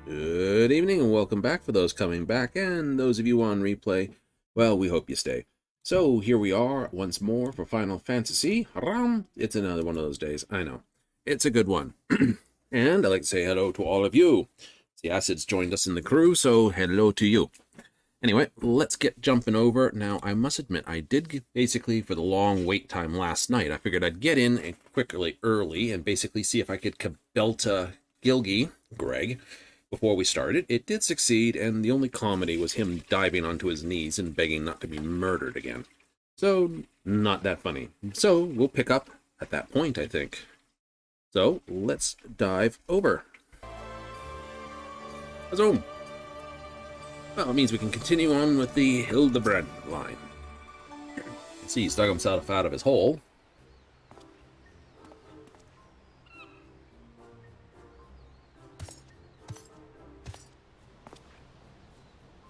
Good evening and welcome back for those coming back and those of you on replay. Well, we hope you stay. So here we are once more for Final Fantasy. It's another one of those days, I know. It's a good one. And I'd like to say hello to all of you. The Acids joined us in the crew, so hello to you. Anyway, let's get jumping over. Now, I must admit, I did basically, for the long wait time last night, I figured I'd get in quickly early and basically see if I could Cabelta Greg, before we started. It did succeed, and the only comedy was him diving onto his knees and begging not to be murdered again. So, not that funny. So, we'll pick up at that point, I think. So, let's dive over. Zoom. Well, it means we can continue on with the Hildibrand line. See, he's dug himself out of his hole.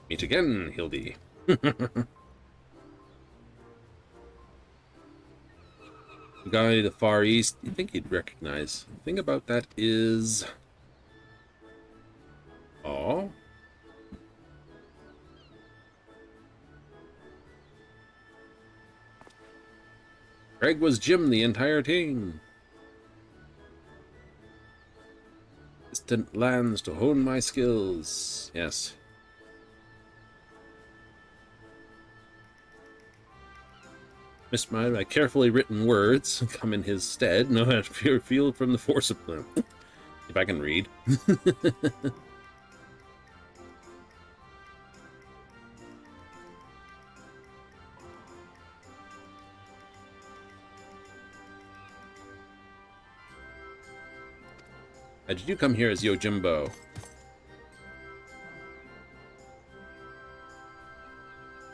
Meet again, Hildy. The guy to the far east, you think you'd recognize. The thing about that is... Oh. Greg was Jim the entire team. Distant lands to hone my skills. Yes. Missed my carefully written words come in his stead. No, I fear field from the force of them. If I can read. How did you come here as Yojimbo?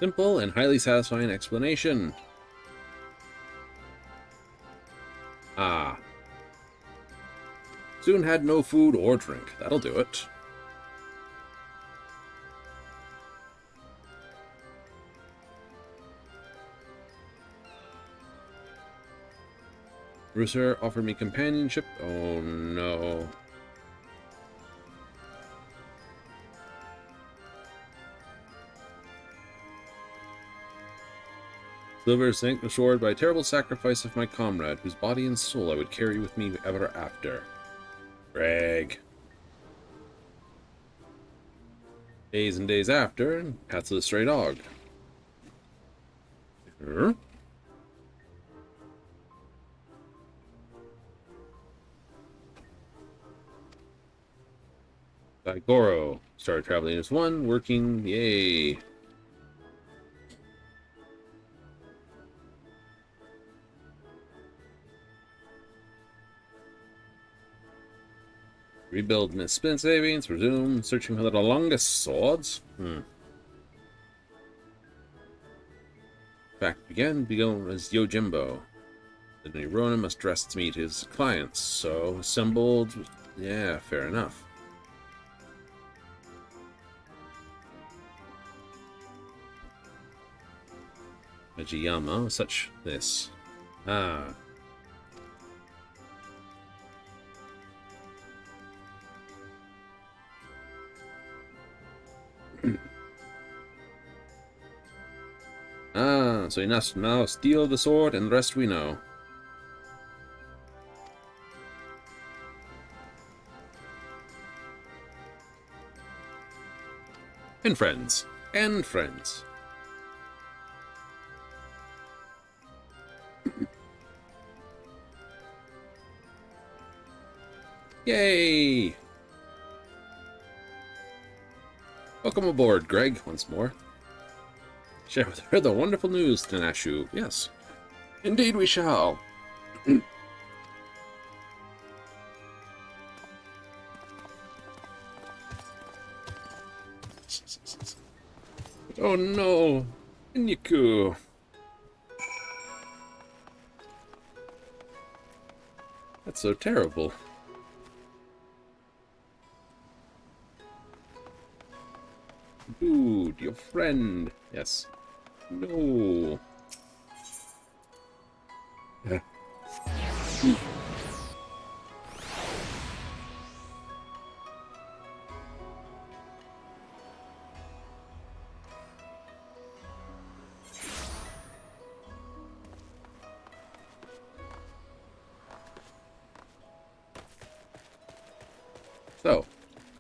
Simple and highly satisfying explanation. Ah. Soon had no food or drink. That'll do it. Rooster offered me companionship. Oh no. Silver sank ashore by a terrible sacrifice of my comrade, whose body and soul I would carry with me ever after. Greg. Days and days after, and pats of the stray dog. Huh? Goro. Started traveling as one, working, yay. Rebuild and spin savings, resume, searching for the longest swords. Fact began as Yojimbo. The Nirona must dress to meet his clients, so assembled. Yeah, fair enough. Majiyama, such this. Ah. Ah, so he must now steal the sword, and the rest we know. And friends. And friends. Yay! Welcome aboard, Greg, once more. Share with her the wonderful news, Tanashu. Yes, indeed we shall. Oh no, Inyaku. That's so terrible. Dude, your friend. Yes. No.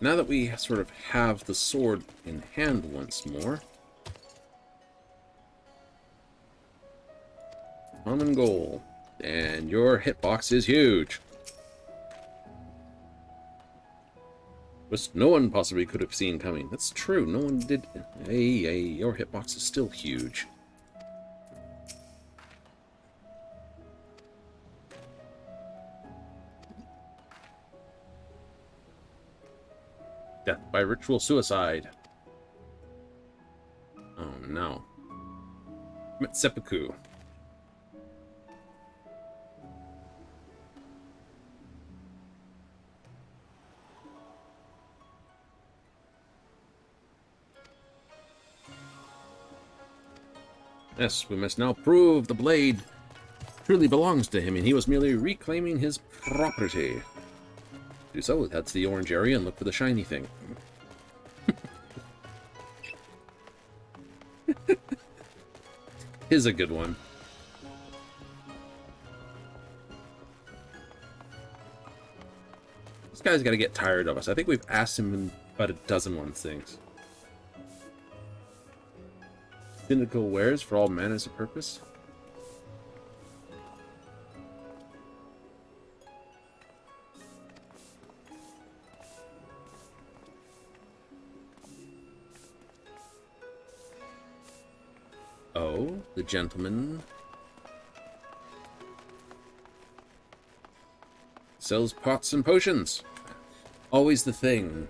Now that we sort of have the sword in hand once more. Common goal. And your hitbox is huge. Which no one possibly could have seen coming. That's true. No one did. Hey, your hitbox is still huge. Death by ritual suicide. Oh no. Commit seppuku. Yes, we must now prove the blade truly belongs to him, and he was merely reclaiming his property. Do so, head to the orange area and look for the shiny thing. Here's a good one. This guy's got to get tired of us. I think we've asked him about a dozen one things. Cynical wares for all manners of purpose. Oh, the gentleman sells pots and potions. Always the thing.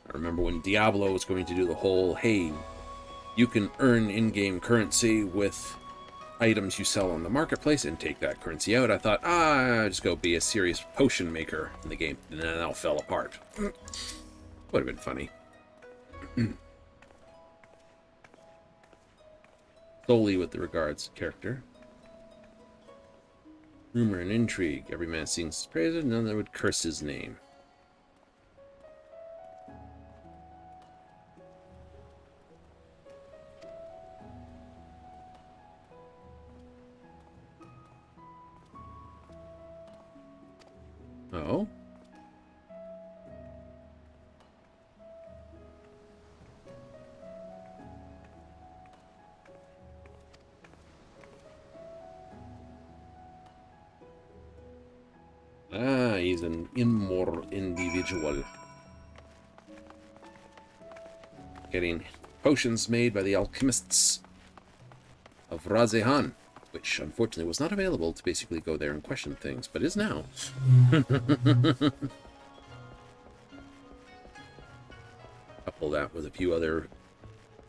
I remember when Diablo was going to do the whole, hey, you can earn in-game currency with items you sell on the marketplace and take that currency out. I thought, just go be a serious potion maker in the game. And then it all fell apart. Would have been funny. Solely with the regards character. Rumor and intrigue. Every man sings his praises, none that would curse his name. Oh? He's an immoral individual. Getting potions made by the alchemists of Razehan, which unfortunately was not available to basically go there and question things, but is now. Couple that with a few other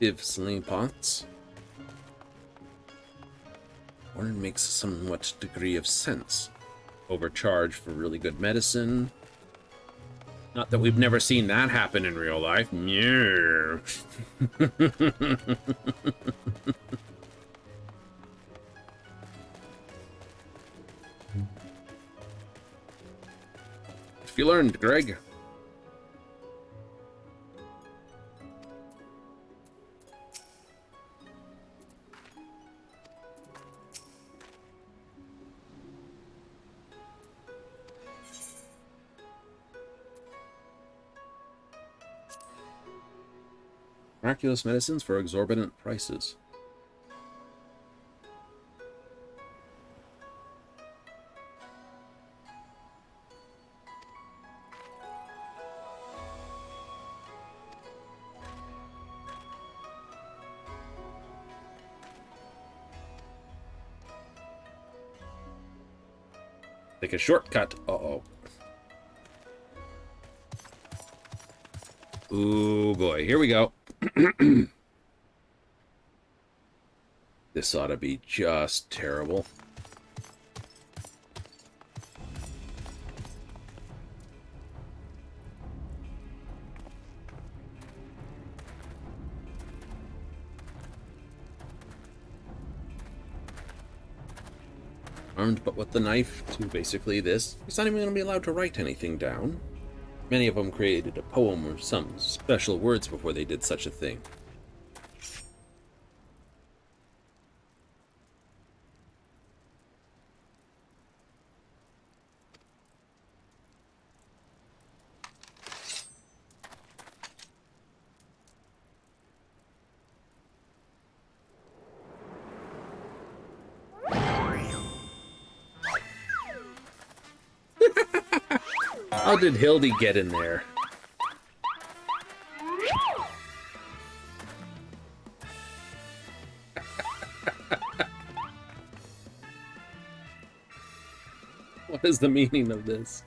div sling pots. One makes a somewhat degree of sense. Overcharge for really good medicine. Not that we've never seen that happen in real life. Yeah. If you learned, Greg. Miraculous medicines for exorbitant prices. Take a shortcut. Uh-oh. Ooh, boy. Here we go. This ought to be just terrible. Armed but with the knife to basically this. He's not even going to be allowed to write anything down. Many of them created a poem or some special words before they did such a thing. How did Hildy get in there? What is the meaning of this?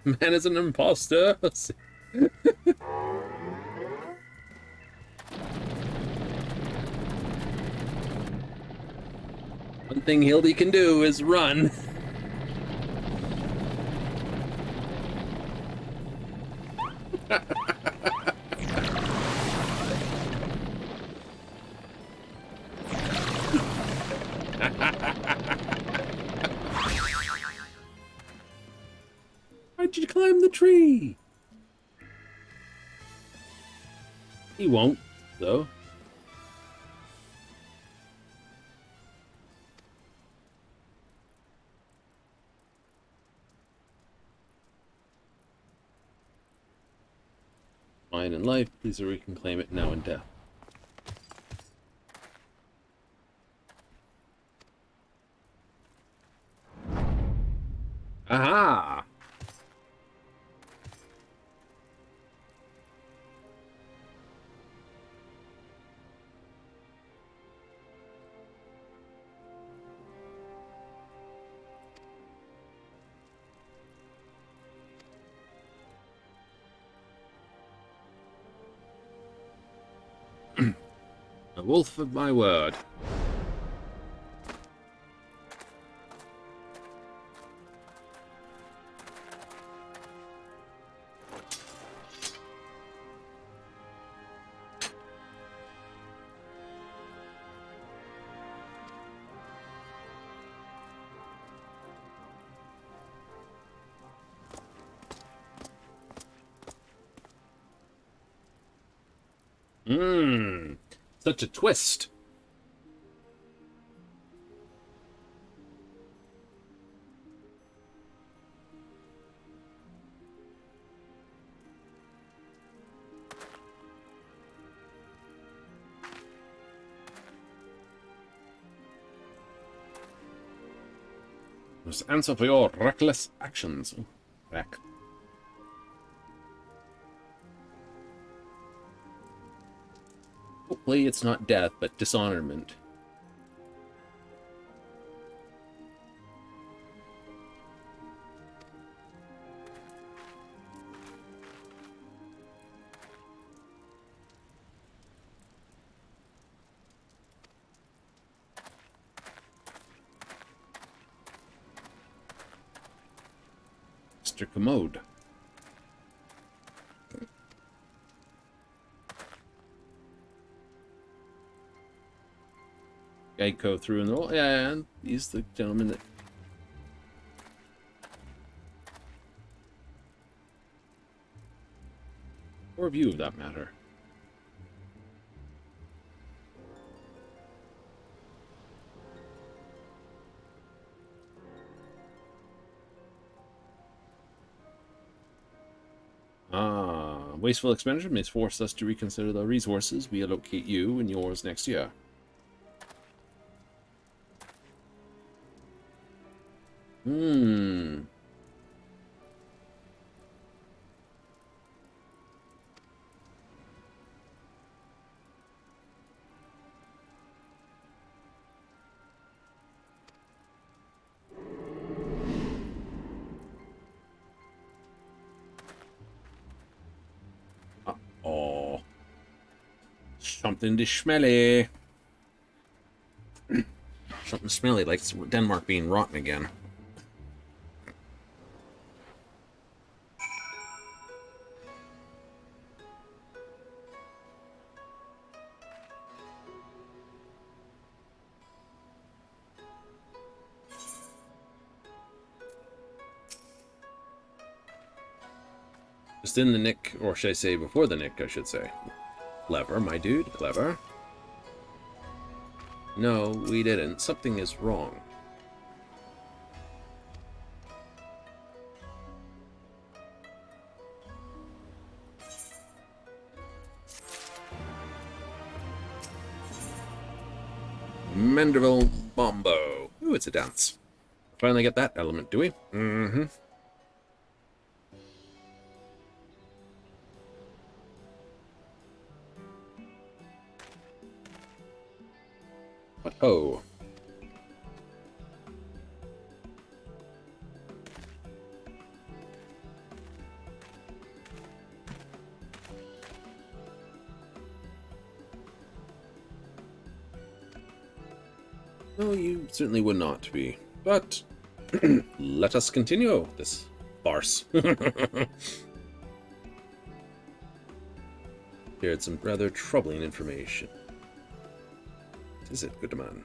Man is an imposter. One thing Hildy can do is run. Why'd you climb the tree? He won't, though. Fine in life, please or we can claim it now in death. Aha! A wolf of my word. Such a twist. Must answer for your reckless actions. Oh, heck. Hopefully it's not death, but dishonorment. Mr. Commode. Geico through in the wall. Yeah, and he's the gentleman that. Or view of that matter. Wasteful expenditure may force us to reconsider the resources we allocate you and yours next year. Uh-oh. Something to smelly. Something smelly, like Denmark being rotten again. Just in the nick, or should I say before the nick, I should say. Clever, my dude, clever. No, we didn't. Something is wrong. Manderville Bombo. Ooh, it's a dance. Finally get that element, do we? Mm-hmm. What ho? No, you certainly would not be. But let us continue this farce. Shared some rather troubling information. Is it, good man?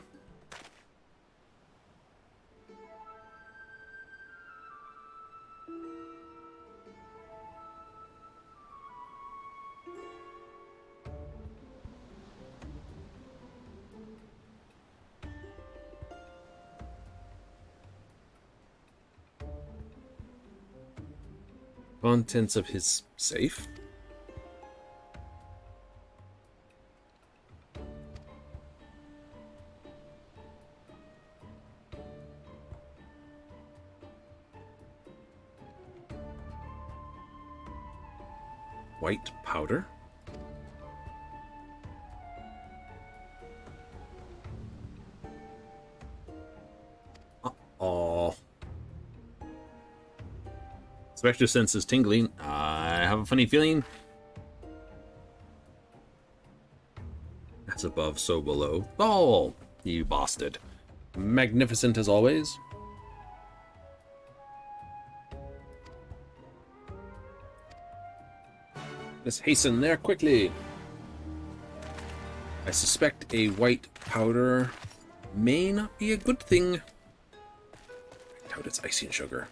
Contents of his safe? White powder? Oh. Spectre sense is tingling. I have a funny feeling. As above, so below. Oh, you bastard. Magnificent as always. Let's hasten there quickly. I suspect a white powder may not be a good thing. I doubt it's icing sugar.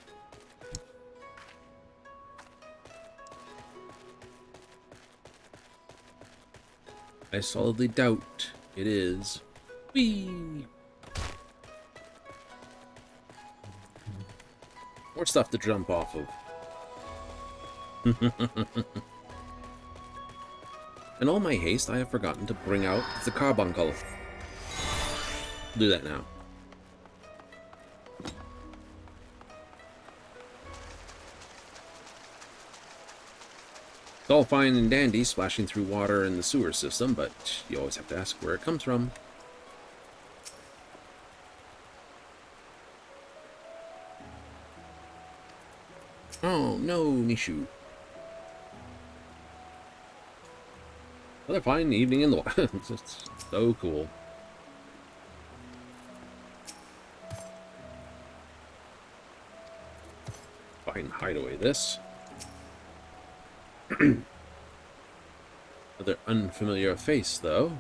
I solidly doubt it is. Whee! More stuff to jump off of. In all my haste, I have forgotten to bring out the carbuncle. Do that now. It's all fine and dandy splashing through water in the sewer system, but you always have to ask where it comes from. Oh, no, Nishu. Another fine evening in the water. It's just so cool. Fine hideaway, this. Another unfamiliar face, though.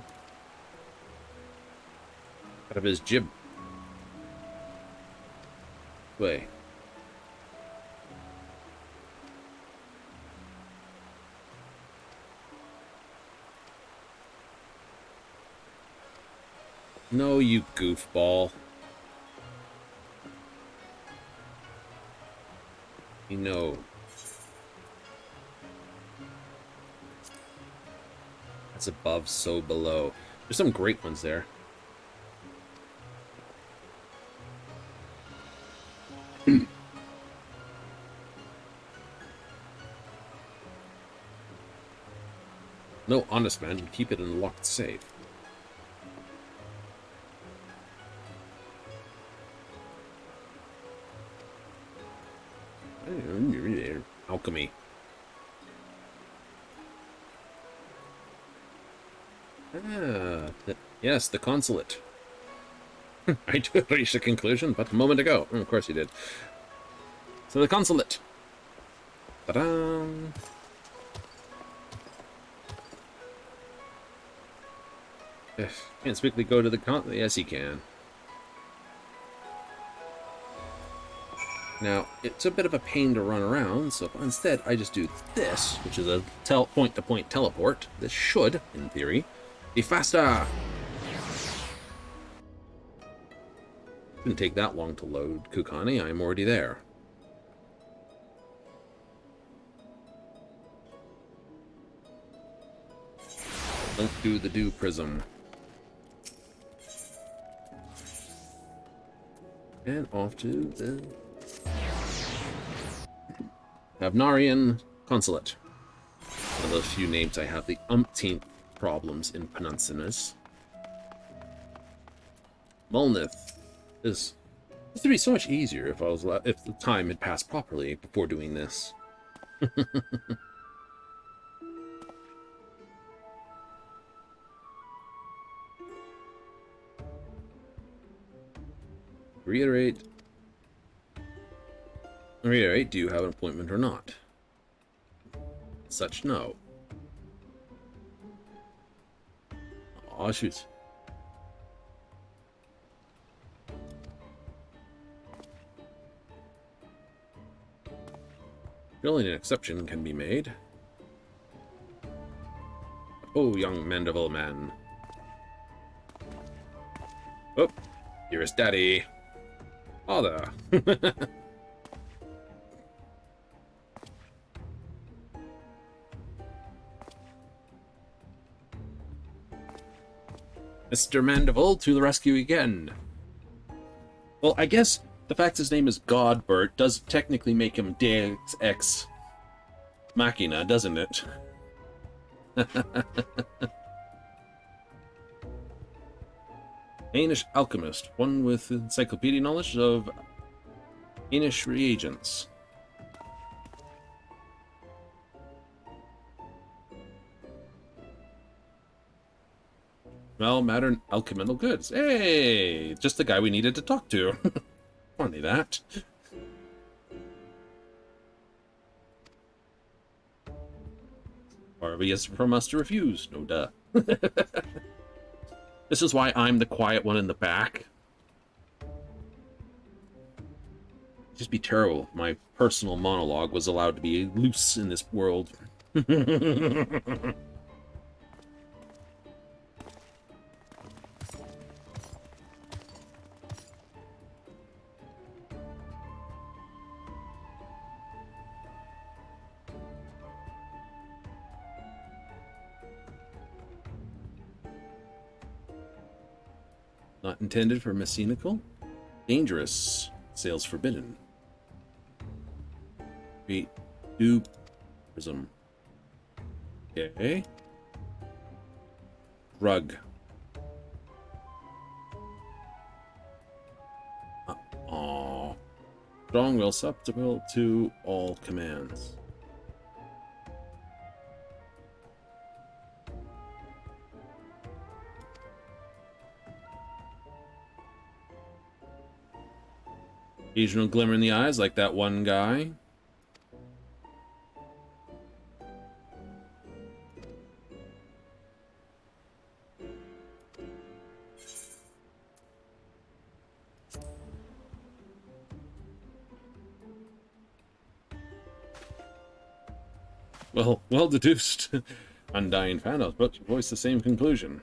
Out of his jib. Way. No, you goofball. You know. That's above, so below. There's some great ones there. No, honest man, you keep it in a locked safe. Alchemy. Yes, the consulate. I did reach a conclusion, but a moment ago. Of course you did. So the consulate. Ta-da! Can't quickly go to the consulate. Yes, he can. Now, it's a bit of a pain to run around, so instead I just do this, which is a point-to-point teleport. This should, in theory, be faster. Didn't take that long to load, Kukani. I'm already there. Don't do the do prism. And off to the Havnarian Consulate. One of those few names I have the umpteenth problems in pronouncing this. Mulnith. This would be so much easier if if the time had passed properly before doing this. Reiterate, do you have an appointment or not? Such no. Aw, shoot. Surely an exception can be made. Oh, young Mandeville man. Oh, dearest daddy. Father. Mr. Mandeville to the rescue again. Well, I guess the fact his name is Godbert does technically make him Deus Ex Machina, doesn't it? Danish alchemist, one with encyclopedia knowledge of Danish reagents. Well, modern alchemical goods. Hey, just the guy we needed to talk to. Funny that. Obvious from us to refuse. No duh. This is why I'm the quiet one in the back. It'd just be terrible if my personal monologue was allowed to be loose in this world. Not intended for mechanical. Dangerous. Sales forbidden. Create dupe prism. Okay. Drug. Aww. Strong will susceptible to all commands. Occasional glimmer in the eyes, like that one guy. Well deduced. Undying fan, I was about to voice the same conclusion.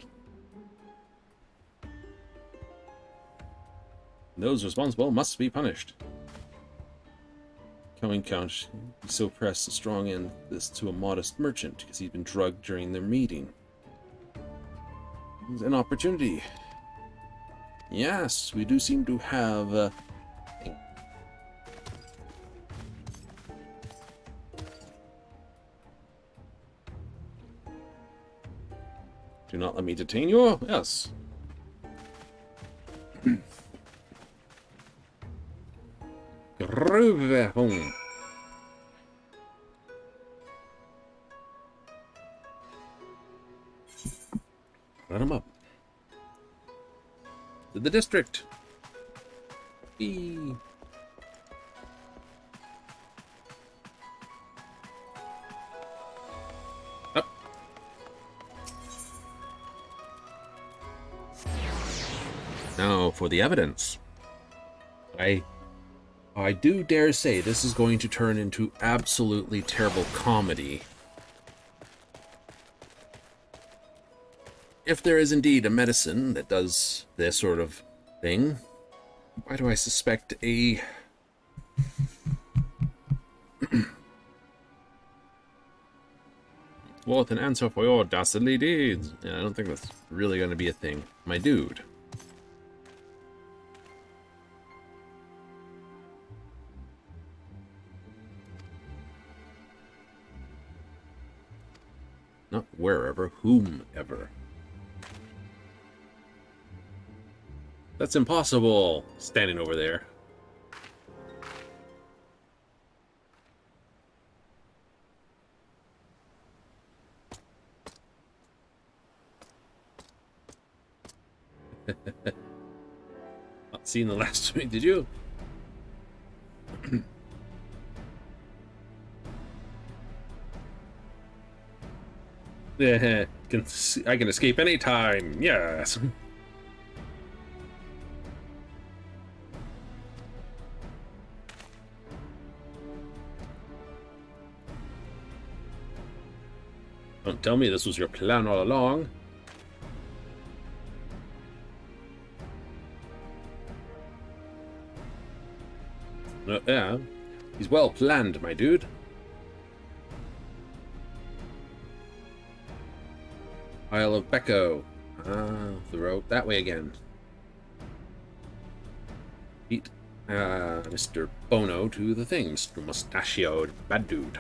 Those responsible must be punished. Coming count, he so pressed a strong end this to a modest merchant because he'd been drugged during their meeting. An opportunity. Yes, we do seem to have Do not let me detain you. Yes. Groove home. Run him up. To the district. Eee. Up. Now for the evidence. I do dare say this is going to turn into absolutely terrible comedy. If there is indeed a medicine that does this sort of thing, why do I suspect a... What an answer for your dastardly deeds. Yeah, I don't think that's really going to be a thing. My dude. Not wherever, whomever. That's impossible, standing over there. Not seeing the last one, did you? Yeah, I can escape anytime. Yes. Don't tell me this was your plan all along. Yeah, he's well planned, my dude. Isle of Becco. Ah, the road that way again. Beat Mr. Bono to the thing, Mr. Mustachioed bad dude.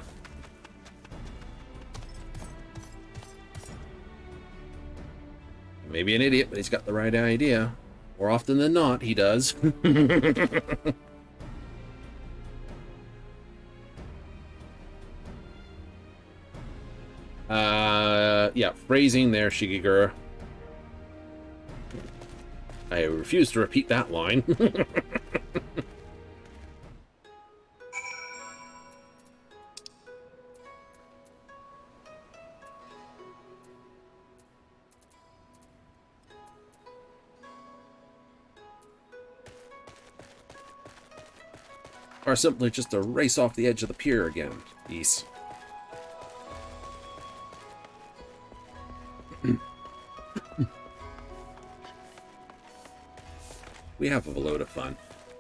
Maybe an idiot, but he's got the right idea. More often than not, he does. Yeah, phrasing there, Shigigura. I refuse to repeat that line. Or simply just to race off the edge of the pier again. Peace. We have a load of fun.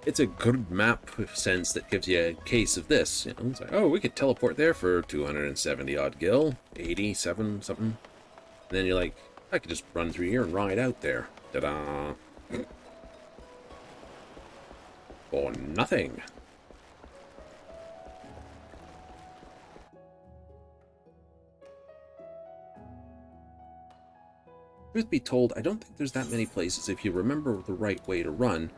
It's a good map sense that gives you a case of this. You know, it's like, oh, we could teleport there for 270 odd gil, 87 something. And then you're like, I could just run through here and ride out there. Ta-da! For nothing. Truth be told, I don't think there's that many places if you remember the right way to run.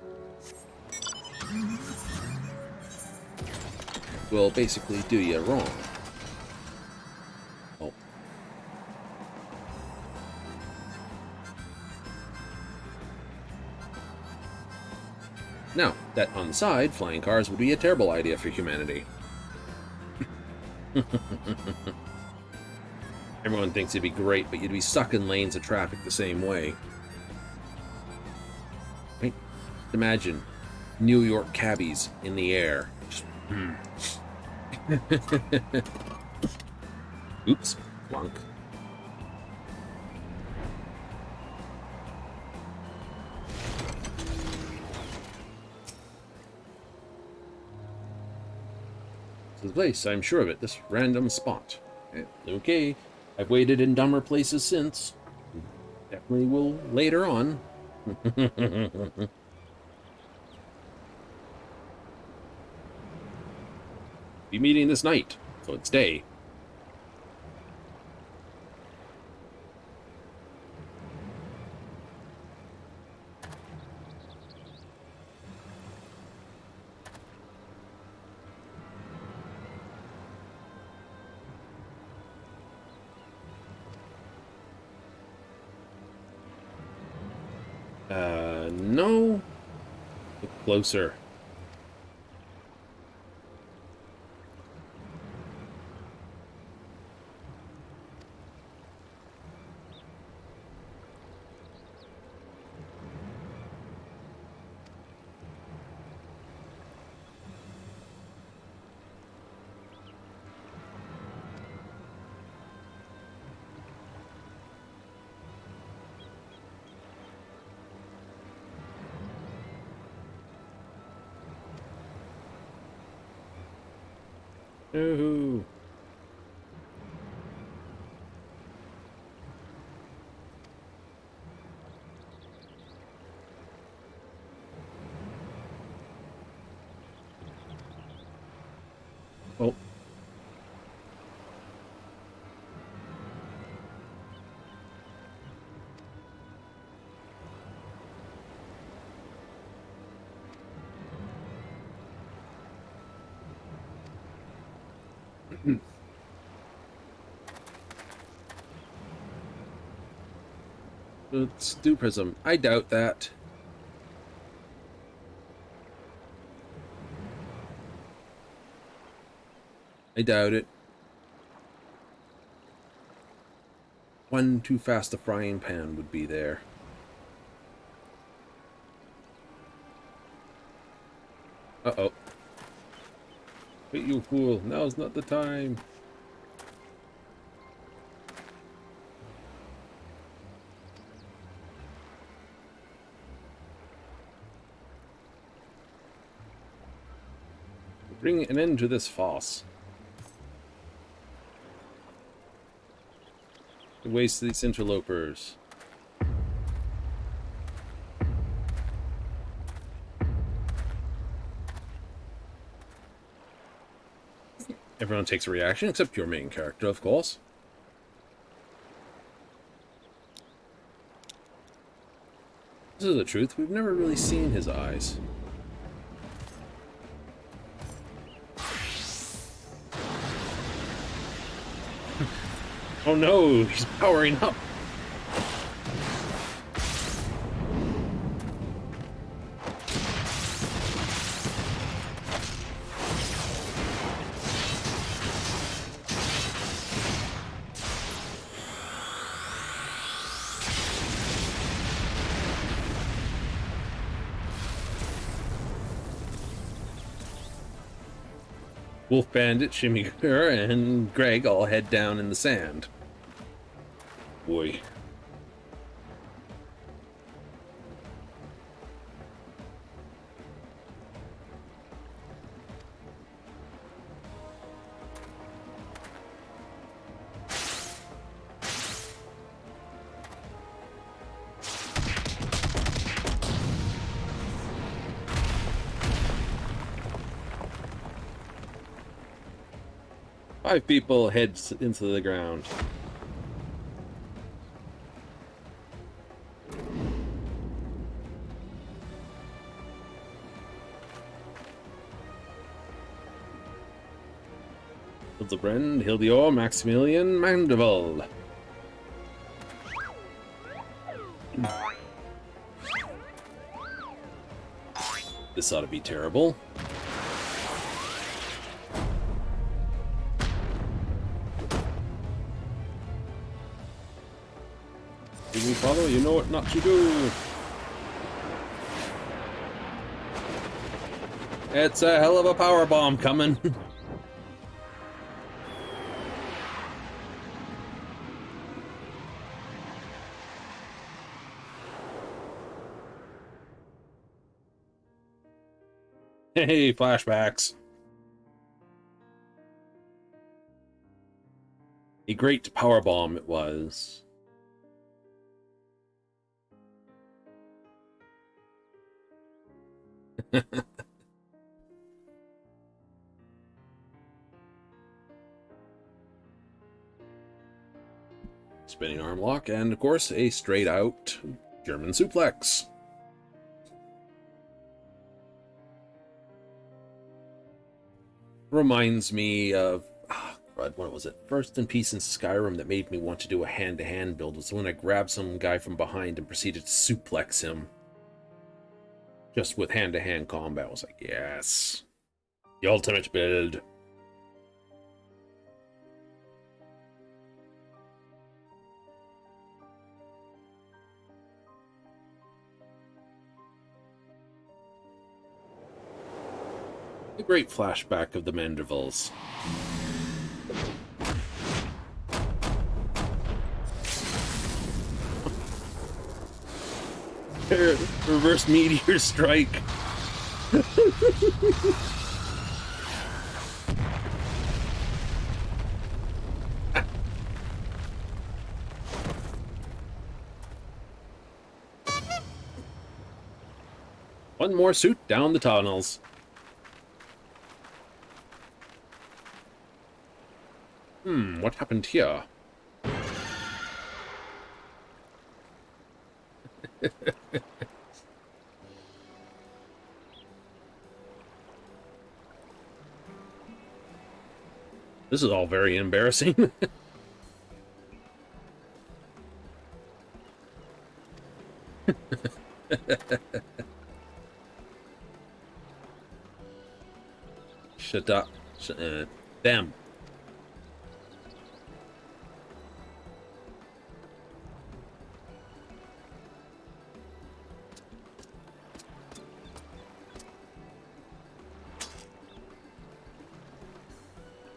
Will basically do you wrong. Oh. Now, that on the side, flying cars would be a terrible idea for humanity. Everyone thinks it'd be great, but you'd be stuck in lanes of traffic the same way. Right? Imagine New York cabbies in the air. Just, oops, plunk. This is the place, I'm sure of it, this random spot. Okay, I've waited in dumber places since. Definitely will later on. Be meeting this night, so it's day. No. Look closer. Ooh. Oh. Let's do Prism. I doubt that. I doubt it. One too fast a frying pan would be there. Uh-oh. Wait, you fool. Now's not the time. Bring an end to this farce. The waste of these interlopers. Everyone takes a reaction, except your main character, of course. This is the truth. We've never really seen his eyes. Oh no, he's powering up. Wolf Bandit, Shimmiger, and Greg all head down in the sand. Boy. Five people head into the ground. Hildibrand, Hildior, Maximilian, Mandible. This ought to be terrible. Did we follow? You know what not to do. It's a hell of a power bomb coming. Hey, flashbacks. A great power bomb it was. Spinning arm lock, and of course, a straight out German suplex. Reminds me of, what was it? First in Peace in Skyrim that made me want to do a hand-to-hand build was when I grabbed some guy from behind and proceeded to suplex him. Just with hand-to-hand combat. I was like, yes. The ultimate build. A great flashback of the Mandibles. Reverse meteor strike. One more suit down the tunnels. What happened here? This is all very embarrassing. Shut up. Damn.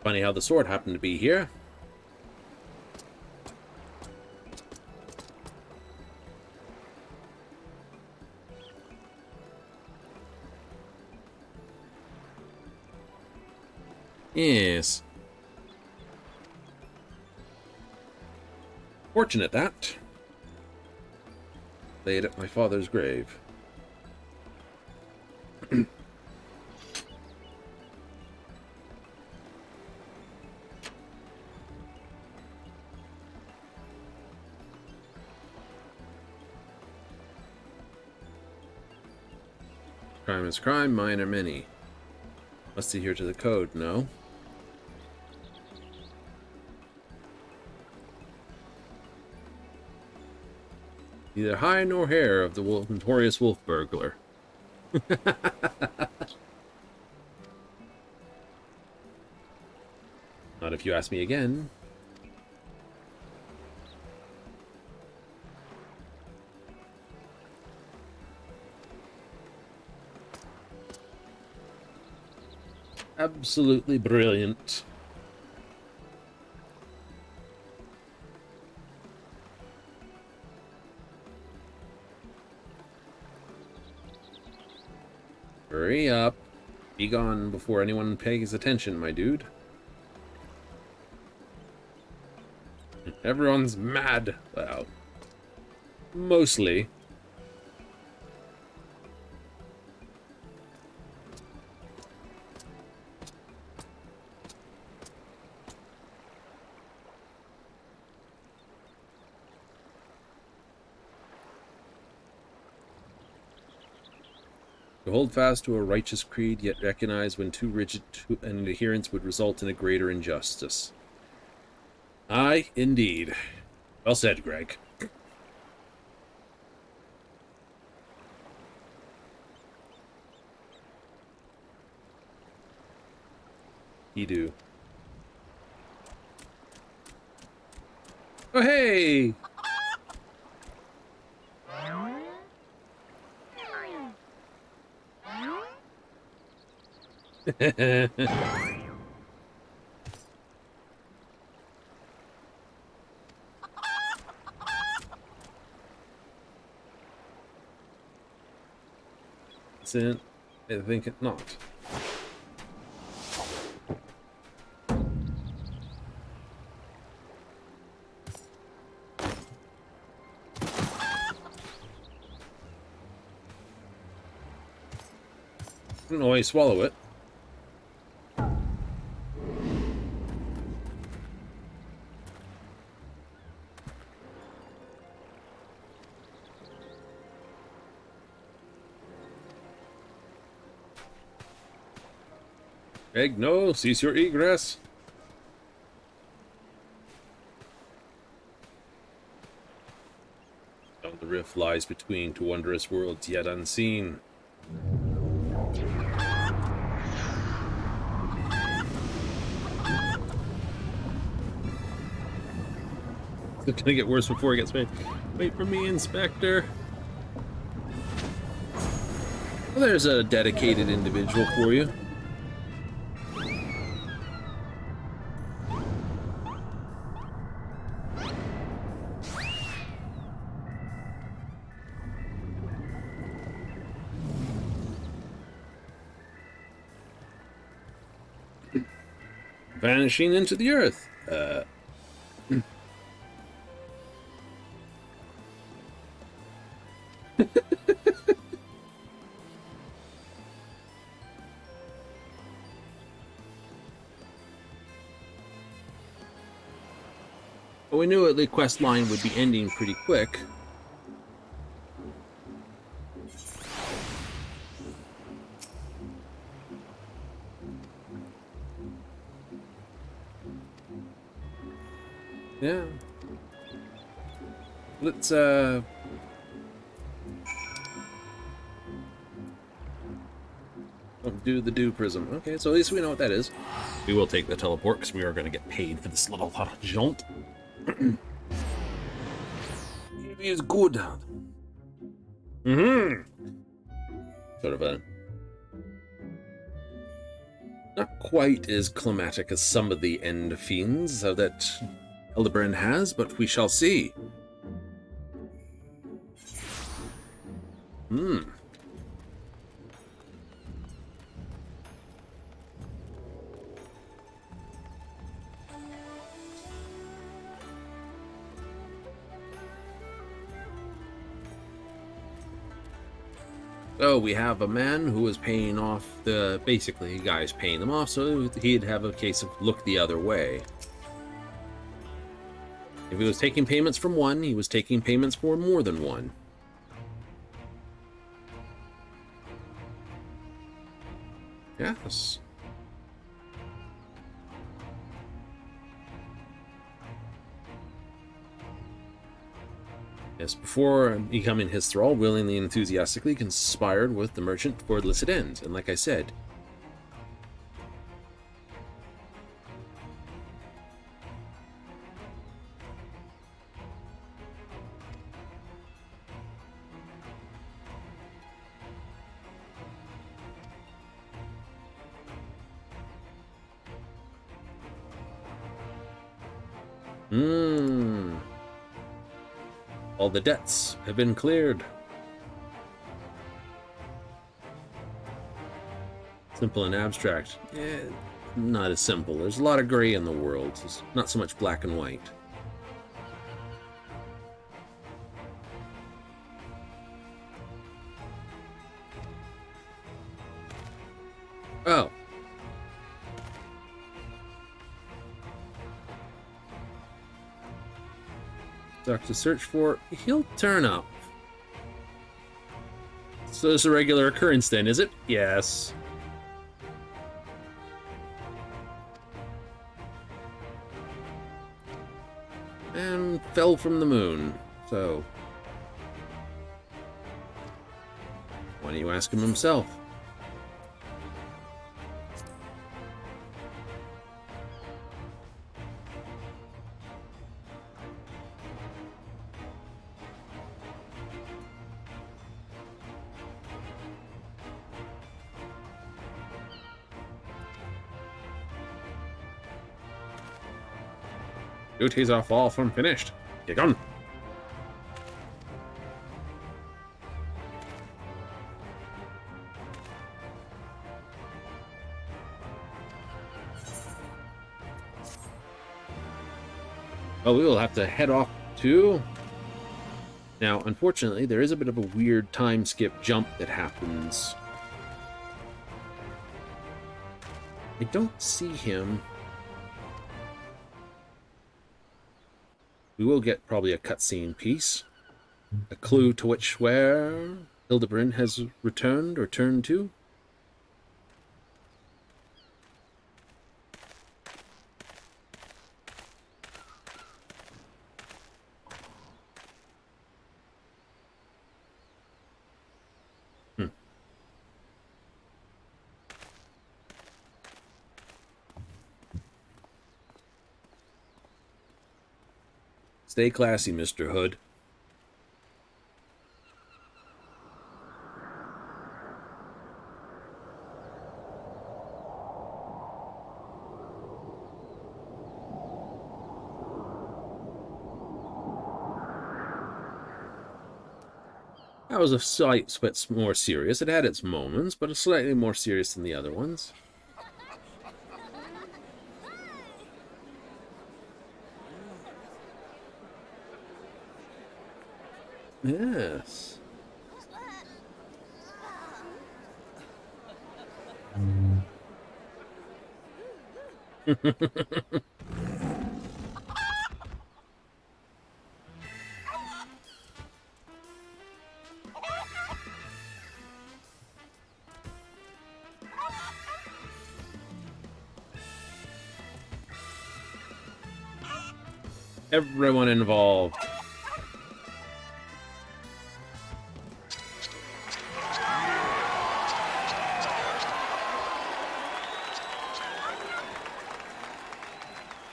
Funny how the sword happened to be here. Yes. Fortunate that. Laid at my father's grave. Crime is crime, mine are many. Must adhere to the code, no? Neither hide nor hair of the notorious wolf burglar. Not if you ask me again. Absolutely brilliant. Hurry up. Be gone before anyone pays attention, my dude. Everyone's mad. Well, mostly. To hold fast to a righteous creed, yet recognize when too rigid an adherence would result in a greater injustice. Aye, indeed. Well said, Greg. He do. Oh, hey! Sin, I think it not. I don't know why you swallow it. Egg, no, cease your egress. Down the rift lies between two wondrous worlds yet unseen. It's gonna get worse before it gets made. Wait for me, Inspector. Well, there's a dedicated individual for you. Vanishing into the earth. But we knew the quest line would be ending pretty quick. Yeah. Let's, do the dew prism. Okay, so at least we know what that is. We will take the teleport because we are going to get paid for this little jaunt. It is good. Sort of a not quite as climatic as some of the end fiends that Hildibrand has, but we shall see. So we have a man who is paying off the, basically, guys paying them off, so he'd have a case of look the other way. If he was taking payments from one, he was taking payments for more than one. Yes. Yes, before becoming his thrall, willingly and enthusiastically conspired with the merchant for illicit ends. And like I said, all the debts have been cleared. Simple and abstract. Not as simple. There's a lot of gray in the world. It's not so much black and white. Oh. To search for, he'll turn up. So it's a regular occurrence then, is it? Yes. And fell from the moon, so why don't you ask him himself? Duties are far from finished. Get on. Well, we will have to head off too. Now, unfortunately, there is a bit of a weird time skip jump that happens. I don't see him. We will get probably a cutscene piece. A clue to where Hildibrand has returned or turned to. Stay classy, Mr. Hood. That was a slight bit more serious. It had its moments, but it's slightly more serious than the other ones. Yes. Everyone involved.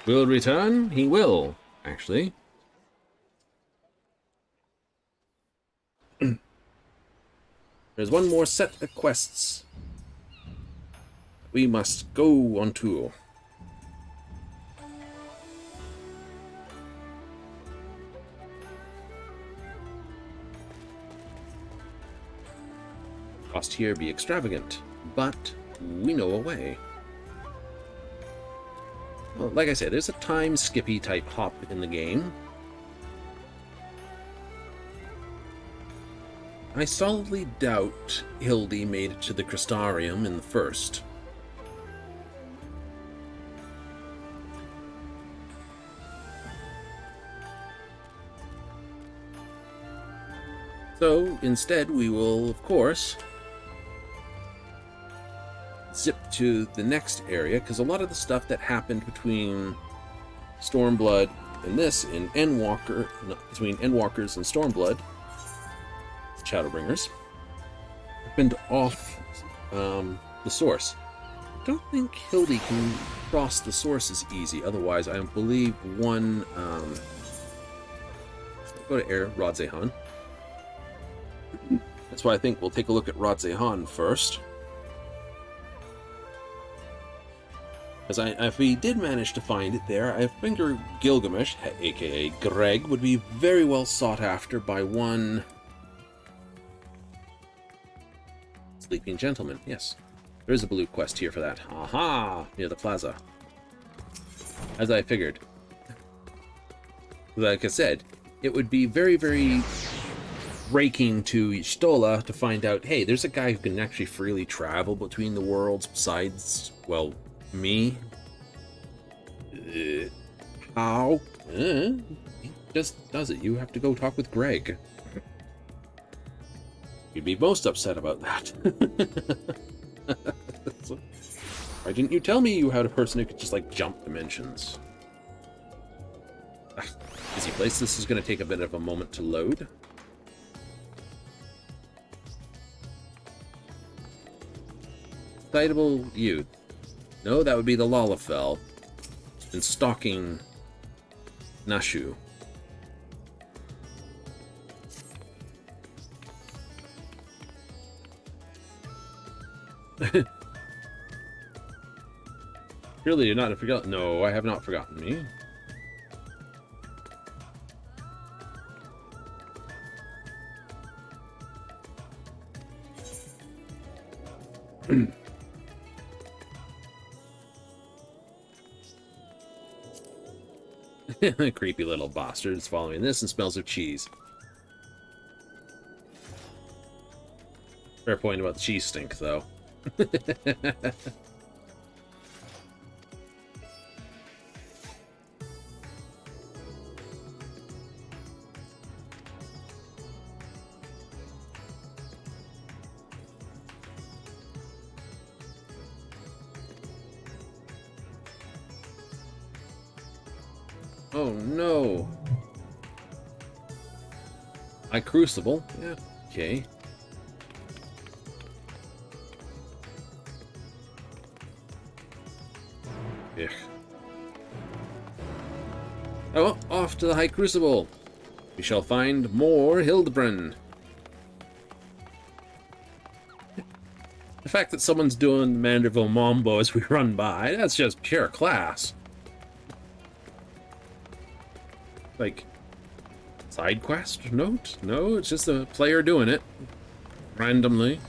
Will return? He will, actually. There's one more set of quests we must go on to. Cost here be extravagant, but we know a way. Well, like I said, there's a time skippy type hop in the game. I solidly doubt Hildy made it to the Crystarium in the first. So, instead, we will, of course, zip to the next area, because a lot of the stuff that happened between Stormblood and this, in Endwalker, between Endwalkers and Stormblood, Shadowbringers, happened off the source. I don't think Hildy can cross the source as easy, otherwise I believe one... go to Air Rodzehan. That's why I think we'll take a look at Rodzehan first. Because if we did manage to find it there, I figure Gilgamesh, aka Greg, would be very well sought after by one... Sleeping Gentleman, yes. There is a blue quest here for that. Aha! Near the plaza. As I figured. Like I said, it would be very, very raking to Stola to find out, hey, there's a guy who can actually freely travel between the worlds besides, well, me. How? He just does it. You have to go talk with Greg. You'd be most upset about that. So, why didn't you tell me you had a person who could just, like, jump dimensions? Busy place. This is going to take a bit of a moment to load. Excitable youth. No, that would be the Lalafell. It's been stalking Nashu. Surely you're not forgotten. No, I have not forgotten me. Creepy little bastards following this and smells of cheese. Fair point about the cheese stink, though. Oh no. I crucible. Yeah, okay. Ugh. Oh, off to the High Crucible. We shall find more Hildibrand. The fact that someone's doing Manderville Mambo as we run by, that's just pure class. Like, side quest? Note? No, it's just a player doing it. Randomly.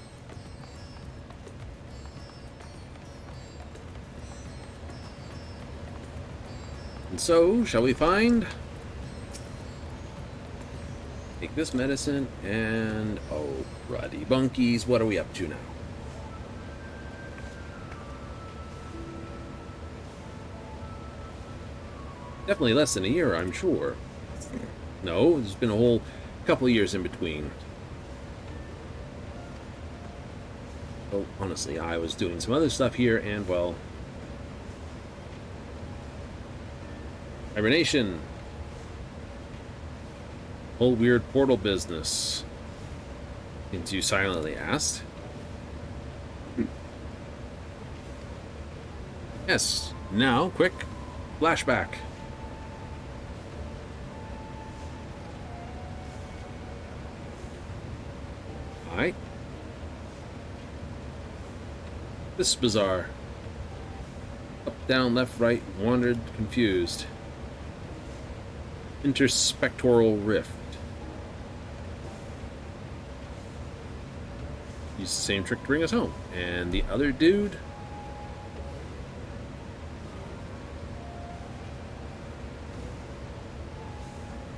And so, shall we find? Take this medicine and... oh, ruddy bunkies, what are we up to now? Definitely less than a year, I'm sure. No, there's been a whole couple of years in between. Oh, honestly, I was doing some other stuff here, and, well... Hibernation! Whole weird portal business. Since you silently asked. Yes. Now, quick. Flashback. Alright. This is bizarre. Up, down, left, right, wandered, confused. Interspectoral rift. Use the same trick to bring us home. And the other dude...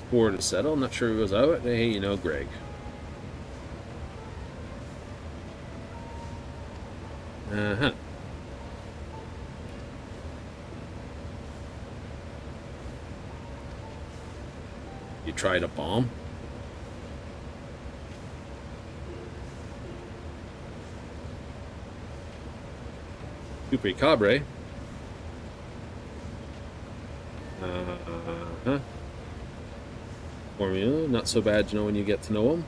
Score to settle. Not sure who was out. Hey, you know, Greg. Uh-huh. You tried a bomb? Super Cabre. Uh-huh. Formula, not so bad, you know, when you get to know them.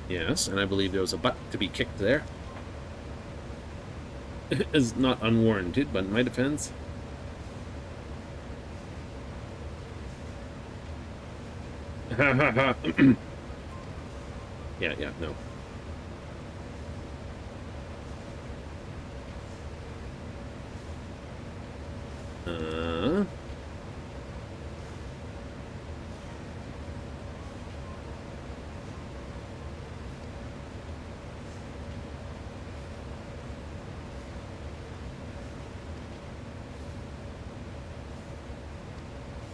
Yes, and I believe there was a butt to be kicked there. Is not unwarranted, but in my defense. Yeah, no.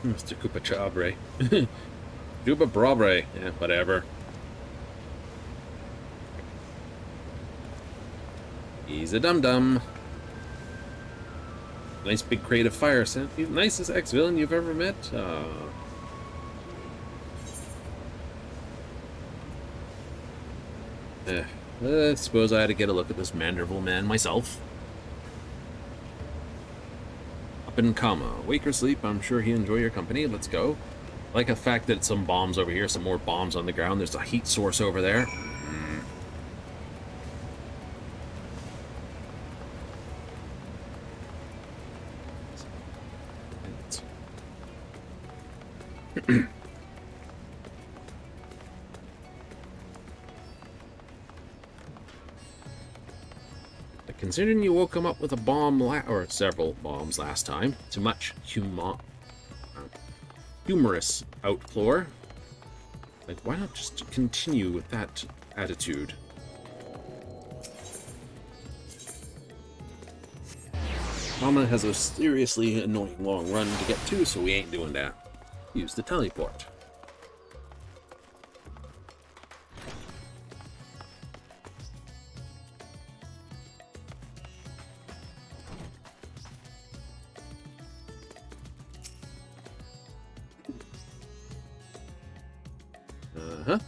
Mr. Koopa Chabre. Juba Brabre. Yeah, whatever. He's a dum-dum. Nice big crate of fire scent. He's the nicest ex-villain you've ever met. I suppose I had to get a look at this Manderville man myself. Up in coma. Wake or sleep, I'm sure he'll enjoy your company. Let's go. I like the fact that some bombs over here, some more bombs on the ground. There's a heat source over there. Considering you woke him up with a bomb or several bombs last time, too much humorous outflow. Like, why not just continue with that attitude? Mama has a seriously annoying long run to get to, so we ain't doing that. Use the teleport. Uh-huh.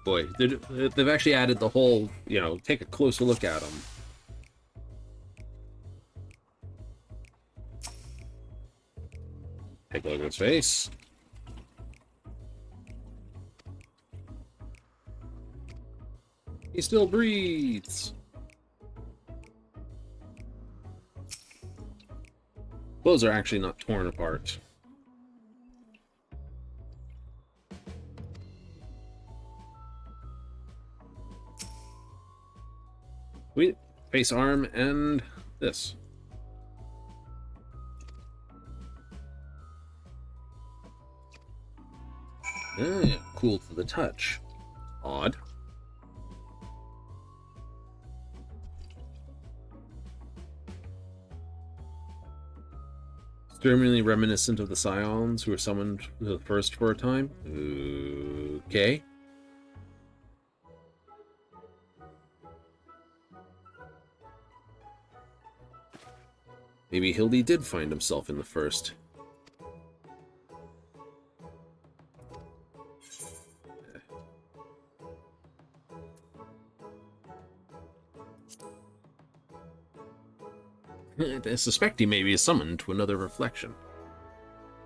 Boy, they've actually added the whole, you know, take a closer look at him. Take a look at his face. He still breathes. Clothes are actually not torn apart. Sweet. Face, arm, and this. Yeah, cool to the touch. Odd. Extremely reminiscent of the Scions who were summoned first for a time. Okay. Maybe Hildy did find himself in the first. I suspect he may be summoned to another reflection.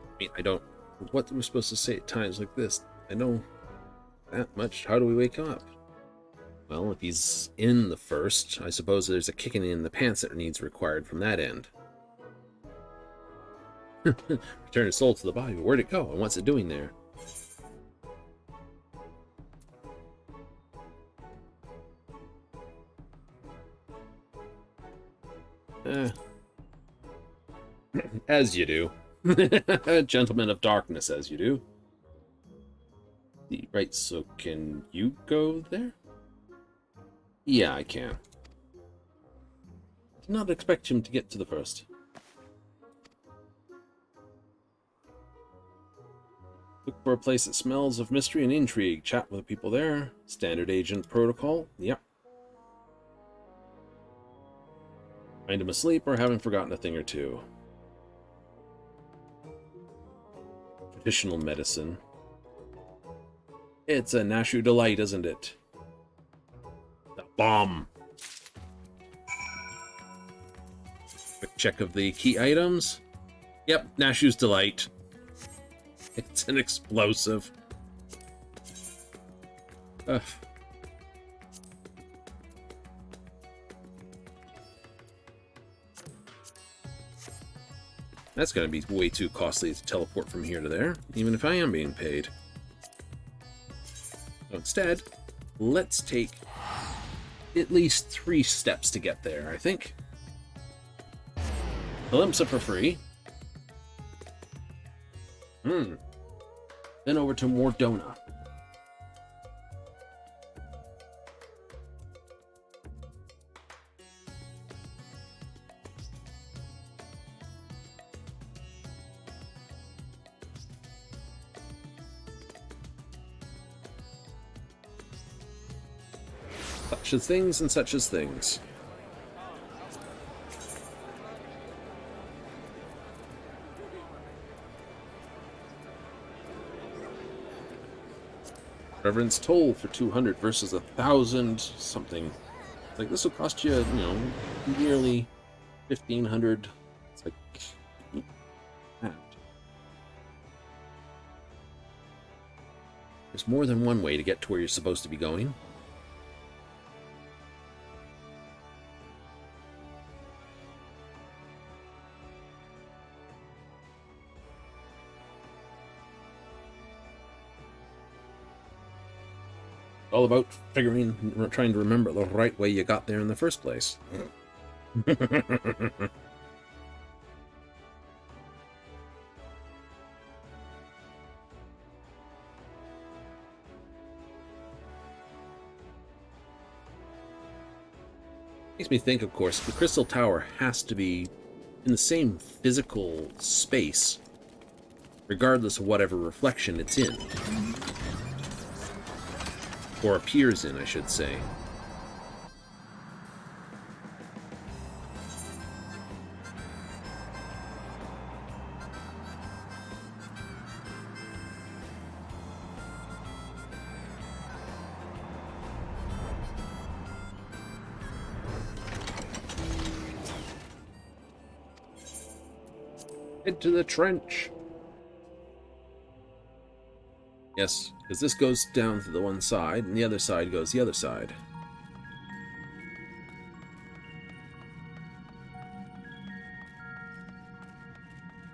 I mean, I don't... What we're supposed to say at times like this? I know that much. How do we wake up? Well, if he's in the first, I suppose there's a kicking in the pants that needs required from that end. Return his soul to the body. Where'd it go? And what's it doing there? As you do. Gentleman of darkness, as you do. Right, so can you go there? Yeah, I can. Did not expect him to get to the first. Look for a place that smells of mystery and intrigue. Chat with the people there. Standard agent protocol. Yep. Find him asleep or having forgotten a thing or two. Traditional medicine. It's a Nashu delight, isn't it? The bomb. Quick check of the key items. Yep, Nashu's delight. It's an explosive. Ugh. That's going to be way too costly to teleport from here to there, even if I am being paid. So instead, let's take at least 3 steps to get there, I think. Glimpse for free. Then over to Mordona. Such as things and such as things. Reverence toll for 200 versus 1,000 something. It's like, this will cost you, nearly 1,500. It's like, there's more than one way to get to where you're supposed to be going. All about trying to remember the right way you got there in the first place. Makes me think, of course, the Crystal Tower has to be in the same physical space, regardless of whatever reflection it's in. Or appears in, I should say. Head to the trench. Yes, because this goes down to the one side, and the other side goes the other side.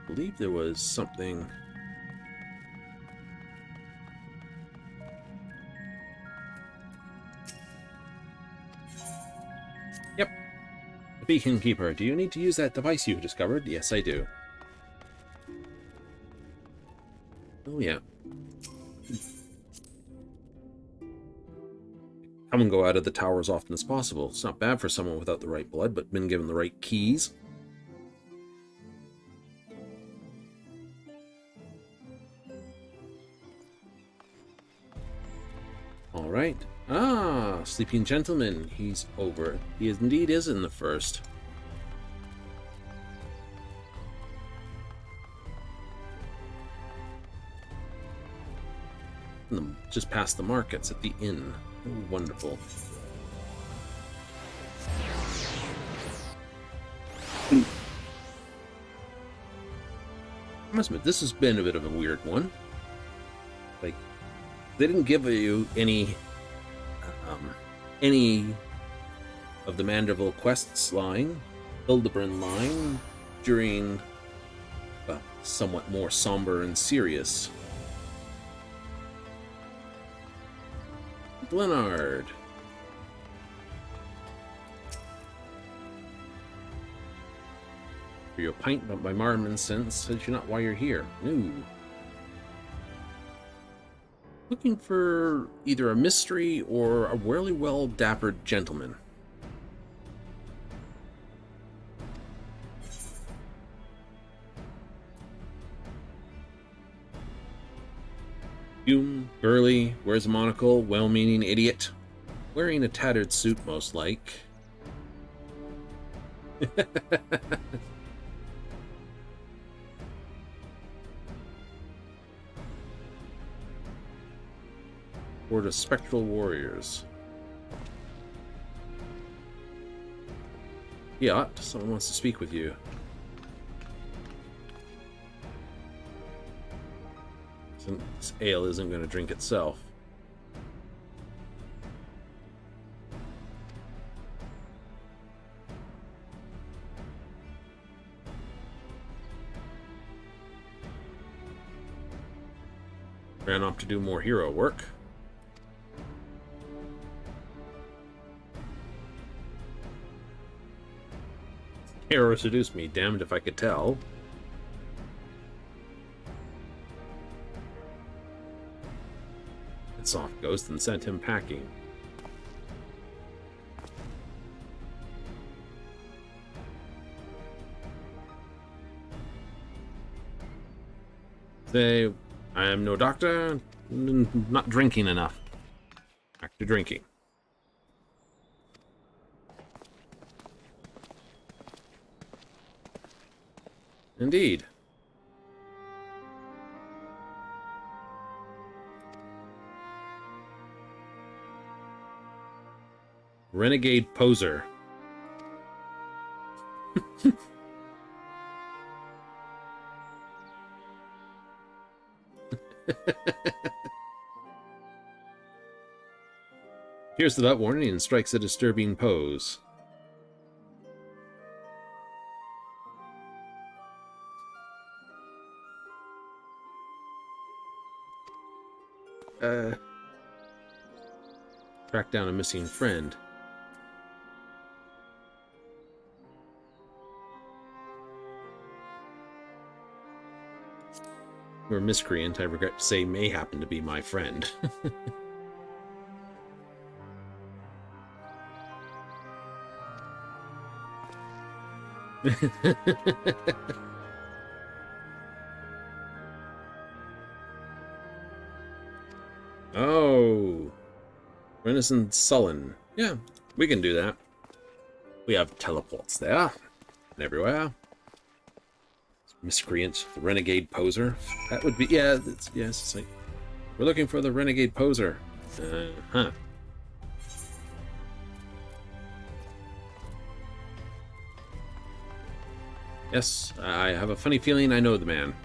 I believe there was something... Yep. The Beacon Keeper. Do you need to use that device you discovered? Yes, I do. Oh, yeah. Come and go out of the tower as often as possible. It's not bad for someone without the right blood, but been given the right keys. Alright. Ah, Sleeping Gentleman. He's over. He indeed is in the first. just past the markets at the inn. Oh, wonderful. I must admit, this has been a bit of a weird one. Like, they didn't give you any of the Manderville quests line, Hildibrand line, during somewhat more somber and serious. Glenard. For your pint by Marmon's sense, says you're not why you're here. No. Looking for either a mystery or a really well dappered gentleman. Hume, burly, wears a monocle, well-meaning idiot. Wearing a tattered suit, most like. Horde of spectral warriors. Yeah, someone wants to speak with you. This ale isn't going to drink itself. Ran off to do more hero work. Hero seduced me, damned if I could tell. Soft ghost and sent him packing. Say, I am no doctor, not drinking enough. Back to drinking. Indeed. Renegade poser. Hears without warning and strikes a disturbing pose. Track down a missing friend. Or miscreant, I regret to say, may happen to be my friend. Oh, Renaissance Sullen. Yeah, we can do that. We have teleports there and everywhere. Miscreant, the renegade poser. That would be, yeah, it's like, we're looking for the renegade poser. Huh. Yes, I have a funny feeling I know the man.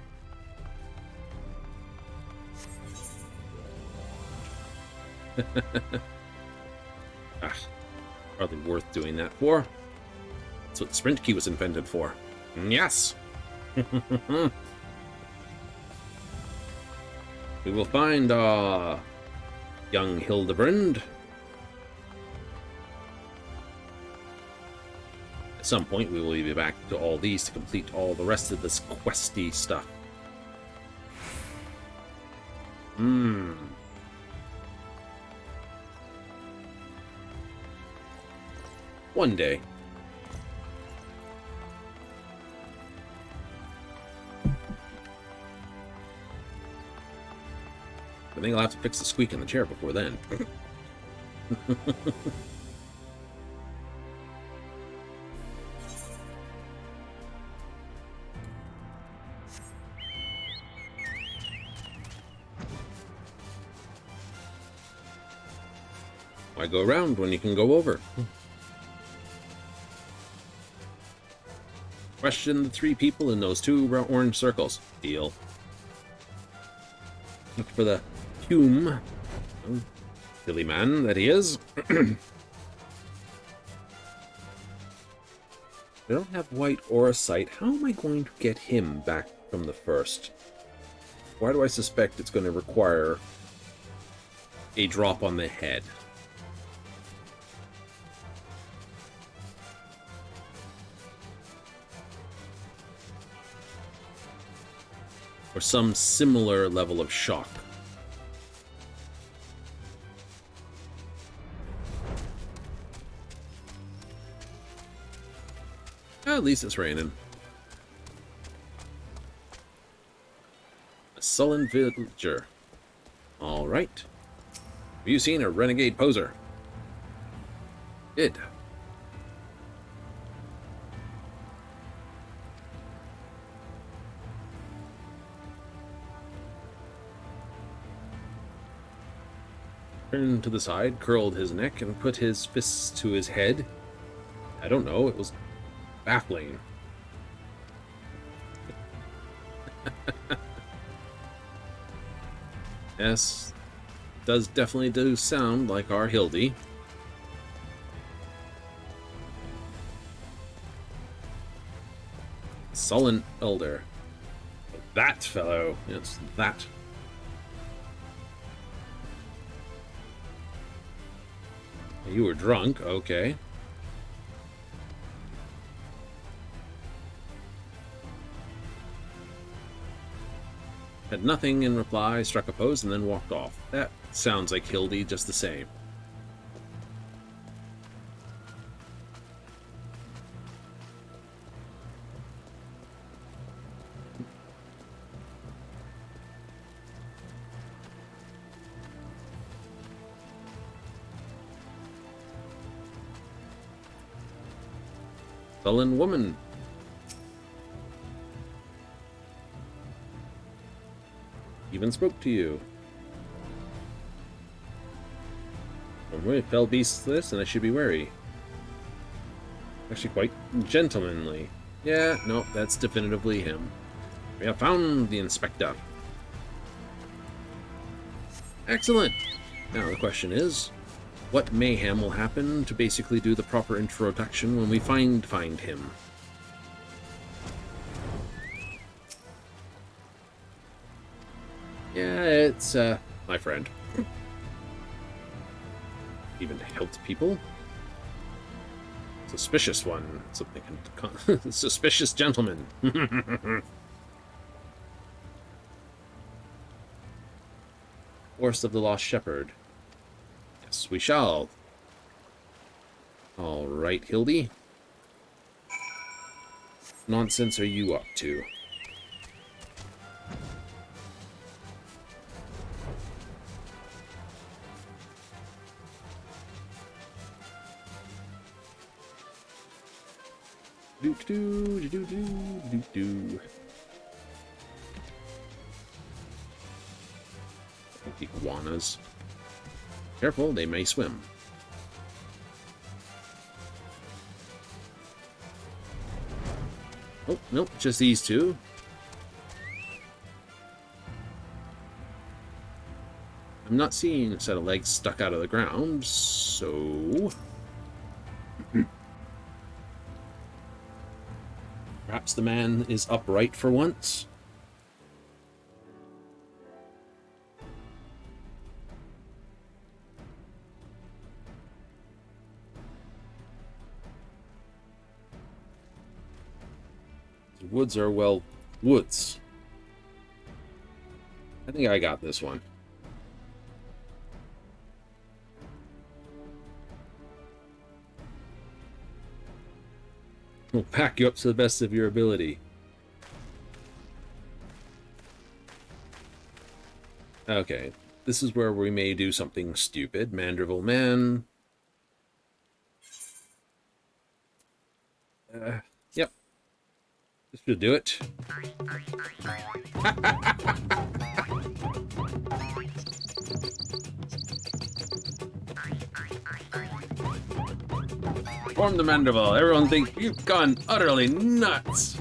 Hardly worth doing that for. That's what Sprint Key was invented for. Yes! We will find young Hildibrand. At some point, we will be back to all these to complete all the rest of this questy stuff. One day. I think I'll have to fix the squeak in the chair before then. Why go around when you can go over? Question the 3 people in those 2 orange circles. Deal. Look for the Hume. Oh, silly man that he is. They don't have white or a sight. How am I going to get him back from the first? Why do I suspect it's going to require a drop on the head? Or some similar level of shock. At least it's raining. A sullen villager. Alright. Have you seen a renegade poser? Good. Turned to the side, curled his neck, and put his fists to his head. I don't know, it was baffling. Yes, does definitely do sound like our Hildy. Sullen elder. That fellow. Yes, that. You were drunk, okay. Had nothing in reply, struck a pose, and then walked off. That sounds like Hildy just the same. Sullen woman. Even spoke to you. When fell beasts this, and I should be wary. Actually quite gentlemanly. Yeah, no, that's definitively him. We have found the inspector. Excellent! Now the question is, what mayhem will happen to basically do the proper introduction when we find him? Yeah, it's, my friend. Even helped people? Suspicious one. Something. Suspicious gentleman. Horse of the Lost Shepherd. Yes, we shall. All right, Hildy. Nonsense are you up to? Do do do do do do. Iguanas. Careful, they may swim. Oh, nope, just these two. I'm not seeing a set of legs stuck out of the ground, so... Perhaps the man is upright for once? The woods are, well, woods. I think I got this one. We'll pack you up to the best of your ability. Okay, this is where we may do something stupid. Mandrivel man. Yep. This should do it. Form the mandible. Everyone thinks you've gone utterly nuts.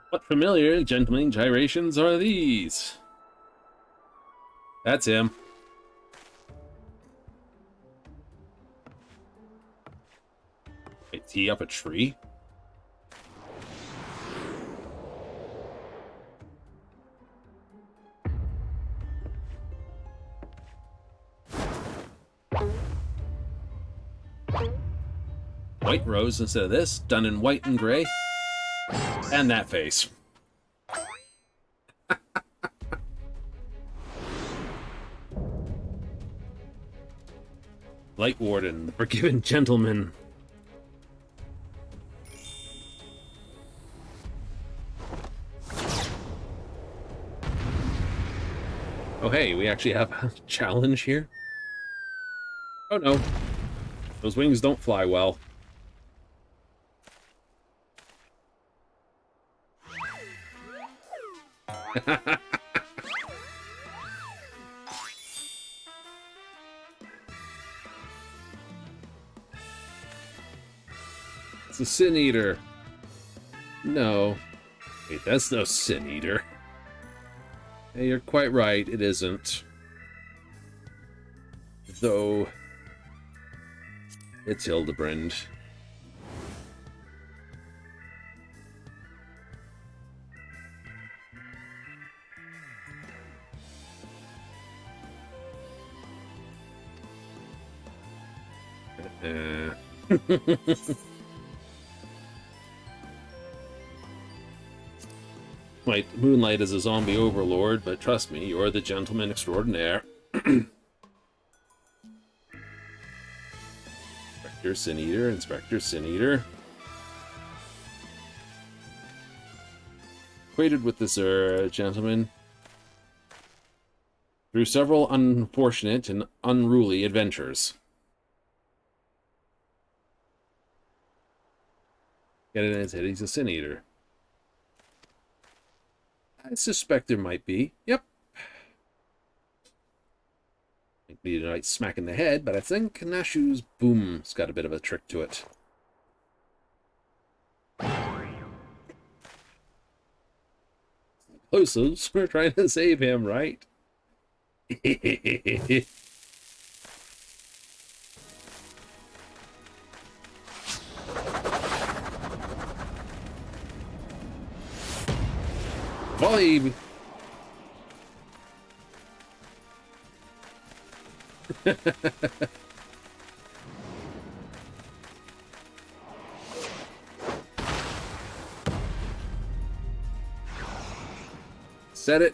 What familiar gentleman gyrations are these? That's him. Wait, is he up a tree? White rose instead of this, done in white and gray. And that face. Light Warden, the forgiven gentleman. Oh hey, we actually have a challenge here? Oh no. Those wings don't fly well. It's a Sin Eater. No. Wait, that's no Sin Eater. Hey, you're quite right, it isn't. Though... it's Hildibrand. Right, Moonlight is a zombie overlord, but trust me, you're the gentleman extraordinaire. Inspector Sin Eater, Inspector Sin Eater. Acquainted with this gentleman through several unfortunate and unruly adventures. Get it in his head, he's a Sin Eater. I suspect there might be. Yep. Need a nice smack in the head, but I think Nashu's boom's got a bit of a trick to it. Explosives, we're trying to save him, right? Volley! Set it.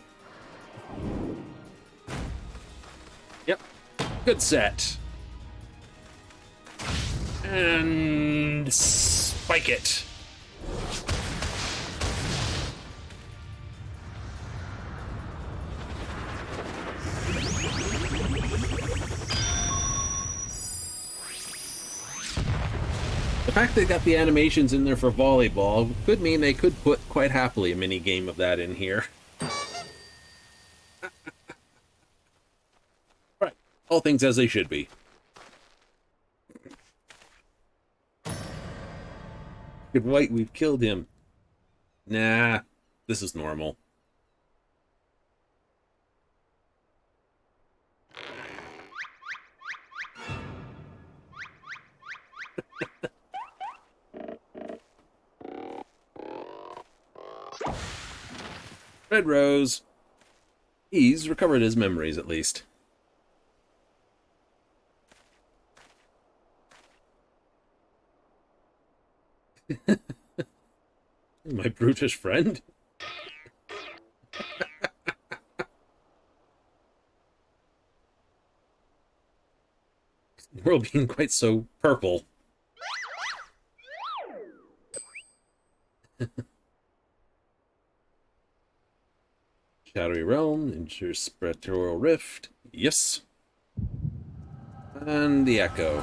Yep. Good set. And spike it. The fact they got the animations in there for volleyball could mean they could put quite happily a mini game of that in here. Right, all things as they should be. Good white, we've killed him. Nah, this is normal. Red Rose. He's recovered his memories, at least. My brutish friend? The world being quite so purple. Shadowy Realm, Interspectoral Rift. Yes. And the echo.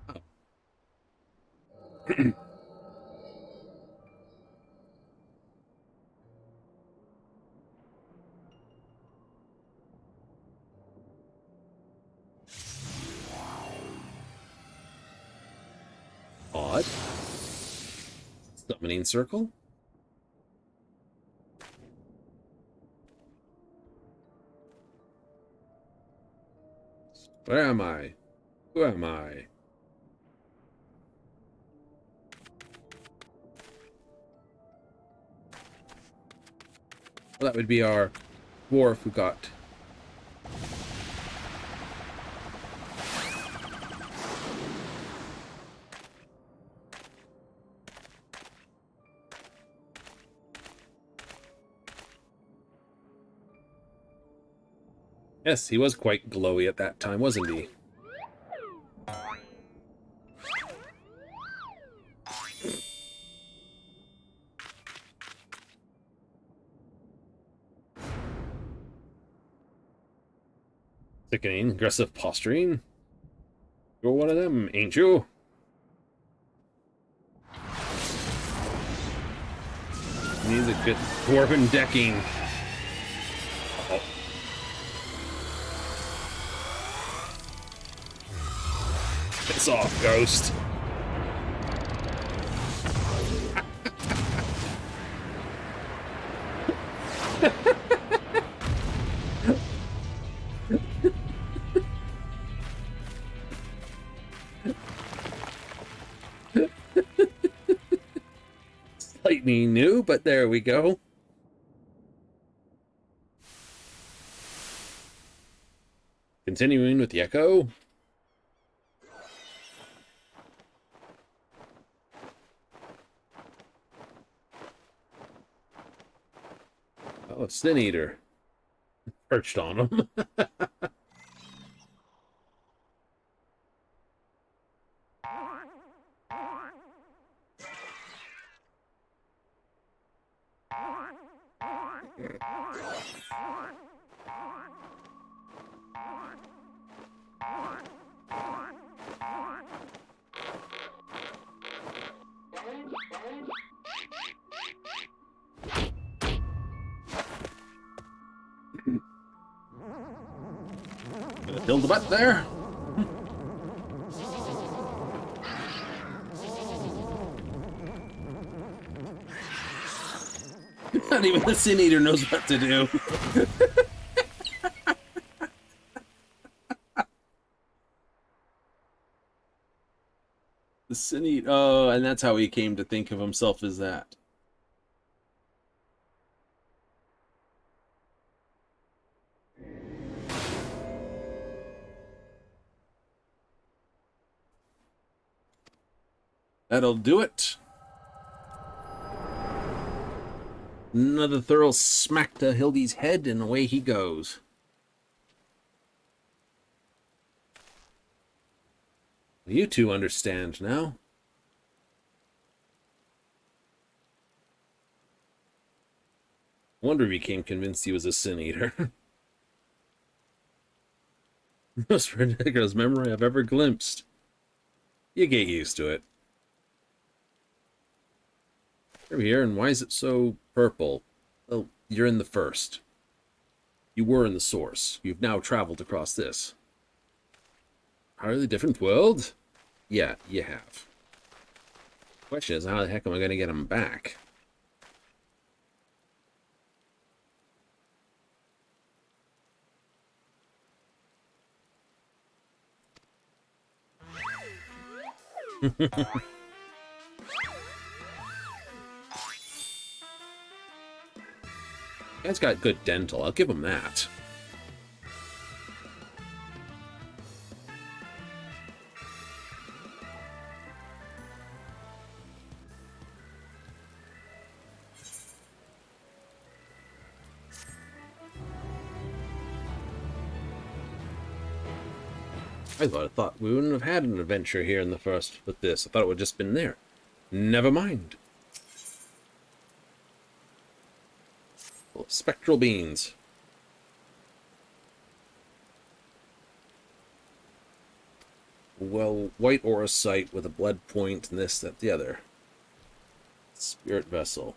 Oh. Odd. Summoning circle. Where am I? Who am I? Well, that would be our dwarf who got... Yes, he was quite glowy at that time, wasn't he? Sickening, aggressive posturing. You're one of them, ain't you? Needs a good dwarven decking. Uh-oh. Piss off, ghost. Slightly new, but there we go. Continuing with the echo. Oh, a Sin Eater. Perched on him. Gonna fill the butt there. Not even the Sin Eater knows what to do. The Sin Eater. Oh, and that's how he came to think of himself as that. That'll do it. Another thorough smack to Hildy's head, and away he goes. You two understand now. Wonder he became convinced he was a Sin Eater. Most ridiculous memory I've ever glimpsed. You get used to it. Over here, and why is it so purple? Well, you're in the first. You were in the source. You've now traveled across this. Entirely different world? Yeah, you have. Question is, how the heck am I going to get him back? Guy's got good dental. I'll give him that. I thought we wouldn't have had an adventure here in the first with this. I thought it would have just been there. Never mind. Well, spectral beans. well, white aura sight with a blood point and this, that, the other. Spirit vessel.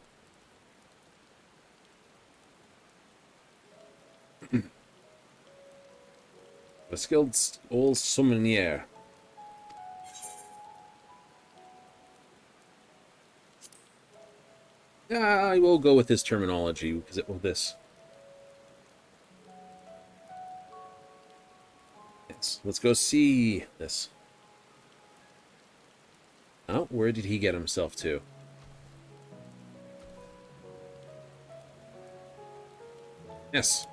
A skilled old sommelier. Yeah, I will go with his terminology because it will this. Yes, let's go see this. Oh, where did he get himself to? Yes.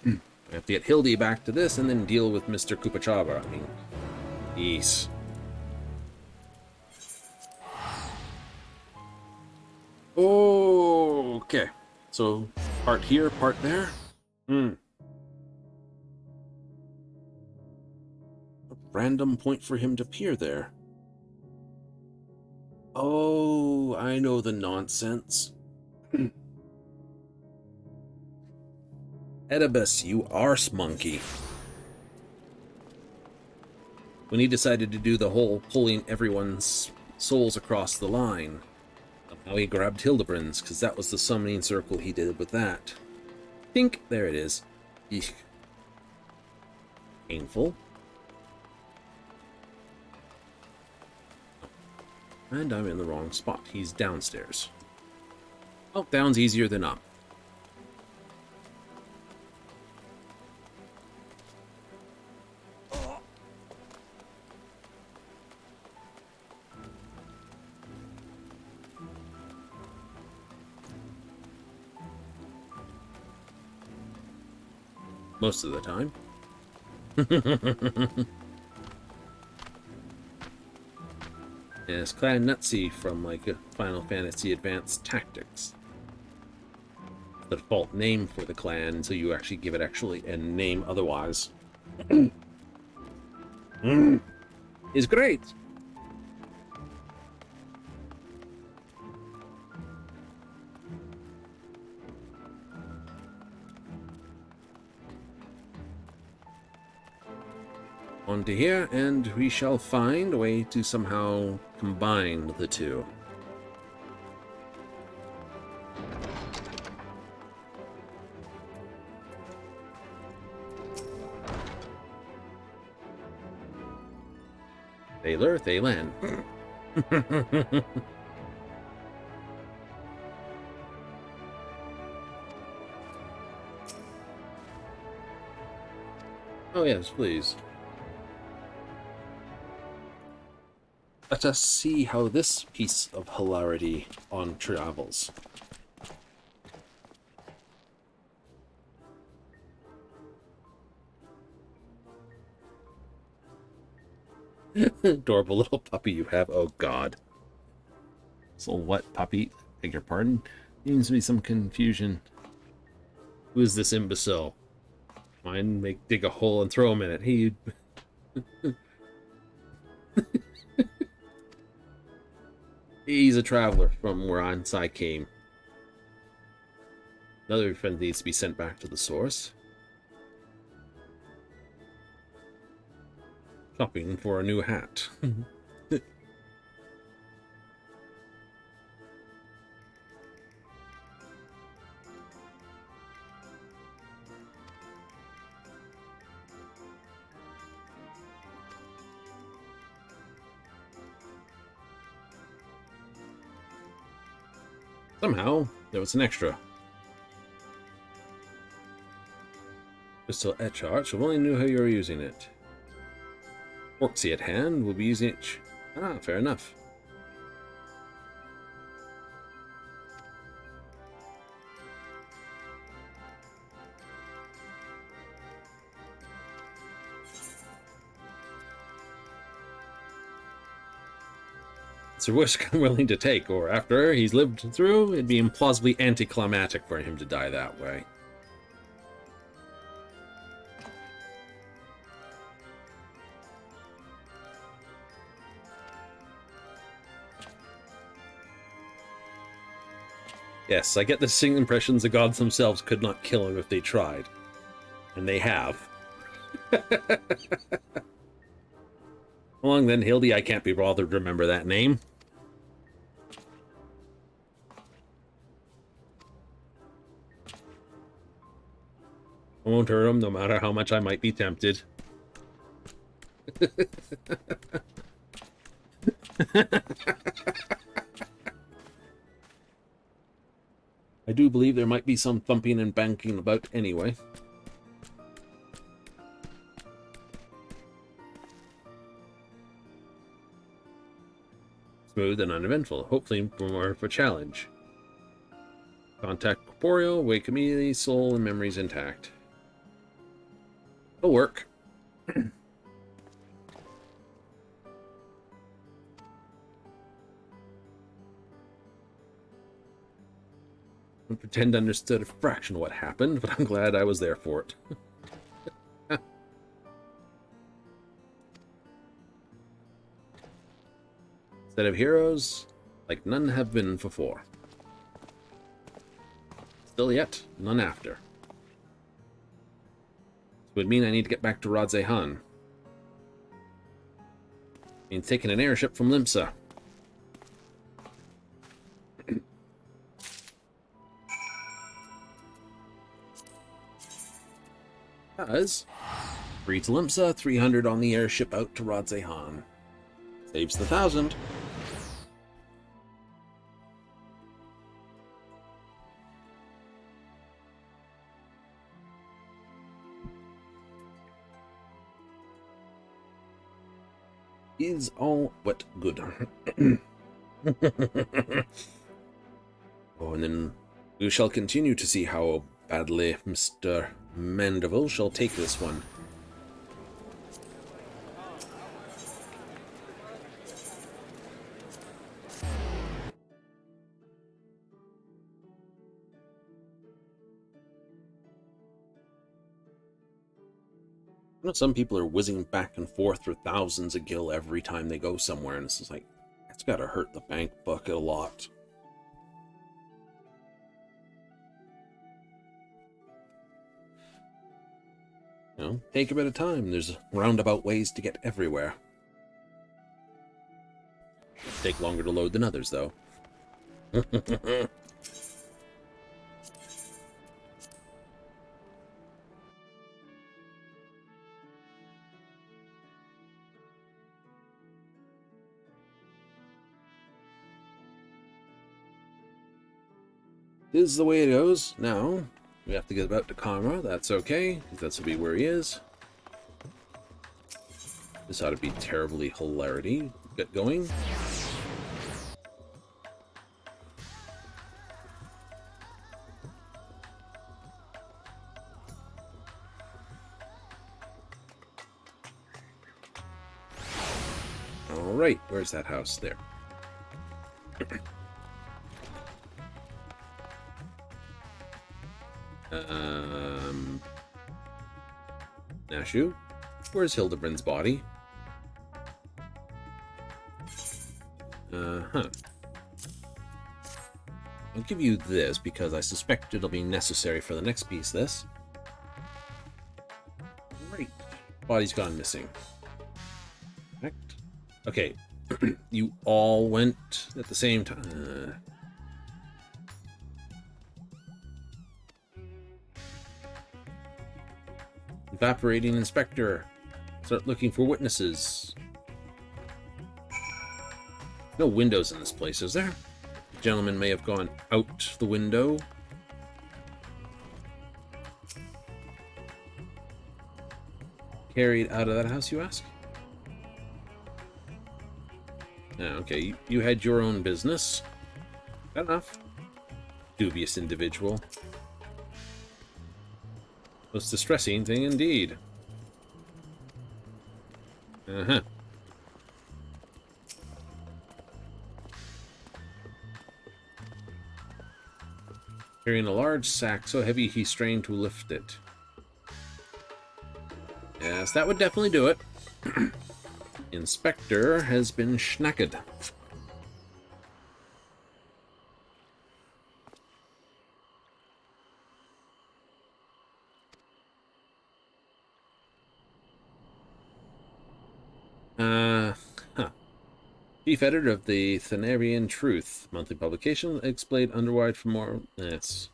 I have to get Hildy back to this and then deal with Mr. Kupachaba. I mean, jeez. Okay. So, part here, part there. A random point for him to appear there. Oh, I know the nonsense. Oedipus, you arse monkey. When he decided to do the whole pulling everyone's souls across the line, somehow he grabbed Hildibrand's, because that was the summoning circle he did with that. Think, there it is. Eek. Painful. And I'm in the wrong spot. He's downstairs. Oh, down's easier than up. Most of the time. Yes, Clan Nutsy from like Final Fantasy Advanced Tactics. The default name for the clan until you actually give it actually a name otherwise. Is great. On to here, and we shall find a way to somehow combine the two. Thaler, Thalen. Oh yes, please. Let us see how this piece of hilarity on travels. Adorable little puppy you have. Oh god. So what puppy? Beg your pardon? Seems to be some confusion. Who is this imbecile? Mine dig a hole and throw him in it. He He's a traveler from where I came. Another friend needs to be sent back to the source. Shopping for a new hat. Somehow, there was an extra. Pistol etch art, so only knew how you were using it. Orcsy at hand, will be using it. Ah, fair enough. It's a risk I'm willing to take, or after he's lived through, it'd be implausibly anticlimactic for him to die that way. Yes, I get the impressions the gods themselves could not kill him if they tried. And they have. Long then, Hildy, I can't be bothered to remember that name. I won't hurt him, no matter how much I might be tempted. I do believe there might be some thumping and banking about anyway. Smooth and uneventful, hopefully more of a challenge. Contact corporeal, wake immediately, soul and memories intact. It'll work. I pretend I understood a fraction of what happened, but I'm glad I was there for it. Instead of heroes, like none have been before. Still yet, none after. This would mean I need to get back to Radzehan. Means taking an airship from Limsa. Because, free to Limsa, 300 on the airship out to Radzehan. Saves the 1,000. Is all but good. Oh, and then we shall continue to see how badly Mr. Mandeville shall take this one. You know, some people are whizzing back and forth for thousands of gil every time they go somewhere, and it's just like, that's gotta hurt the bank bucket a lot. You know, take a bit of time. There's roundabout ways to get everywhere. Take longer to load than others, though. This is the way it goes. Now, we have to get about to Karma. That's okay. That's will be where he is. This ought to be terribly hilarity. Get going. Alright, where's that house? There. Nashu? Where's Hildibrand's body? I'll give you this because I suspect it'll be necessary for the next piece. This. Great. Body's gone missing. Correct. Okay. You all went at the same time. Evaporating inspector. Start looking for witnesses. No windows in this place, is there? The gentleman may have gone out the window. Carried out of that house, you ask? Okay, you had your own business. Fair enough. Dubious individual. Most distressing thing indeed. Uh-huh. Carrying a large sack so heavy he strained to lift it. Yes, that would definitely do it. Inspector has been schnacked. Uh, huh. Chief editor of the Thanarian Truth monthly publication. Explained underwide for more. Yes.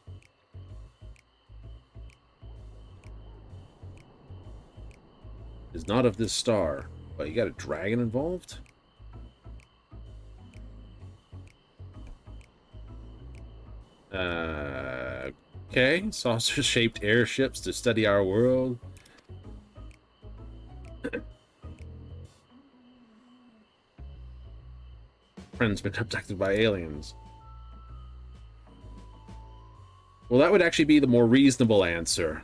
Is not of this star. But you got a dragon involved? Okay. Saucer-shaped airships to study our world. Friend's been abducted by aliens. Well, that would actually be the more reasonable answer.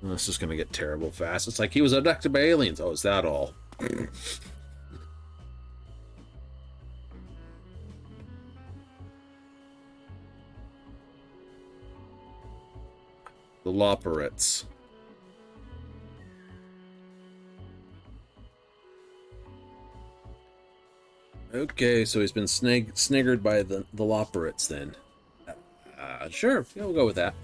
This is going to get terrible fast. It's like he was abducted by aliens. Oh, is that all? The Loperates. Okay, so he's been sniggered by the Loperates then. Sure, yeah, we'll go with that.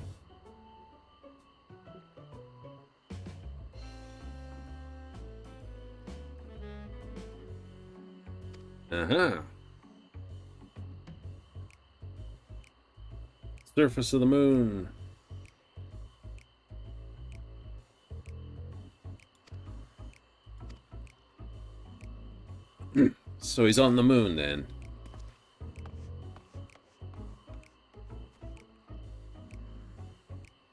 Uh-huh. Surface of the moon. So he's on the moon then.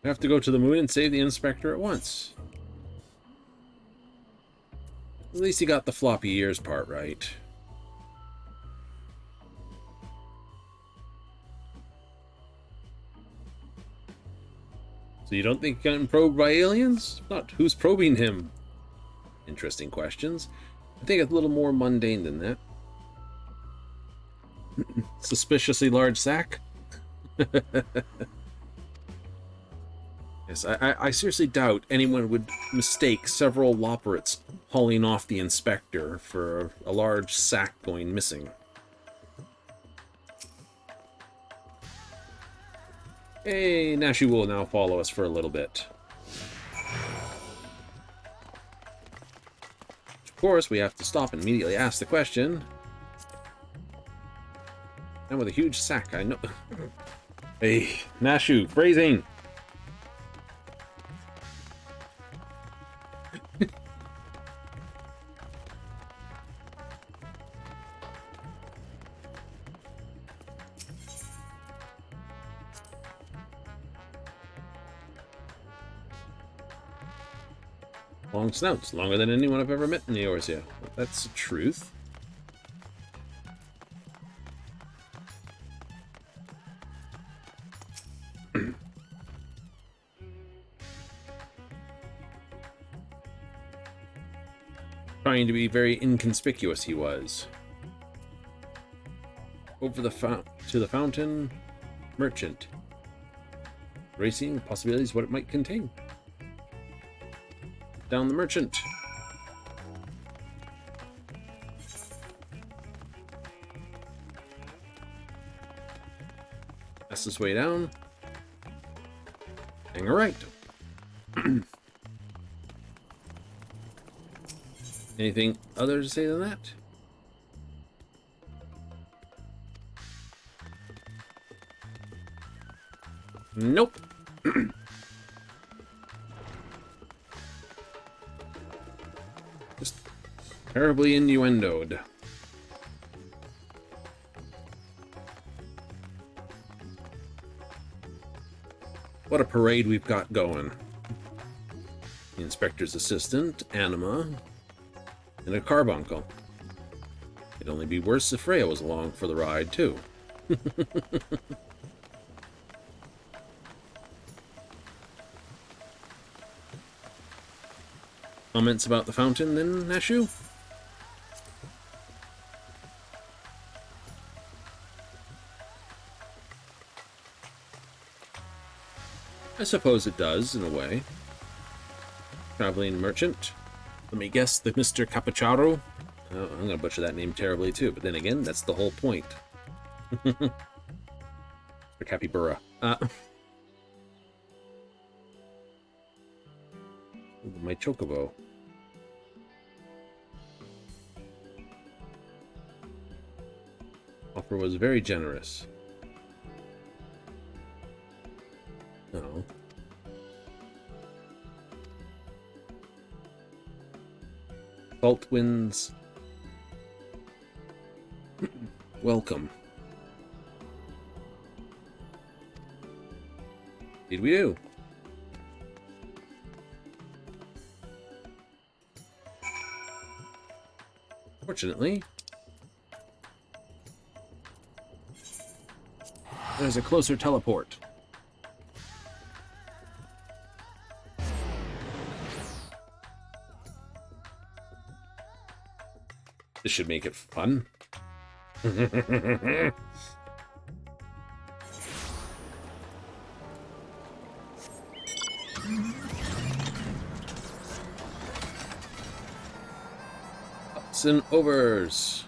We have to go to the moon and save the inspector at once. At least he got the floppy ears part right. So you don't think he's getting probed by aliens? Not who's probing him? Interesting questions. I think it's a little more mundane than that. Suspiciously large sack? Yes, I seriously doubt anyone would mistake several Loperates hauling off the inspector for a large sack going missing. Hey, Nashi will now follow us for a little bit. Of course, we have to stop and immediately ask the question. And with a huge sack, I know. Hey, Nashu, phrasing! Long snouts, longer than anyone I've ever met in the Eorzea. Well, that's the truth. Trying to be very inconspicuous, he was. Over the to the fountain, merchant. Racing possibilities, what it might contain. Down the merchant. Fastest way down. Hang a right. Anything other to say than that? Nope. Just terribly innuendoed. What a parade we've got going. The inspector's assistant, Anima, and a carbuncle. It'd only be worse if Freya was along for the ride, too. Comments about the fountain, then, Nashu? I suppose it does, in a way. Traveling merchant. Let me guess, the Mr. Capucharo? Oh, I'm gonna butcher that name terribly too, but then again, that's the whole point. Or Capybara. My chocobo. Offer was very generous. No. Salt winds. Welcome. Did we do? Fortunately, there's a closer teleport. This should make it fun. Ups and overs.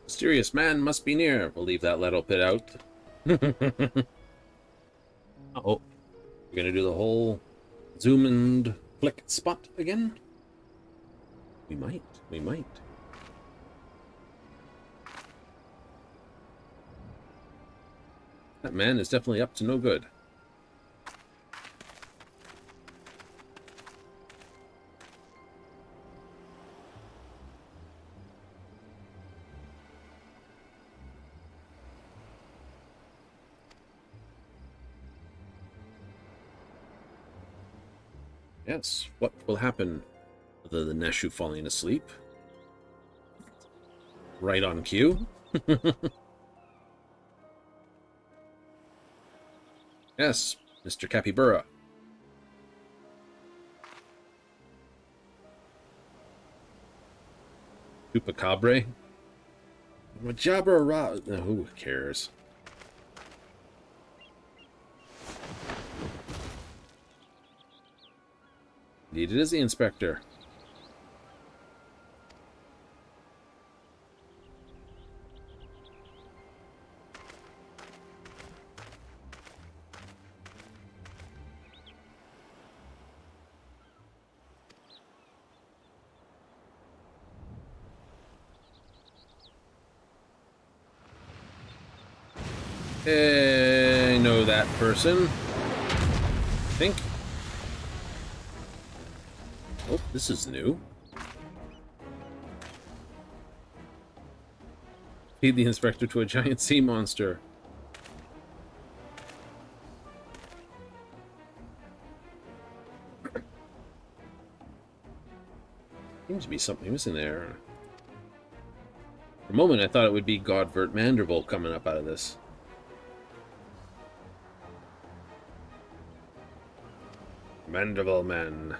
Mysterious man must be near. We'll leave that little pit out. Uh-oh. We're gonna do the whole zoom and flick spot again? We might. We might. That man is definitely up to no good. Yes, what will happen other than Neshu falling asleep? Right on cue. Yes, Mr. Capybara. Chupacabre. Jabra. Who cares? Indeed, it is the inspector. I know that person. I think. Oh, this is new. Feed the inspector to a giant sea monster. Seems to be something missing there. For a moment, I thought it would be Godvert Mandervolt coming up out of this. Mandible Man.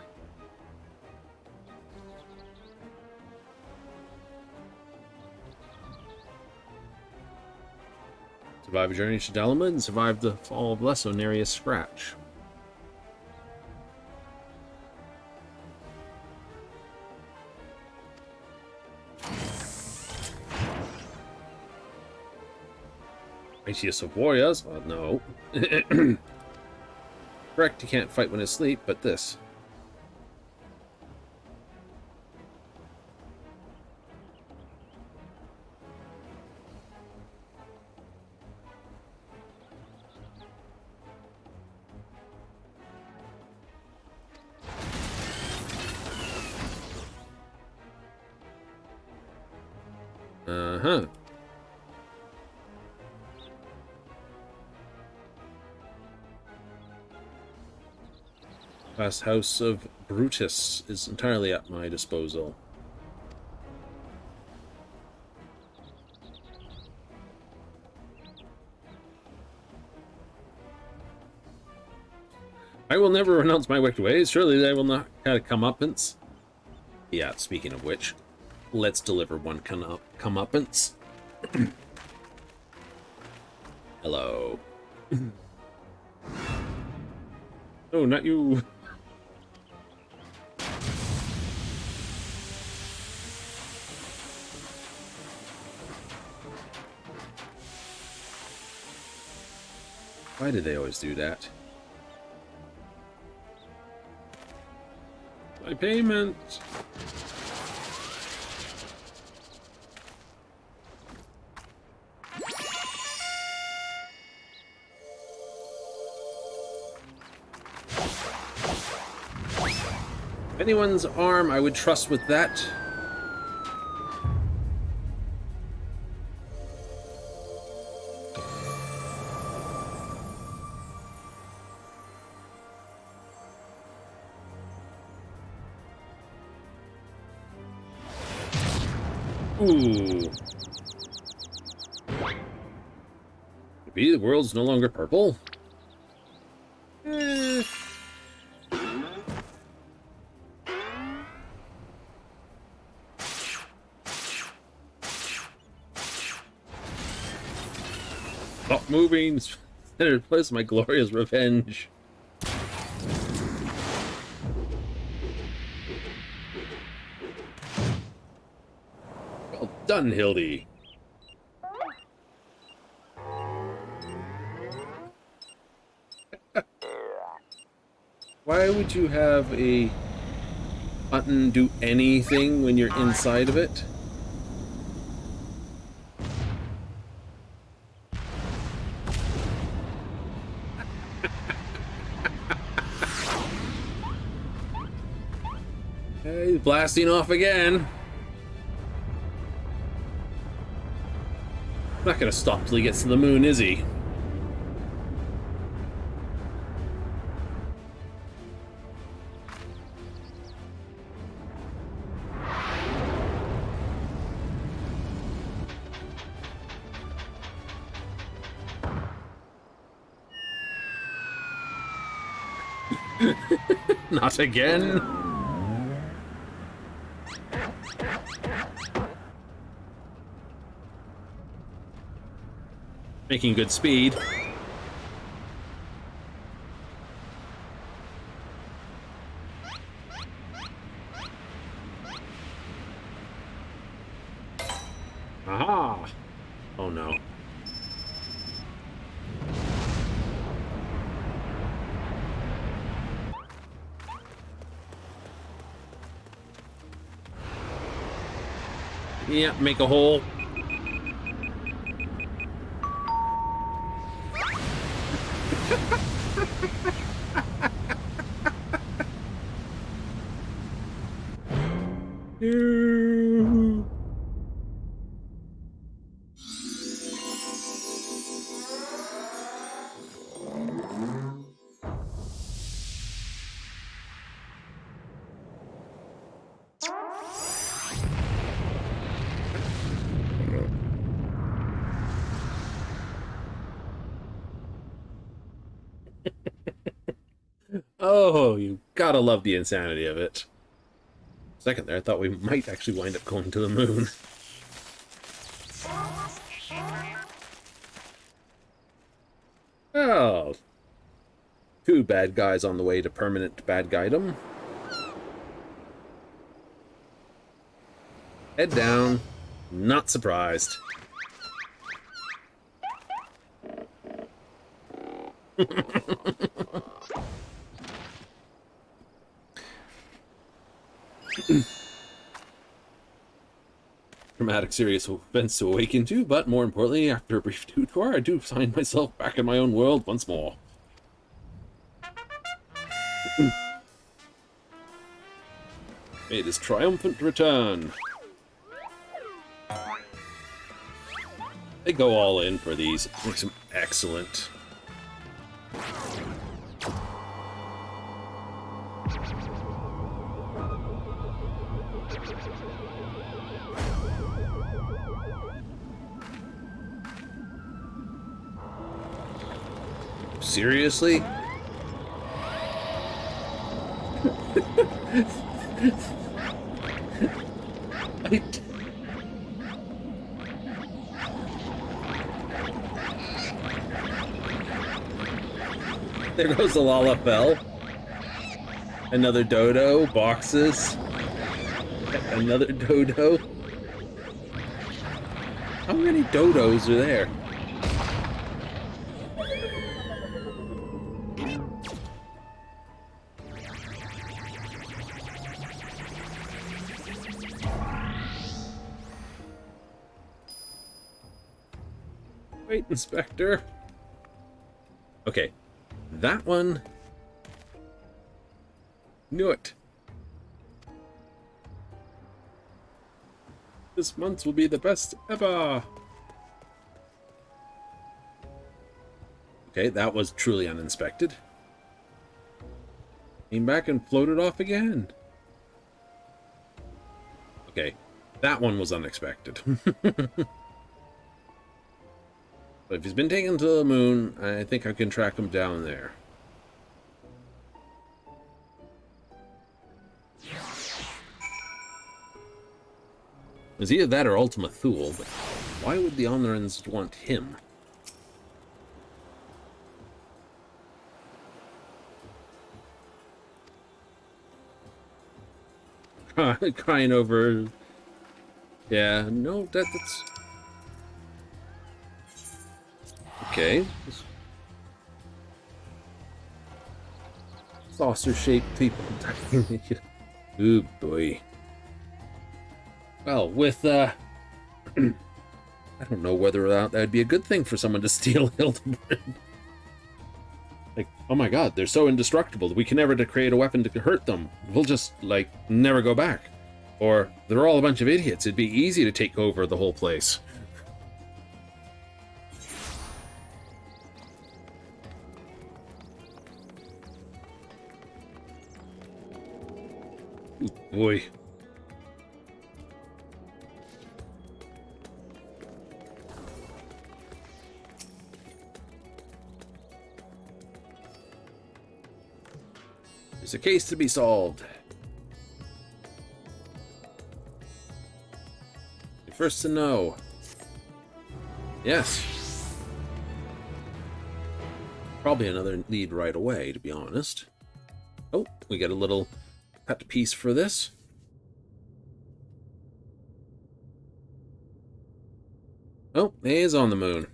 Survive a journey to Dalma and survive the fall of Lessonarius Scratch. Mightiest of warriors? Well, no. Correct, he can't fight when asleep, but this. Uh-huh. Last house of Brutus is entirely at my disposal. I will never renounce my wicked ways. Surely they will not have a comeuppance. Yeah, speaking of which, let's deliver one comeuppance. Hello. Oh, not you. Why did they always do that? My payment. If anyone's arm I would trust with that. Ooh. Maybe the world's no longer purple? Stop moving! Center place my glorious revenge. Well done, Hildy. Why would you have a button do anything when you're inside of it? Hey, blasting off again. Not gonna stop till he gets to the moon, is he? Not again. Making good speed. Aha! Oh no. Yeah, make a hole. Oh, you gotta love the insanity of it. Second there, I thought we might actually wind up going to the moon. Oh. Two bad guys on the way to permanent bad guydom. Head down. Not surprised. Dramatic, serious events to awaken to, but more importantly, after a brief detour, I do find myself back in my own world once more. Made his triumphant return. They go all in for these. Makes them excellent. Seriously? There goes the Lalafell. Another dodo. Boxes. Another dodo. How many dodos are there? Wait, Inspector. Okay, that one. Knew it. This month will be the best ever. Okay, that was truly uninspected. Came back and floated off again. Okay, that one was unexpected. But if he's been taken to the moon, I think I can track him down there. It's either that or Ultima Thule, but why would the Honorans want him? Crying over... Yeah, no, that's... Okay. Saucer-shaped people. Ooh, boy. Well, with, I don't know whether or not that'd be a good thing for someone to steal Hildibrand. Like, oh my god, they're so indestructible that we can never create a weapon to hurt them. We'll just, like, never go back. Or, they're all a bunch of idiots. It'd be easy to take over the whole place. Ooh, boy. There's a case to be solved. You're first to know. Yes. Probably another lead right away, to be honest. Oh, we got a little cut piece for this. Oh, he is on the moon.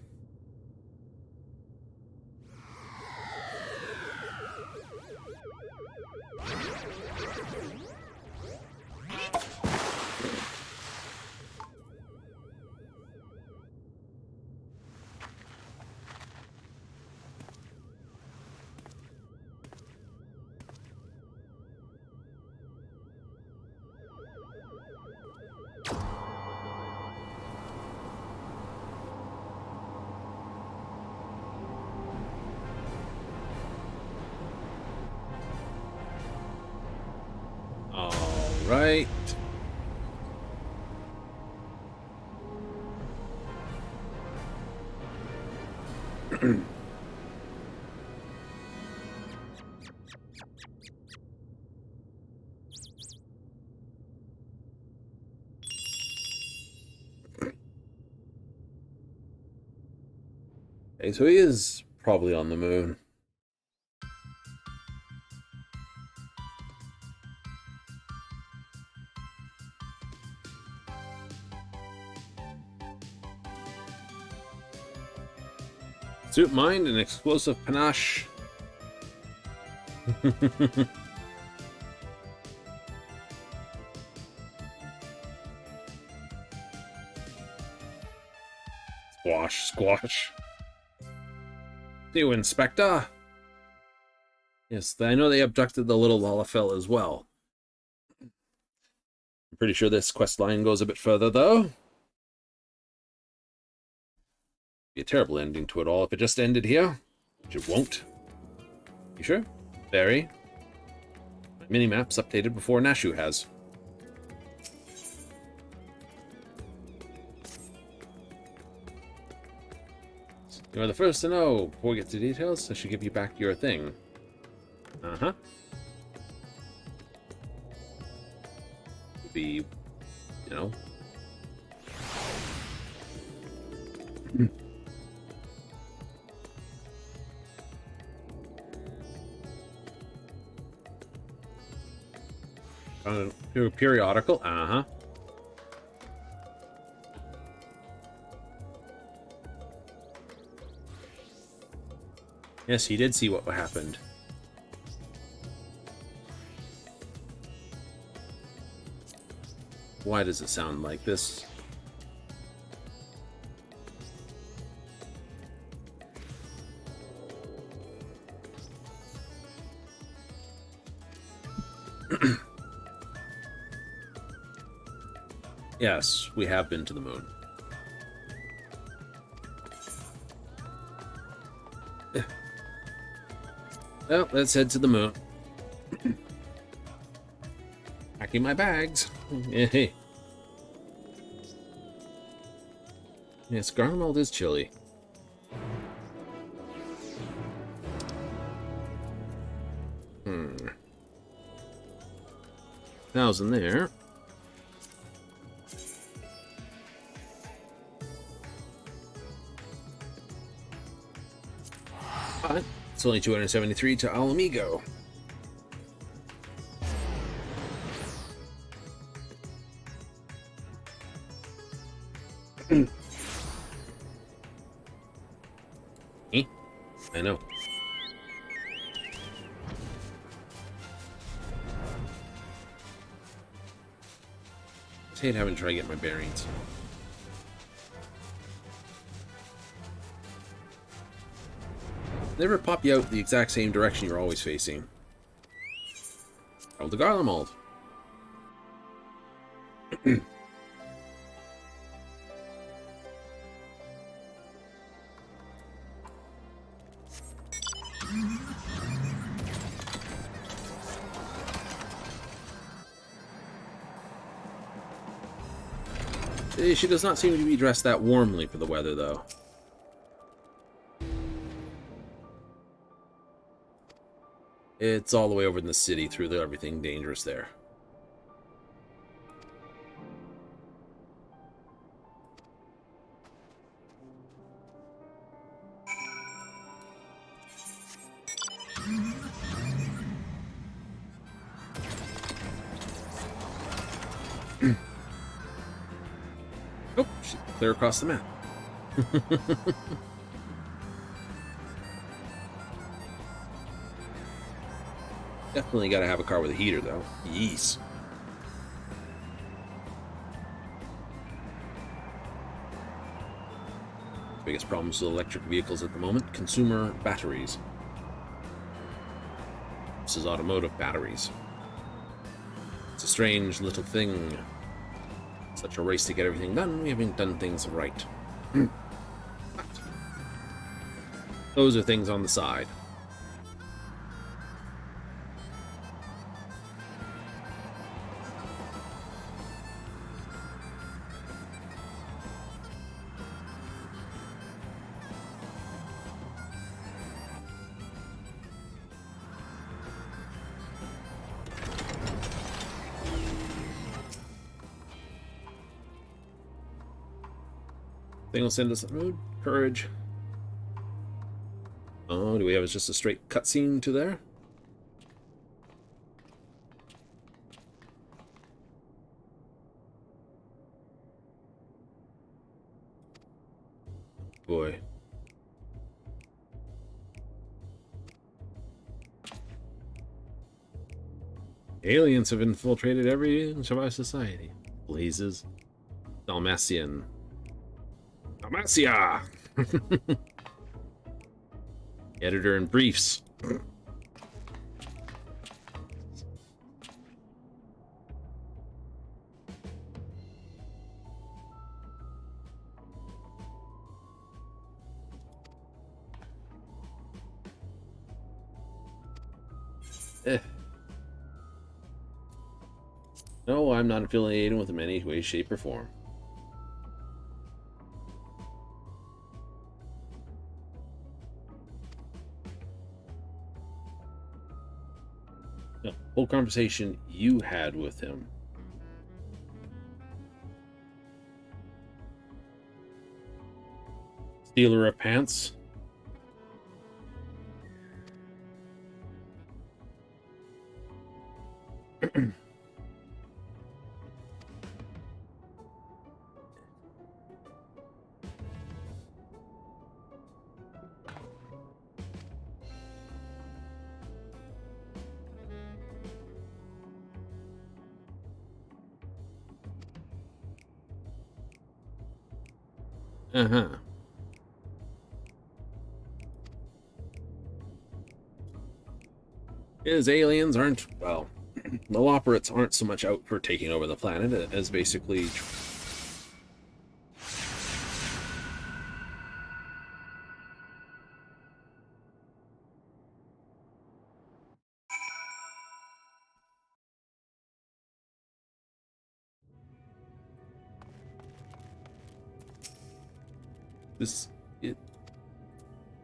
Right. Okay, so he is probably on the moon. Suit mind and explosive panache. Squash, squash. See you, Inspector. Yes, I know they abducted the little Lalafell as well. I'm pretty sure this quest line goes a bit further, though. Be a terrible ending to it all if it just ended here, which it won't. You sure? Very. My mini-map's updated before Nashu has. You are the first to know. Before we get to details, I should give you back your thing. Uh-huh. be, you know. Periodical, uh-huh. Yes, he did see what happened. Why does it sound like this? Yes, we have been to the moon. Well, let's head to the moon. Packing my bags. Hey. Yes, Garlemald is chilly. $1,000 there. But it's only 273 to Alamigo. I know. I hate having to try to get my bearings. Never pop you out the exact same direction you're always facing. Oh, the Garlemald. She does not seem to be dressed that warmly for the weather, though. It's all the way over in the city through everything dangerous there. Oh, clear across the map. Definitely got to have a car with a heater, though. Yees. Biggest problems with electric vehicles at the moment: consumer batteries. This is automotive batteries. It's a strange little thing. Such a race to get everything done, we haven't done things right. But those are things on the side. Thing will send us a mood. Courage. Oh, do we have just a straight cutscene to there? Boy. Aliens have infiltrated every inch of our society. Blazes. Dalmatian. Dalmatia! Editor in briefs. No, I'm not affiliated with them in any way, shape, or form. No, whole conversation you had with him. Dealer of pants. Uh-huh. His aliens aren't, well, the operates aren't so much out for taking over the planet as basically...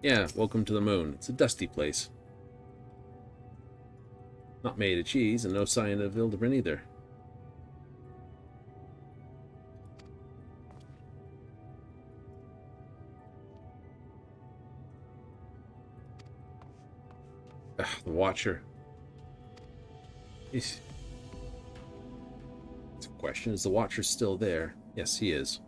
Yeah, welcome to the moon. It's a dusty place. Not made of cheese, and no sign of Hildibrand either. Ugh, the Watcher. The question is, the Watcher still there? Yes, he is.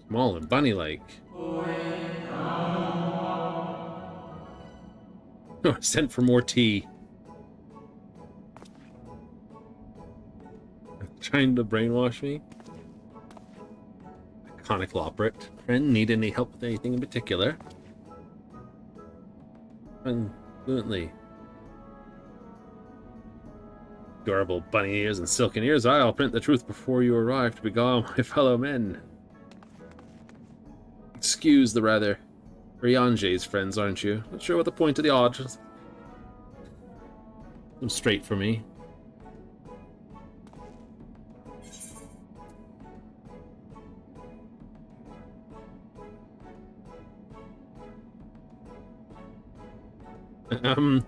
Small and bunny-like. Sent for more tea. Trying to brainwash me? Iconic operate. Friend, need any help with anything in particular? Fluently. Adorable bunny ears and silken ears. I'll print the truth before you arrive to beguile my fellow men. Excuse the rather Riange's friends, aren't you? Not sure what the point of the odd. Come straight for me.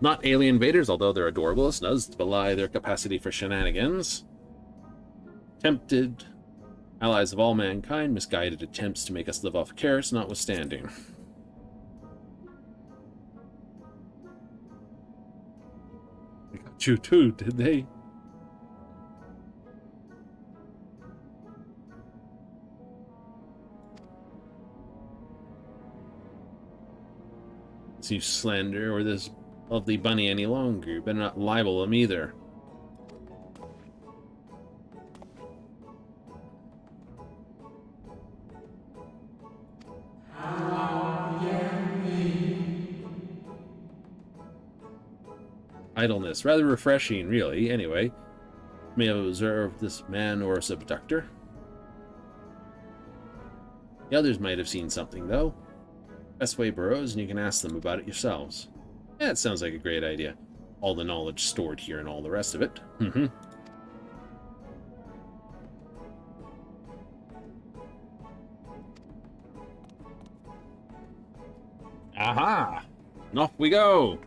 Not alien invaders, although they're adorable. It does belie their capacity for shenanigans. Tempted allies of all mankind, misguided attempts to make us live off carrots notwithstanding. They got you too, did they? So you slander or this lovely bunny any longer. You better not libel them either. Idleness. Rather refreshing, really. Anyway, may have observed this man or subductor. The others might have seen something, though. Best way burrows, and you can ask them about it yourselves. Yeah, it sounds like a great idea. All the knowledge stored here and all the rest of it. Mm-hmm. Aha! And off we go!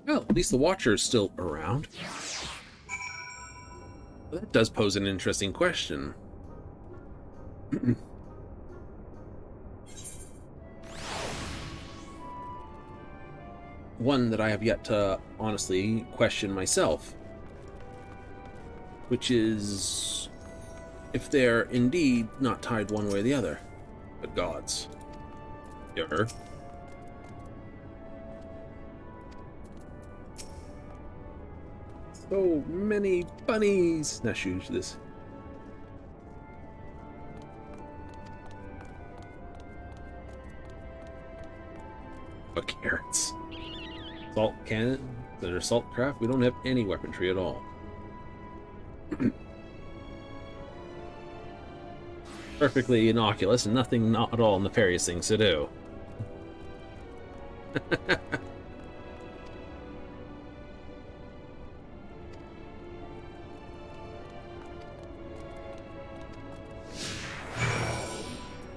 Well, at least the Watcher is still around. Well, that does pose an interesting question. One that I have yet to honestly question myself. Which is if they're indeed not tied one way or the other, but gods. Ever. So many bunnies. Now shoot this. But carrots. Salt cannon. That are salt craft. We don't have any weaponry at all. Perfectly innocuous and nothing not at all nefarious things to do.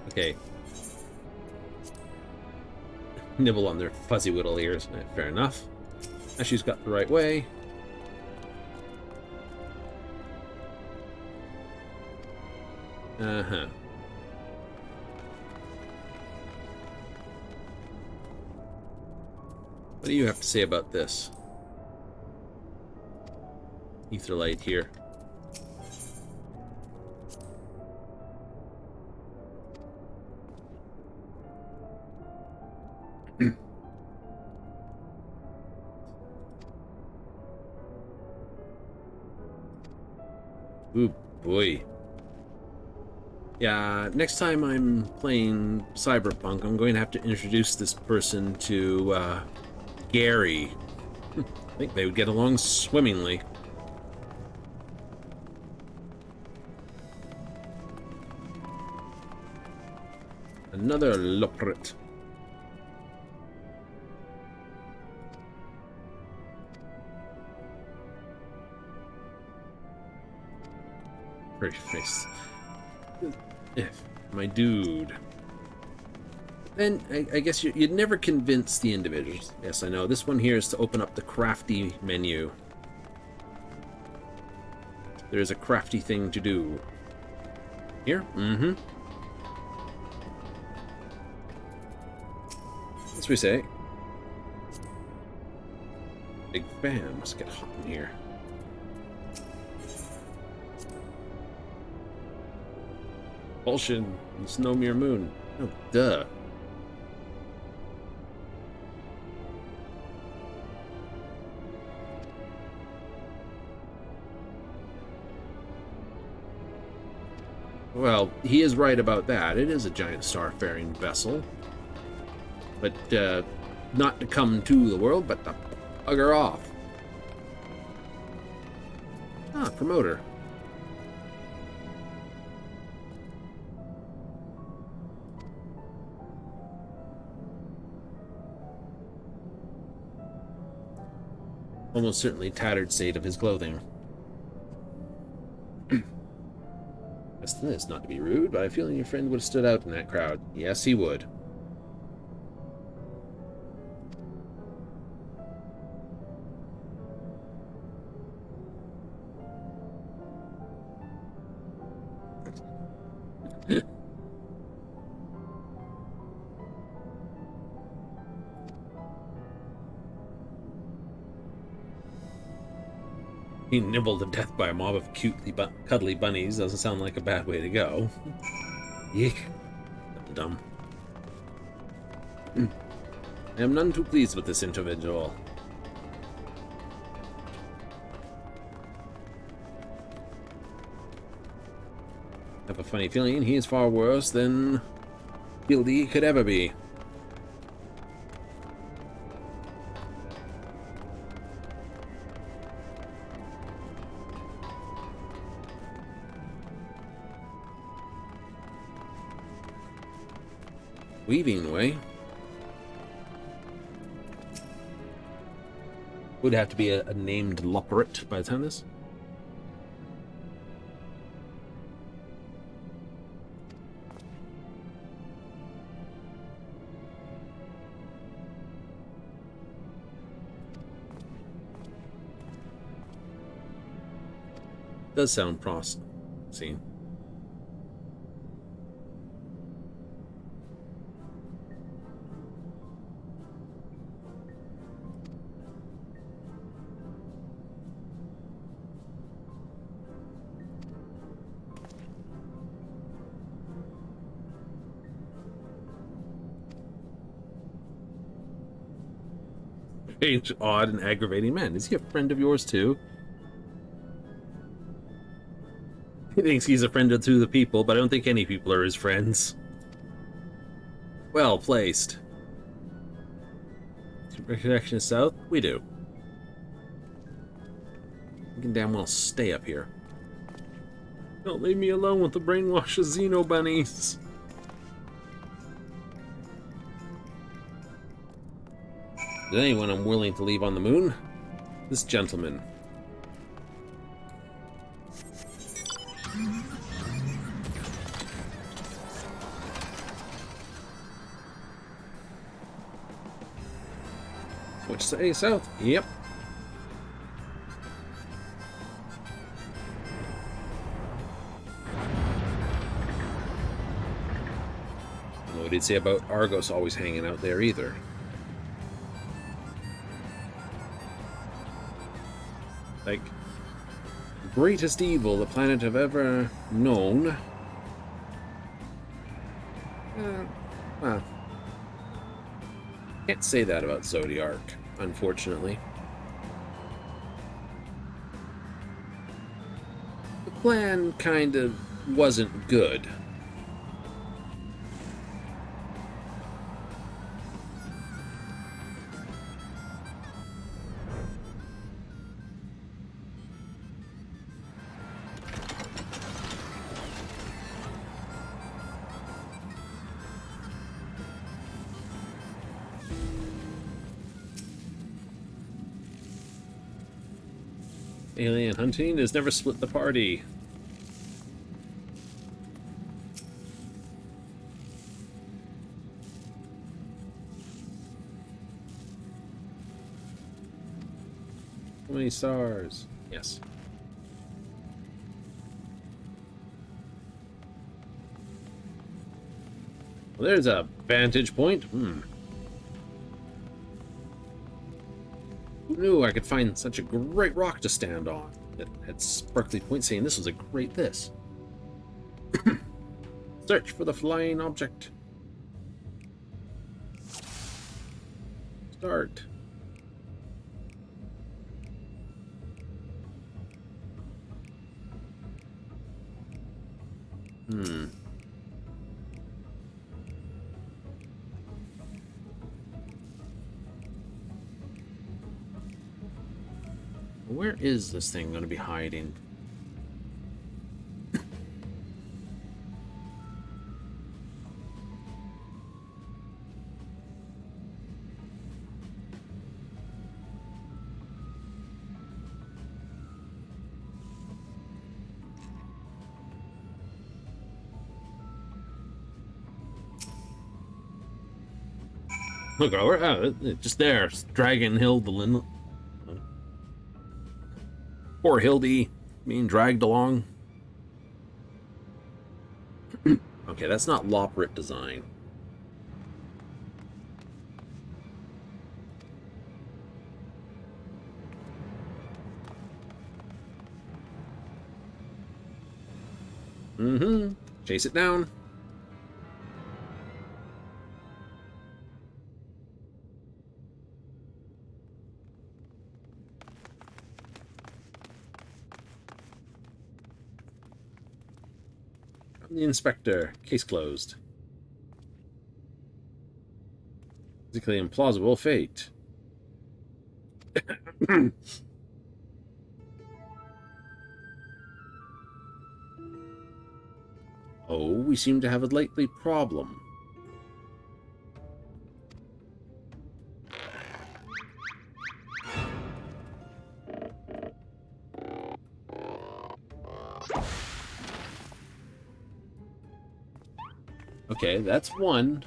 Okay. nibble on their fuzzy little ears. Fair enough. She's got the right way. Uh-huh. What do you have to say about this? Ether light here. Ooh, boy. Yeah, next time I'm playing Cyberpunk, I'm going to have to introduce this person to, Gary. I think they would get along swimmingly. Another loprit. Pretty face. My dude. Then, I guess you'd never convince the individuals. Yes, I know. This one here is to open up the crafty menu. There's a crafty thing to do. Here? Mm-hmm. As we say. Big fan. Must get hot in here. Propulsion. It's no mere moon. Oh, duh. Well, he is right about that. It is a giant star-faring vessel. But, not to come to the world, but to bugger off. Ah, promoter. Almost certainly tattered state of his clothing. Listen, this not to be rude, but I feel your friend would have stood out in that crowd. Yes, he would. Being nibbled to death by a mob of cutely cuddly bunnies doesn't sound like a bad way to go. Yeek. Dumb. I am none too pleased with this individual. I have a funny feeling he is far worse than Hildy could ever be. Weaving away. Would have to be a named Loperit by the time this. Does sound promising. Strange, odd, and aggravating man. Is he a friend of yours too? He thinks he's a friend to the people, but I don't think any people are his friends. Well placed. Direction is south? We do. We can damn well stay up here. Don't leave me alone with the brainwashed Xeno bunnies. Is anyone unwilling to leave on the moon? This gentleman. Which say south? Yep. What did he say about Argos always hanging out there either? Like, greatest evil the planet have ever known. Well, can't say that about Zodiark, unfortunately. The plan kind of wasn't good. Alien hunting has never split the party. How many stars? Yes. Well, there's a vantage point. Who knew I could find such a great rock to stand on? It had sparkly points saying this was a great this. Search for the flying object. Start. Where is this thing going to be hiding? Look over. Oh, just there. Dragon Hildibrand. Poor Hildy being dragged along. Okay, that's not Loprit design. Chase it down. The inspector. Case closed. Physically implausible fate. Oh, we seem to have a lately problem. Okay, that's one.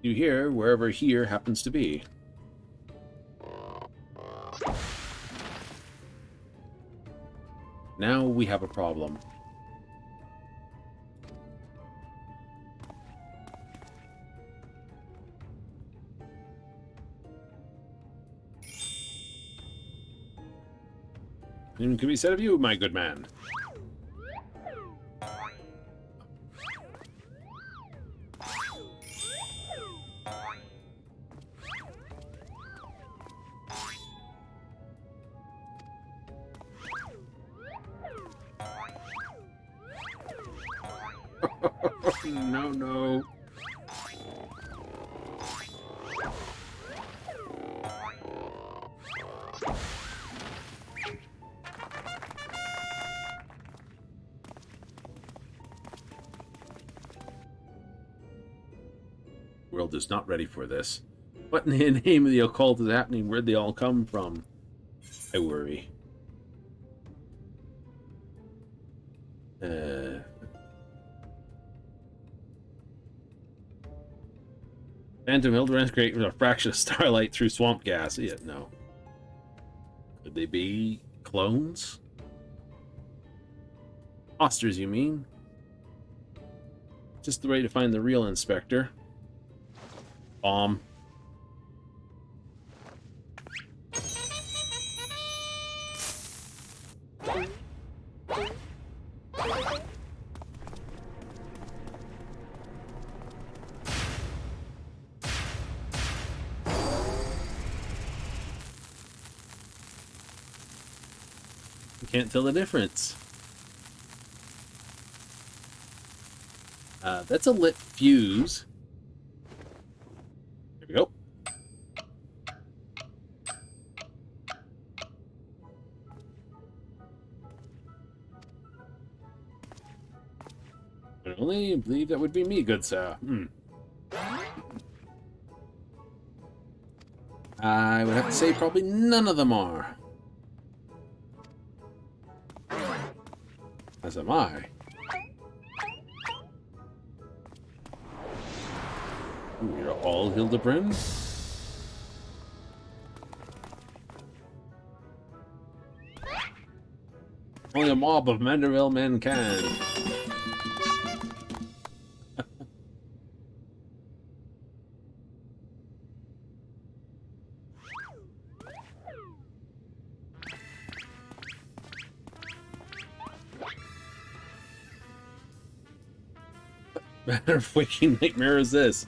You hear wherever here happens to be. Now we have a problem. It can be said of you, my good man. No, no. World is not ready for this. What in the name of the occult is happening? Where'd they all come from? I worry. Phantom Hildibrand create a fraction of starlight through swamp gas. Yeah, no. Could they be clones? Imposters, you mean? Just the way to find the real inspector. Bomb. You can't tell the difference. That's a lit fuse. There we go. I only believe that would be me, good sir. I would have to say probably none of them are. As am I. Ooh, you're all Hildibrand? Only a mob of Manderville men can. What manner of waking nightmare is this?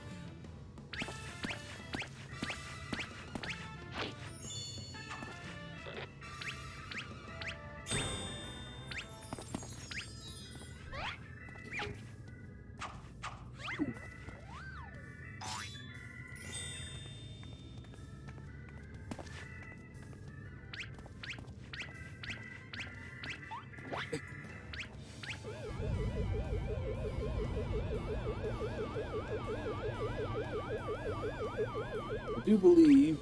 I do believe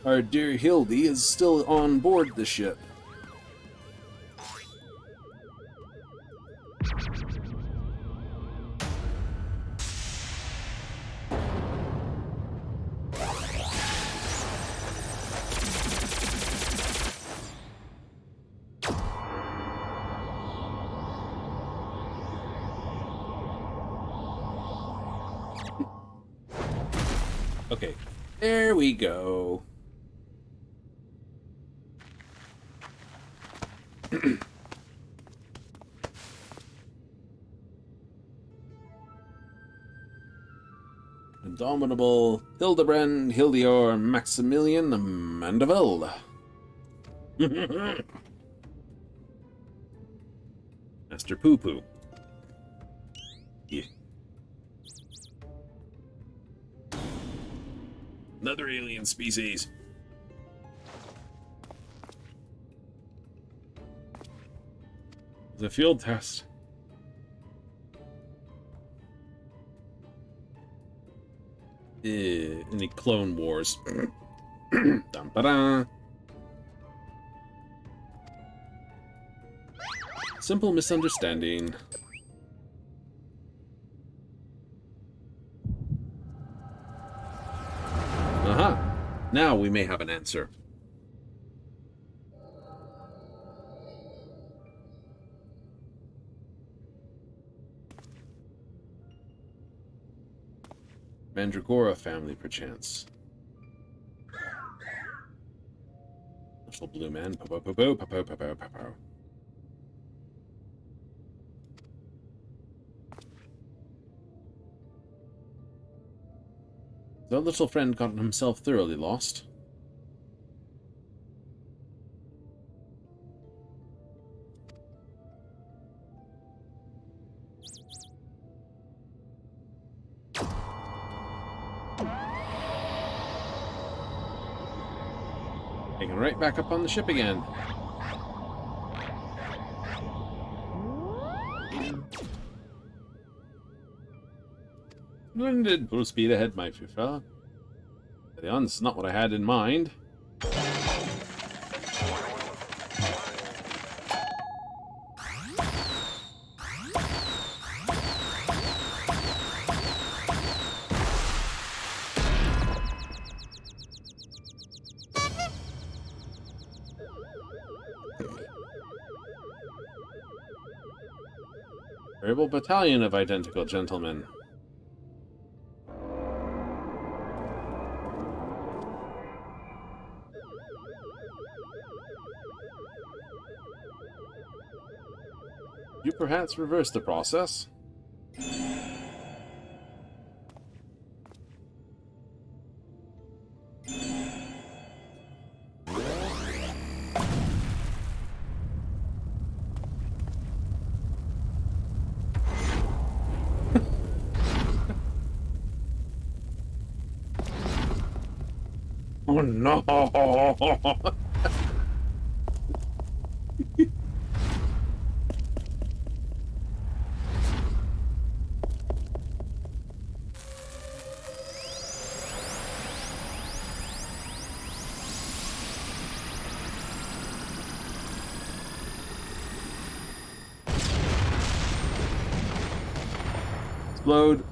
our dear Hildy is still on board the ship. Okay, there we go. Indomitable Hildibrand, Hildior, Maximilian, Mandeville. Master Poo Poo. Yeah. Another alien species. The field test. In the Clone Wars. Dum-ba-da. Simple misunderstanding. Aha! Now we may have an answer. Mandragora family, perchance. Little blue man. Po-po-po-po, The little friend got himself thoroughly lost. Taking right back up on the ship again. Splendid! Full speed ahead, my dear fella. That's not what I had in mind. Rebel battalion of identical gentlemen. You perhaps reverse the process? Oh no! Explode.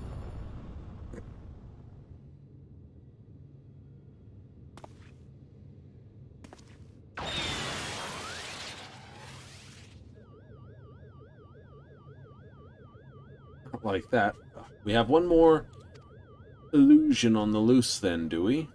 Like that. We have one more illusion on the loose then, do we?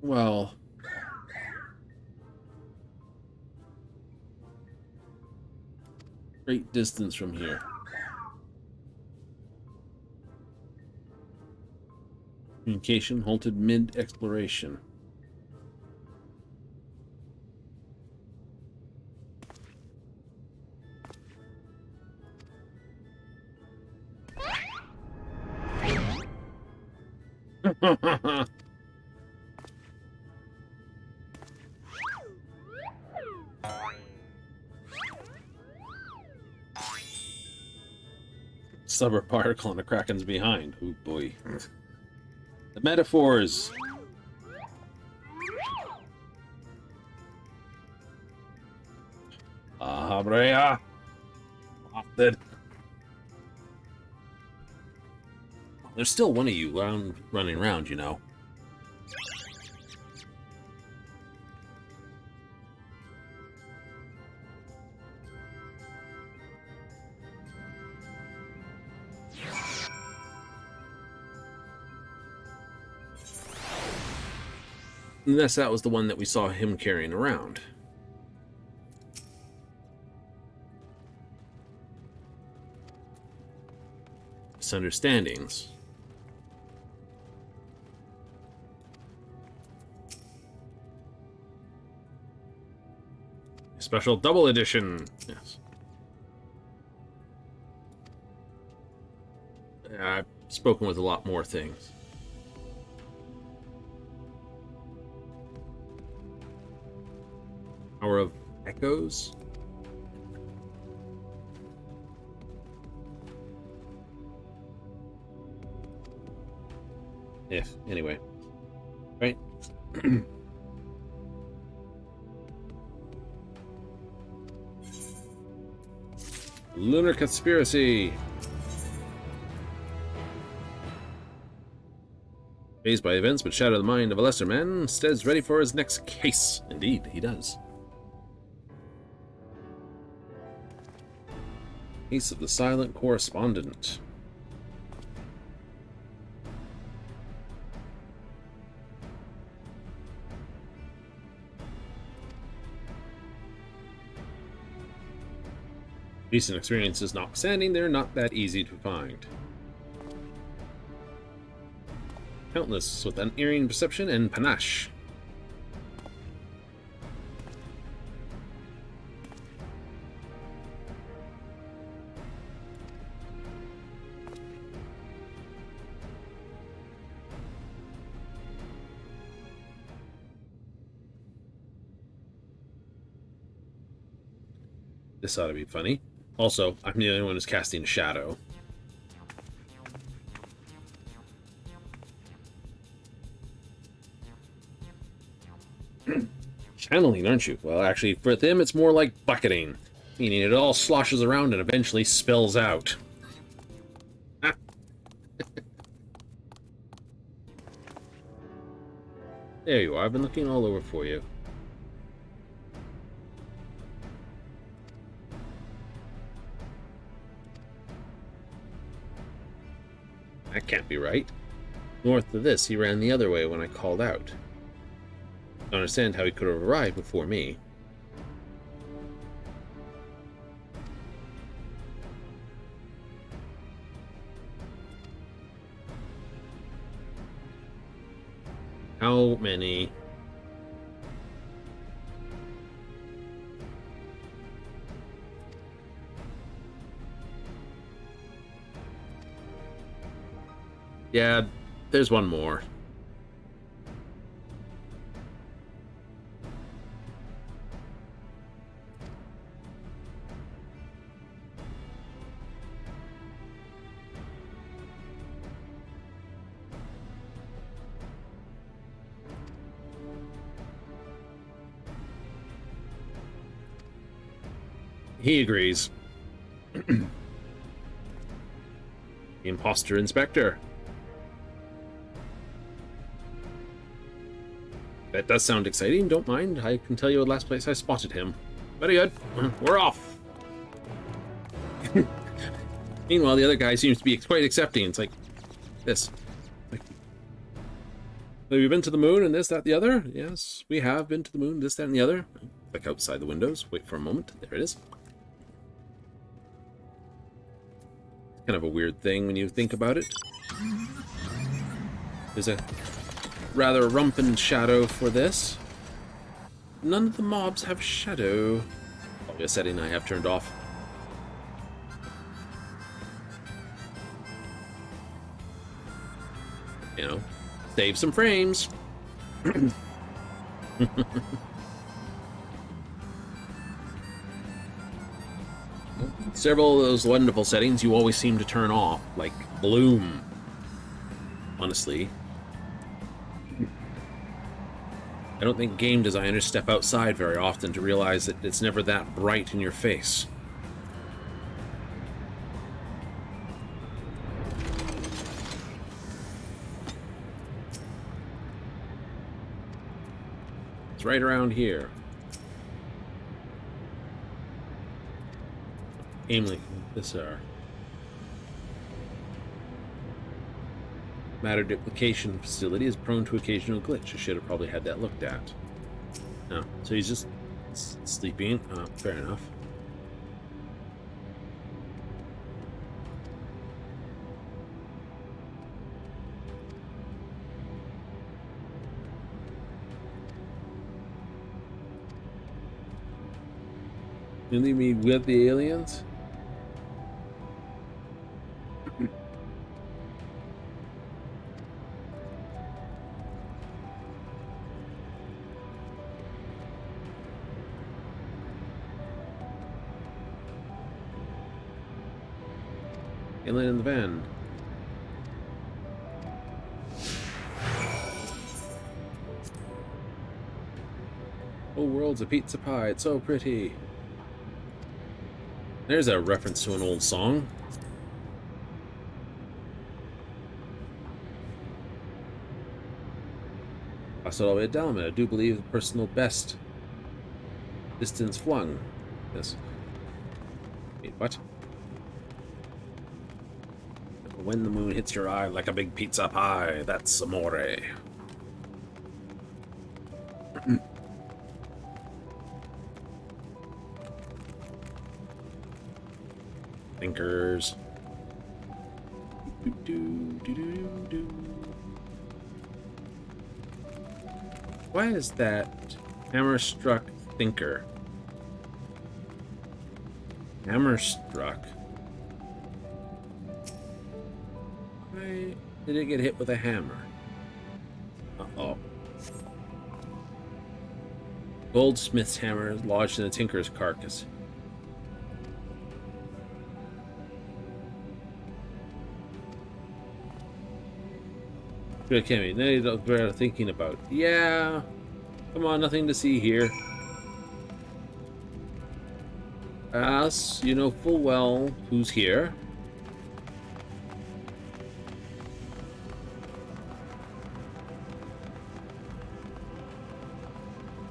Well, great distance from here. Communication halted mid-exploration. Stubber particle on the Kraken's behind. Oh boy. The metaphors. Brea. Often. There's still one of you running around, you know. Unless that was the one that we saw him carrying around. Misunderstandings. Special double edition. Yes. I've spoken with a lot more things. Hour of Echoes. Anyway. Right? Lunar Conspiracy. Phased by events which shatter the mind of a lesser man, Stead's ready for his next case. Indeed, he does. Case of the Silent Correspondent. Recent experiences notwithstanding, they're not that easy to find. Countless with unerring perception and panache. This ought to be funny. Also, I'm the only one who's casting a shadow. Channeling, aren't you? Well, actually, for them, it's more like bucketing, meaning it all sloshes around and eventually spills out. Ah. There you are. I've been looking all over for you. That can't be right. North of this, he ran the other way when I called out. Don't understand how he could have arrived before me. How many? Yeah, there's one more. He agrees. The imposter inspector. That does sound exciting. Don't mind. I can tell you the last place I spotted him. Very good. We're off. Meanwhile, the other guy seems to be quite accepting. It's like this. Like, have you been to the moon and this, that, the other? Yes, we have been to the moon, this, that, and the other. Look outside the windows. Wait for a moment. There it is. Kind of a weird thing when you think about it. There's a rather rampant shadow for this. None of the mobs have shadow. Probably a setting I have turned off. You know, save some frames. Several of those wonderful settings you always seem to turn off, like bloom. Honestly. I don't think game designers step outside very often to realize that it's never that bright in your face. It's right around here. Aim link. This matter duplication facility is prone to occasional glitch. I should have probably had that looked at. No, so he's just sleeping. Fair enough. You leave me with the aliens? Alien in the van. Oh, world's a pizza pie. It's so pretty. There's a reference to an old song. I saw all the way down, I do believe the personal best distance flung. Yes. Wait, what? When the moon hits your eye like a big pizza pie, that's amore. Thinkers. Why is that hammer-struck thinker? Hammer-struck. Why did it get hit with a hammer? Uh-oh. Goldsmith's hammer is lodged in the tinker's carcass. Good, Kimmy. Now you know what I'm thinking about. Yeah. Come on, nothing to see here. As you know full well who's here.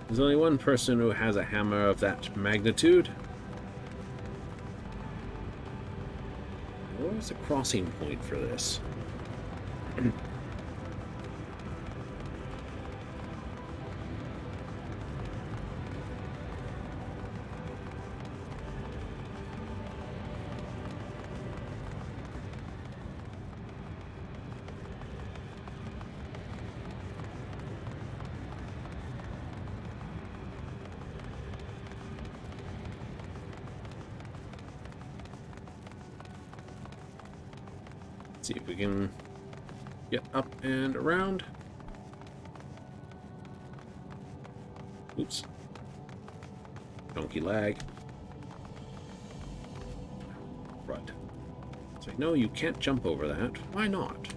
There's only one person who has a hammer of that magnitude. Where's the crossing point for this? See if we can get up and around. Oops. Donkey lag. Right. So no, you can't jump over that. Why not?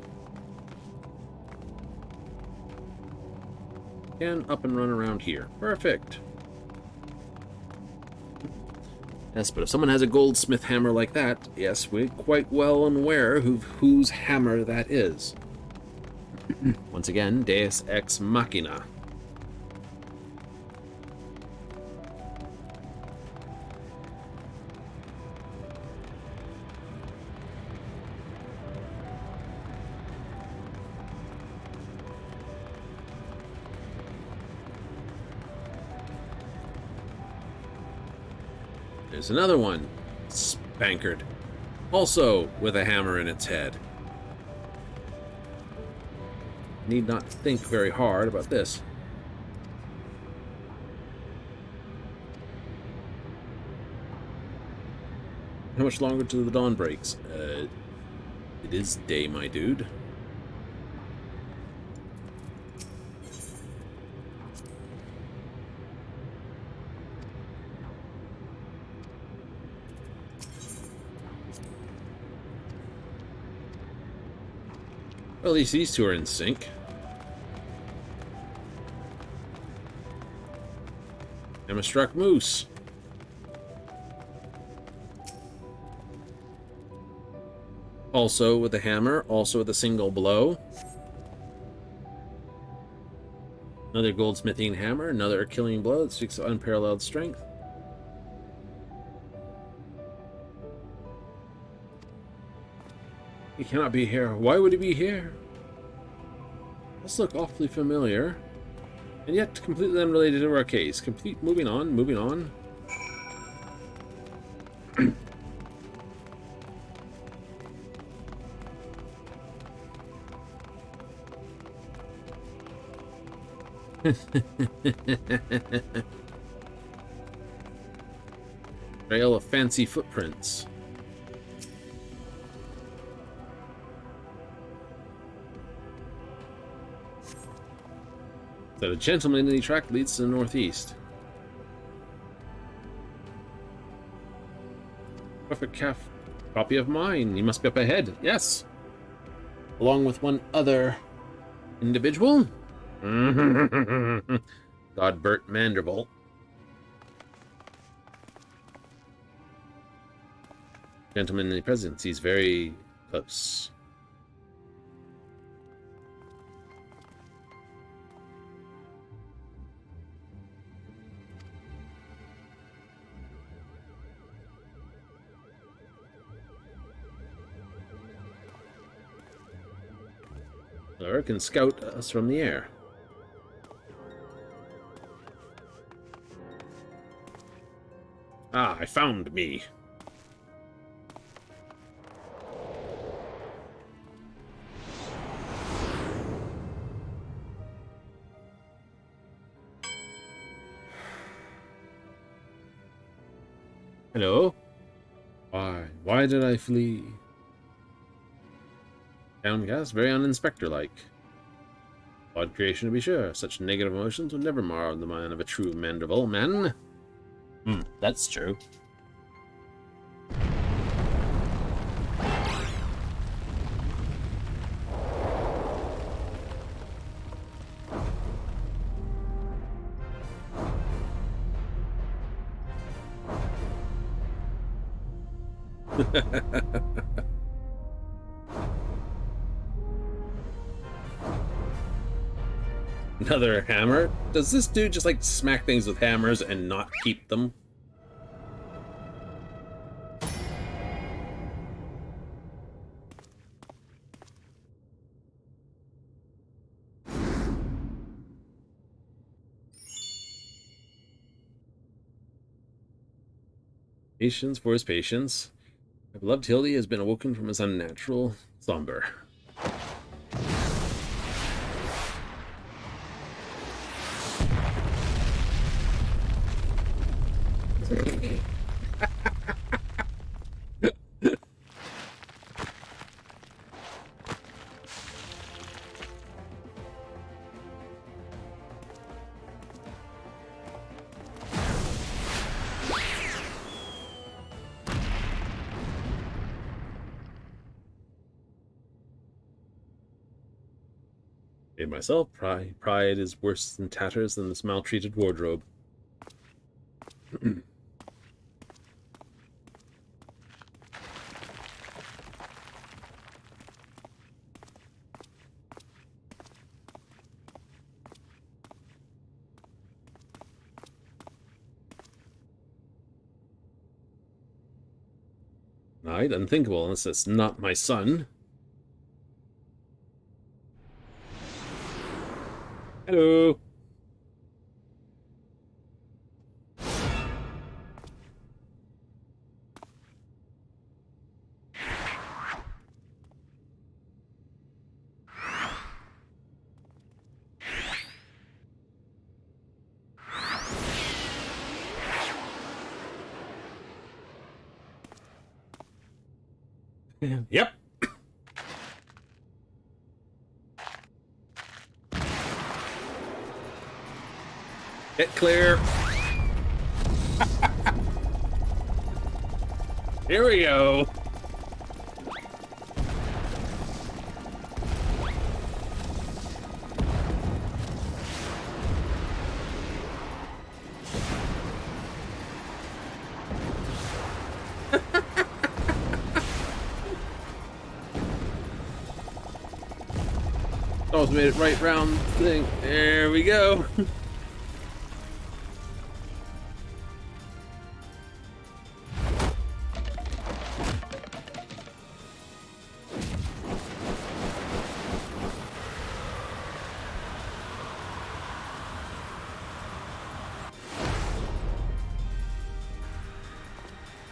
Can up and run around here. Perfect. Yes, but if someone has a goldsmith hammer like that, yes, we're quite well aware of whose hammer that is. Once again, Deus Ex Machina. There's another one, spankered, also with a hammer in its head. Need not think very hard about this. How much longer till the dawn breaks? It is day, my dude. Well, at least these two are in sync. Hammer-struck moose. Also with a hammer, also with a single blow. Another goldsmithing hammer, another killing blow that speaks of unparalleled strength. He cannot be here. Why would he be here? This look awfully familiar. And yet completely unrelated to our case. Moving on, moving on. Trail of fancy footprints. So the gentlemanly track leads to the northeast. Perfect copy of mine. You must be up ahead. Yes. Along with one other individual. Godbert Manderville. Gentlemanly presence. He's very close. Or can scout us from the air. Ah, I found me. Hello? Why did I flee? Downcast, very uninspector-like. Odd creation to be sure. Such negative emotions would never mar the mind of a true Manderville man. That's true. Another hammer? Does this dude just like smack things with hammers and not keep them? Patience for his patience. My beloved Hildy has been awoken from his unnatural slumber. In myself, pride is worse in tatters than this maltreated wardrobe. Right, unthinkable unless it's not my son. Hello. Yep. Get clear. Here we go. Almost made it right round thing. There we go.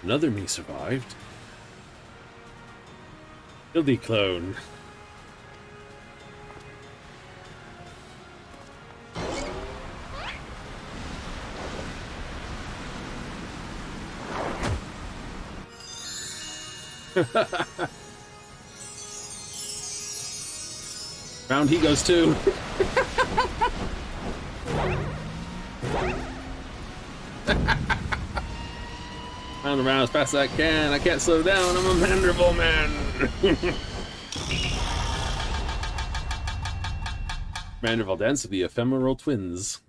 Another me survived. Hildy clone. Round he goes too. Round and round as fast as I can. I can't slow down. I'm a mandible man. Mandible dance of the ephemeral twins.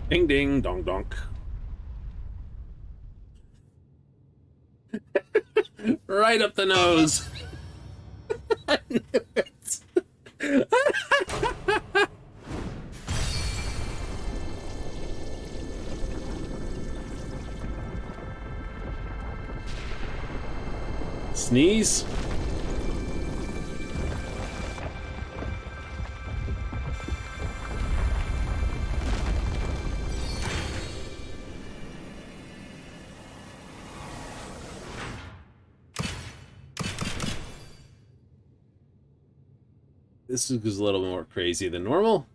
Ding ding dong donk. Right up the nose. I knew it. Sneeze. This is a little more crazy than normal.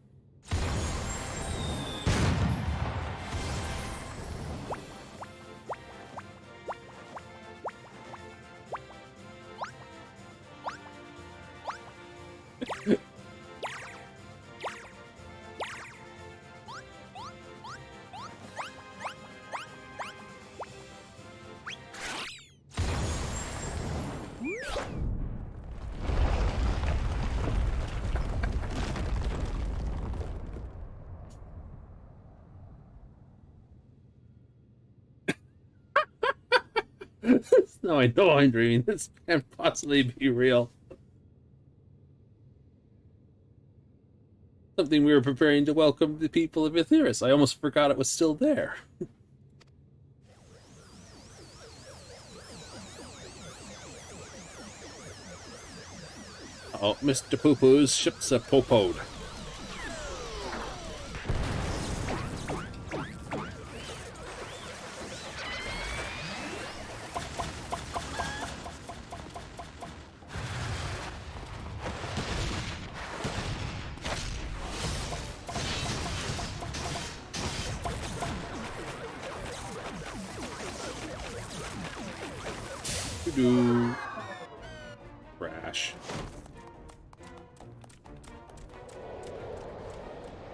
No, I know I'm dreaming. This can't possibly be real. Something we were preparing to welcome the people of Etheris. I almost forgot it was still there. Oh, Mr. Poo-Poo's ship's a popoed. Doo-doo. Crash.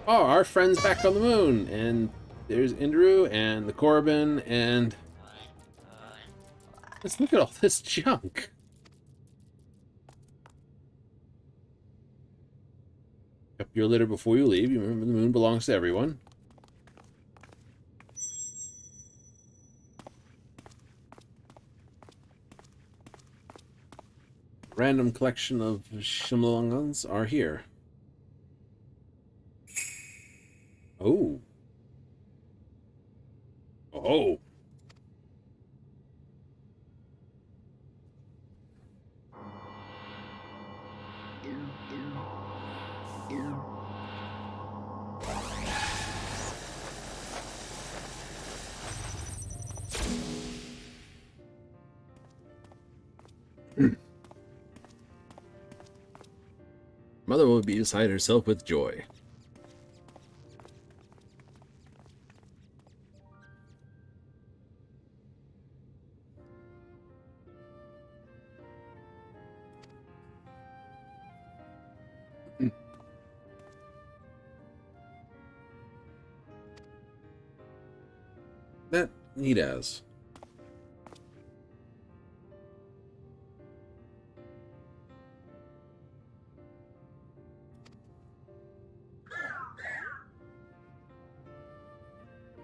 Oh, our friend's back on the moon, and there's Indru and the Corbin, and let's look at all this junk. Pick up your litter before you leave. You remember the moon belongs to everyone. Random collection of shimlongans are here. Oh. Oh. Mother will be beside herself with joy. That neat as.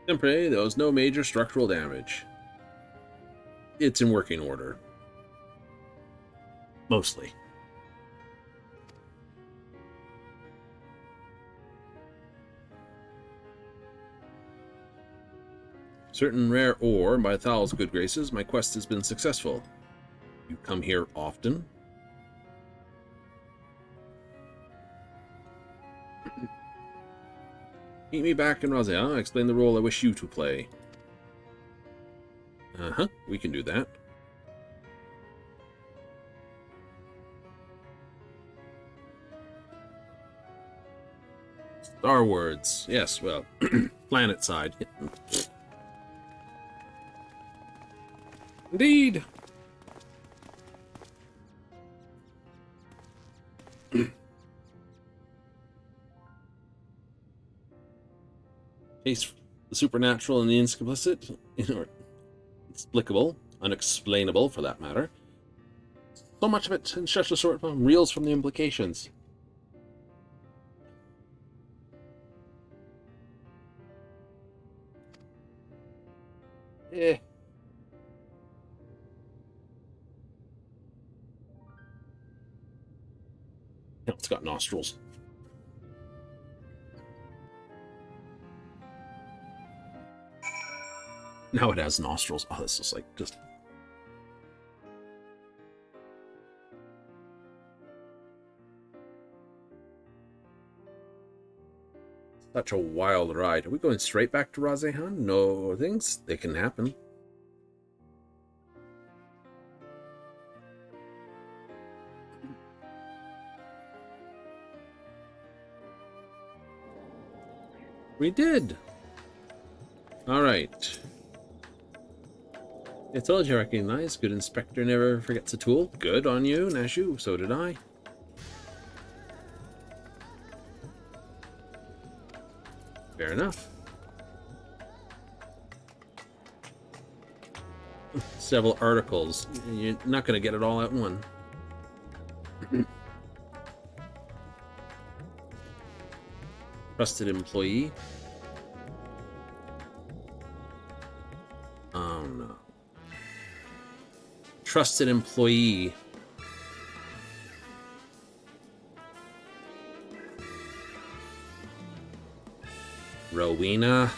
Sempre, there was no major structural damage. It's in working order. Mostly. Certain rare ore, by Thal's good graces, my quest has been successful. You come here often? Meet me back in Razia. I explain the role I wish you to play. Uh-huh, we can do that. Star words. Yes, well, planet side. Indeed. Case the supernatural and the inexplicit, or inexplicable, unexplainable for that matter. So much of it in such a short form reels from the implications. Eh. It's got nostrils. Now it has nostrils. Oh, this is like just... Such a wild ride. Are we going straight back to Razehan? No, things, they can happen. We did. All right. I told you I recognize. Good inspector never forgets a tool. Good on you, Nashu. So did I. Fair enough. Several articles. You're not going to get it all out in one. Trusted employee. Oh no. trusted employee. Rowena.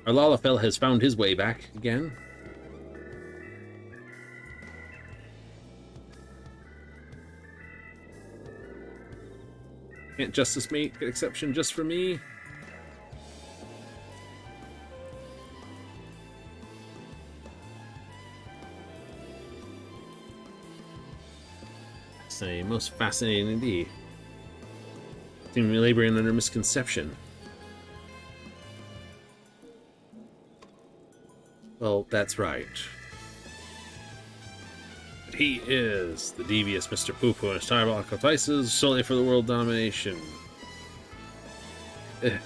Arlalafel has found his way back again. Can't justice make an exception just for me? Say, most fascinating indeed. Seem to be laboring under misconception. Well, that's right. But he is the devious Mr. Poo-Poo and his diabolical devices solely for the world domination. The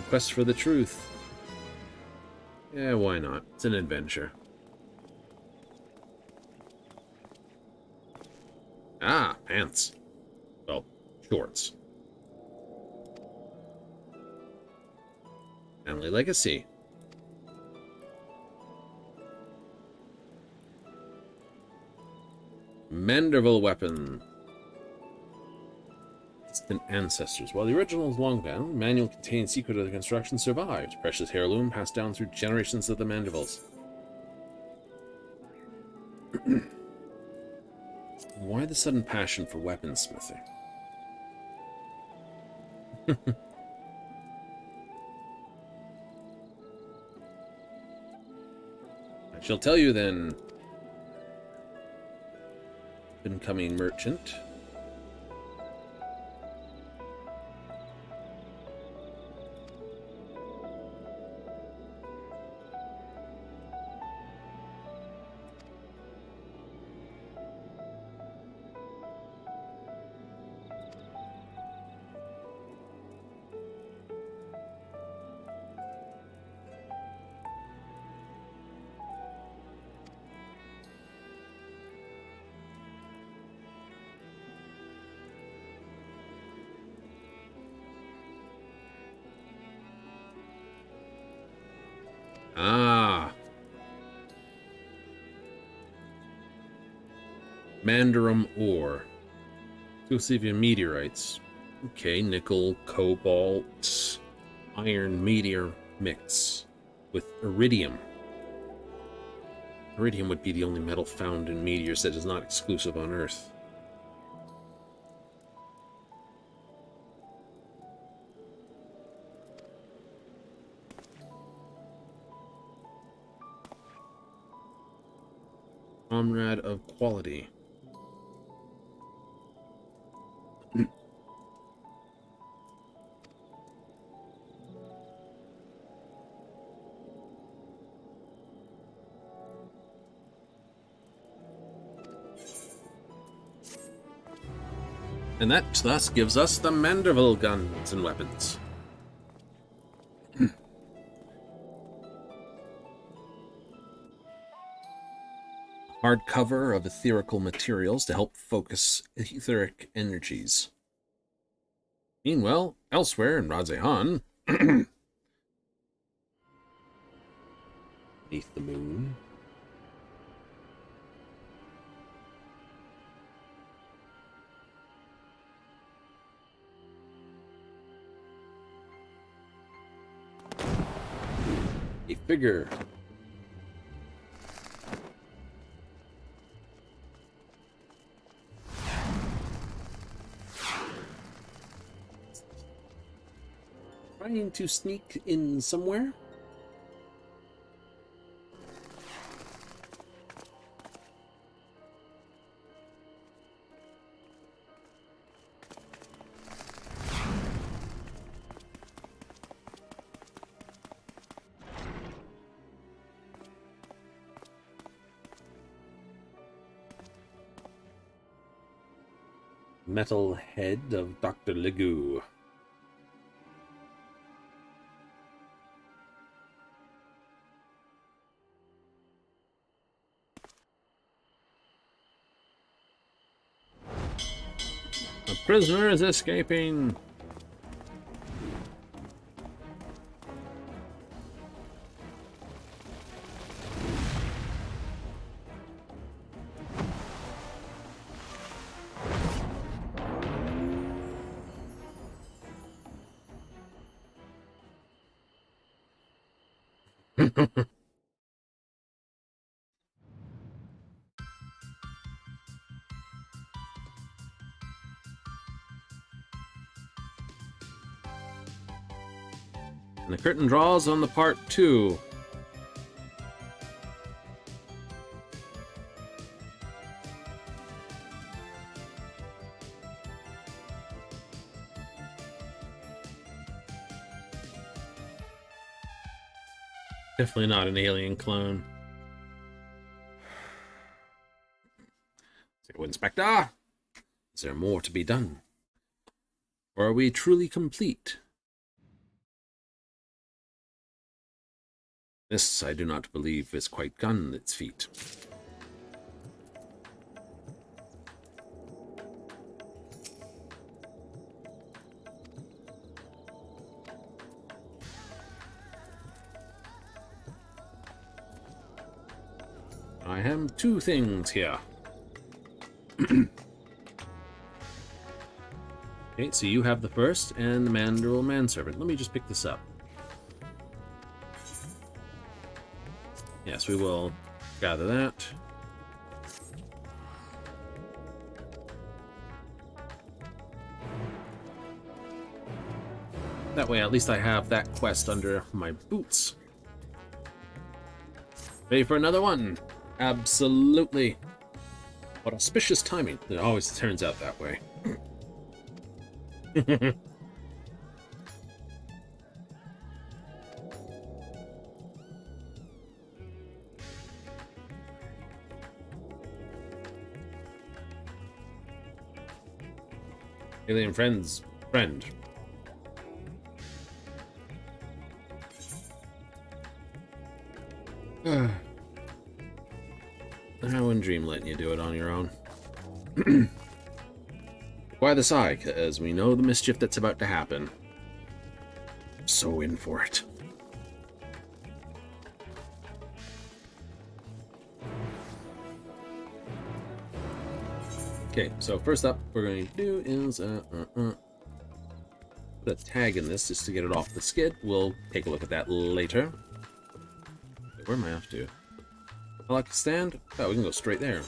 quest for the truth. Yeah, why not? It's an adventure. Ah, pants. Well, shorts. Family legacy. Manderville weapon. Distant ancestors. While the original is long gone, the manual containing secret of the construction survived. Precious heirloom passed down through generations of the Mandervilles. Why the sudden passion for weaponsmithing? I shall tell you then, incoming merchant. Ah. Mandarum ore. Exclusive meteorites. Okay, nickel, cobalt, iron meteor mix with iridium. Iridium would be the only metal found in meteors that is not exclusive on Earth. Comrade of quality. And that thus gives us the Manderville guns and weapons. Hardcover of etherical materials to help focus etheric energies. Meanwhile, elsewhere in Radzehan, beneath the moon, a figure trying to sneak in somewhere. Metal head of Dr. Legoo. The prisoner is escaping. And the curtain draws on the part 2. Definitely not an alien clone. So, Inspector, is there more to be done? Or are we truly complete? This, I do not believe, is quite gone its feet. I have 2 things here. Okay, so you have the first and the Mandrill Manservant. Let me just pick this up. Yes, we will gather that. That way, at least I have that quest under my boots. Ready for another one? Absolutely. What auspicious timing. It always turns out that way. Alien friend's friend. I wouldn't dream letting you do it on your own. Why the sigh? Because we know the mischief that's about to happen. So in for it. Okay, so first up, what we're going to do is put a tag in this just to get it off the skid. We'll take a look at that later. Where am I off to? I like to stand? Oh, we can go straight there.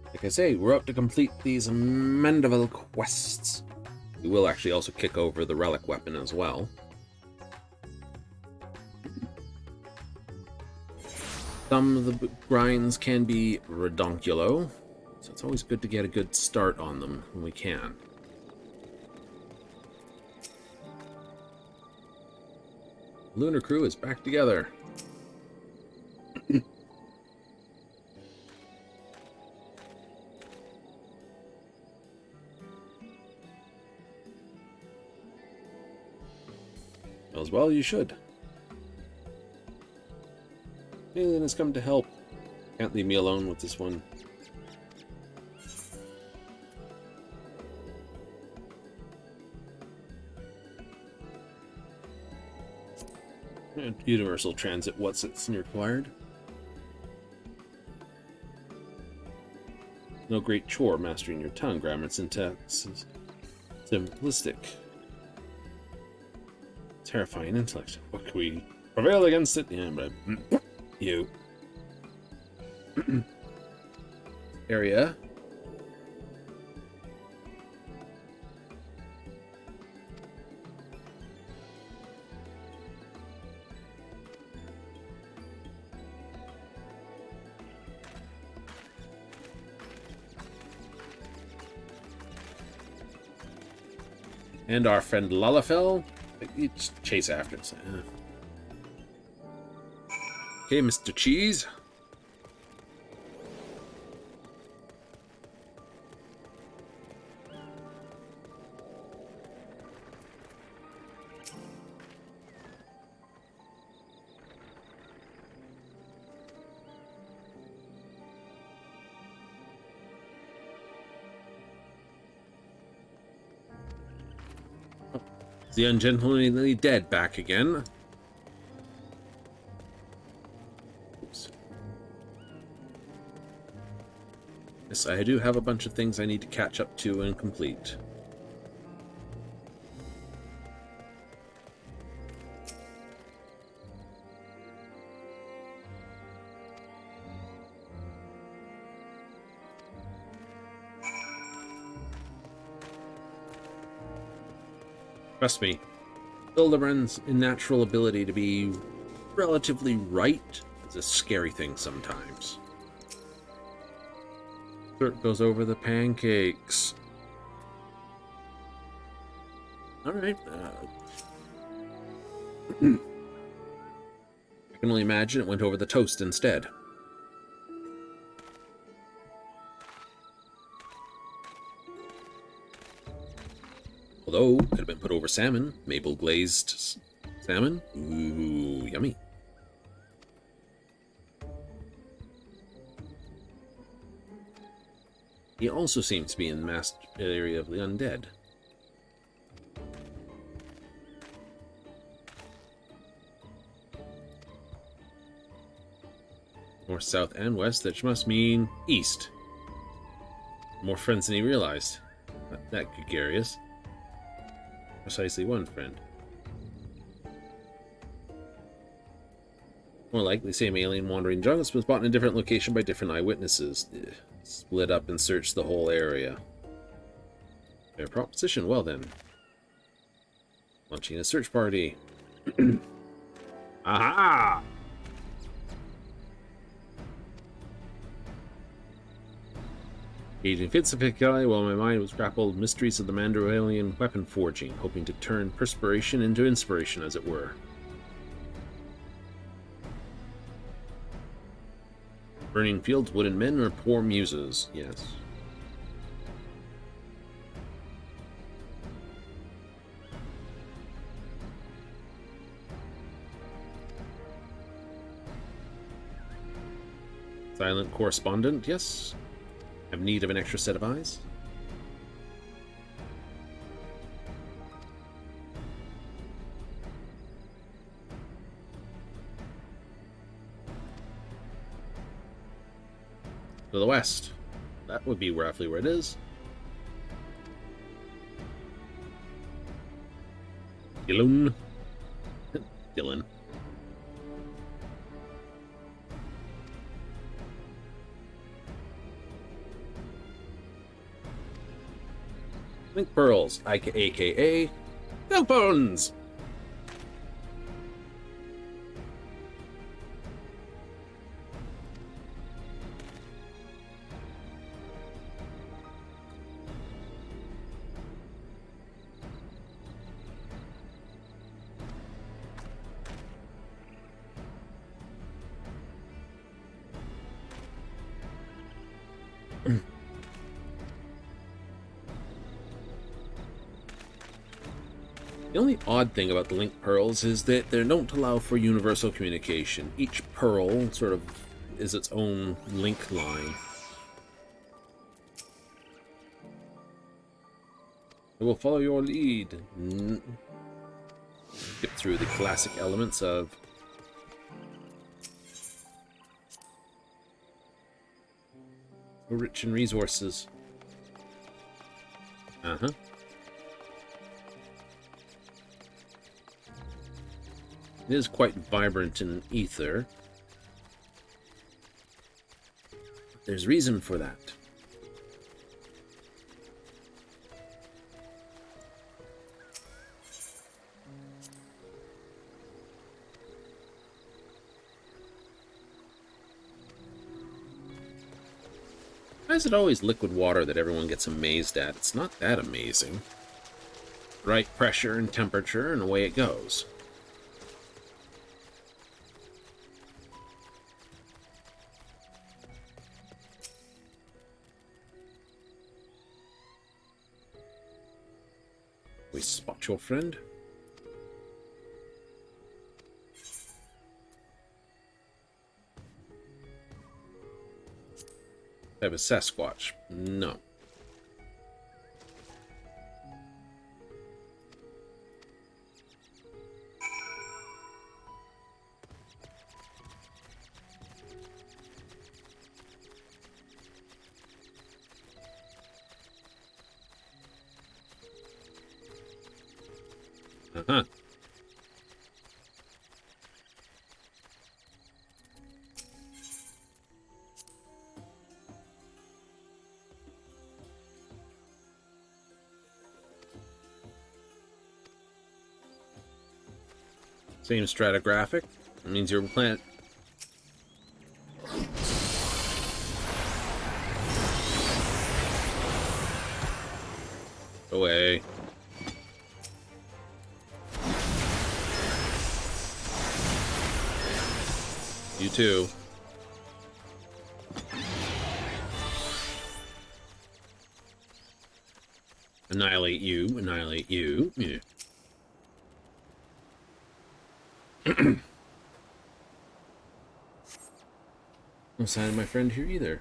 Like I say, we're up to complete these Mandeville quests. We will actually also kick over the relic weapon as well. Some of the grinds can be redonkulo, so it's always good to get a good start on them when we can. Lunar crew is back together. As well, you should. Alien has come to help. Can't leave me alone with this one. And universal transit, what's it's required? No great chore mastering your tongue, grammar, syntax is simplistic. Terrifying intellect. What can we prevail against it? Yeah, but you. Area. And our friend Lalafell. You just chase after us. Okay, Mr. Cheese. The ungentlemanly dead back again. Oops. Yes, I do have a bunch of things I need to catch up to and complete. Trust me, Hildibrand's natural ability to be relatively right is a scary thing sometimes. Dirt goes over the pancakes. Alright. I can only imagine it went over the toast instead. Although, could have been put over salmon. Maple glazed salmon. Ooh, yummy. He also seems to be in the master area of the undead. North, south, and west, that must mean east. More friends than he realized. Not that gregarious. Precisely one friend. More likely, same alien wandering juggles was spotted in a different location by different eyewitnesses. Split up and searched the whole area. Fair proposition. Well then. Launching a search party. Aha! Gauging fits while my mind was grappled with mysteries of the Mandalorian weapon forging, hoping to turn perspiration into inspiration, as it were. Burning fields, wooden men, or poor muses? Yes. Silent correspondent? Yes. Have need of an extra set of eyes? To the west. That would be roughly where it is. Dylan. Dylan. Link pearls, aka milk bones. The only odd thing about the link pearls is that they don't allow for universal communication. Each pearl sort of is its own link line. I will follow your lead. Skip through the classic elements of rich in resources. Uh-huh. It is quite vibrant in ether. There's reason for that. Why is it always liquid water that everyone gets amazed at? It's not that amazing. Right pressure and temperature, and away it goes. We spot your friend. Have a Sasquatch? No. Uh-huh. Same stratigraphic. That means your planet. Away. You too. Annihilate you. Annihilate you. Yeah. No sign of my friend here either.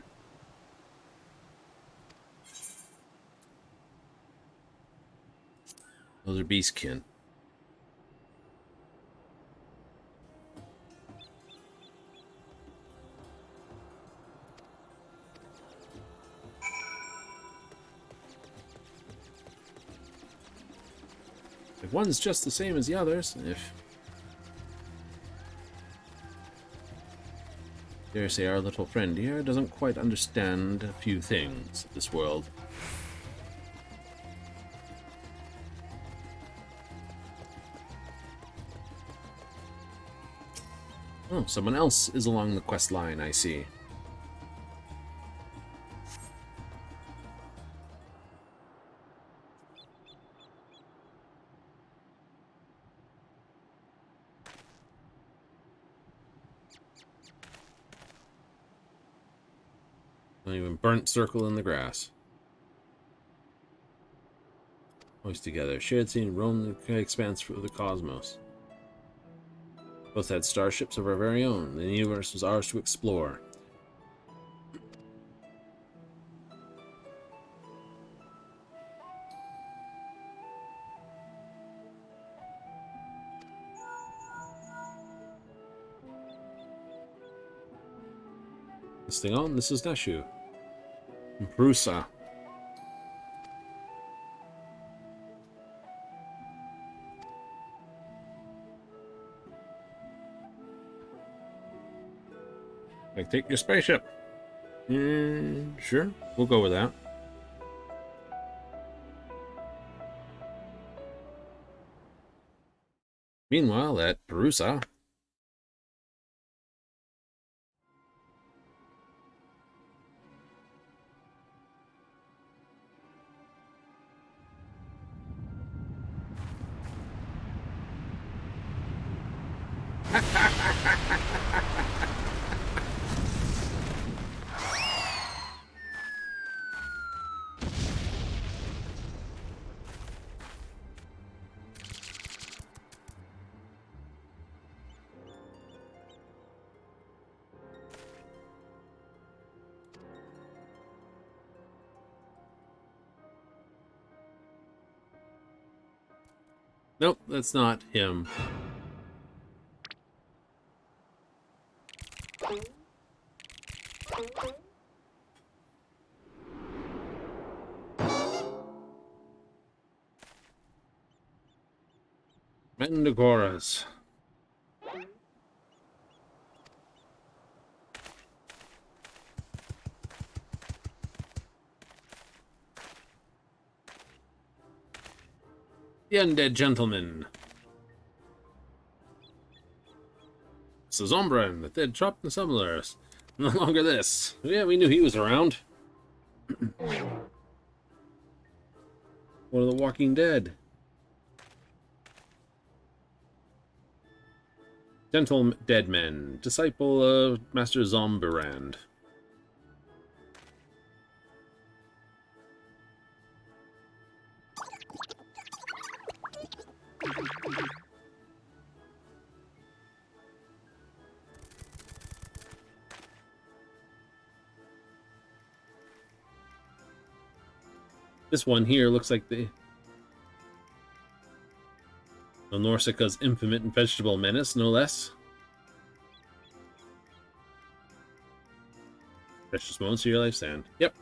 Those are beastkin. If one's just the same as the others, if... Dare say our little friend here doesn't quite understand a few things of this world. Oh, someone else is along the quest line, I see. Not even burnt circle in the grass. Always together. Shared scene, roam the expanse of the cosmos. Both had starships of our very own. The universe was ours to explore. This thing on, this is Neshu. Brusa. Like, take your spaceship. Sure, we'll go with that. Meanwhile, at Brusa. Nope, that's not him. Mendigoras. The undead gentleman. This is Umbran, the dead chopped and similar. No longer this. Yeah, we knew he was around. One of the Walking Dead. Gentle Dead Men, disciple of Master Zomberand. This one here looks like the Norsica's infamous vegetable menace, no less. Precious moments of your life, Sand. Yep.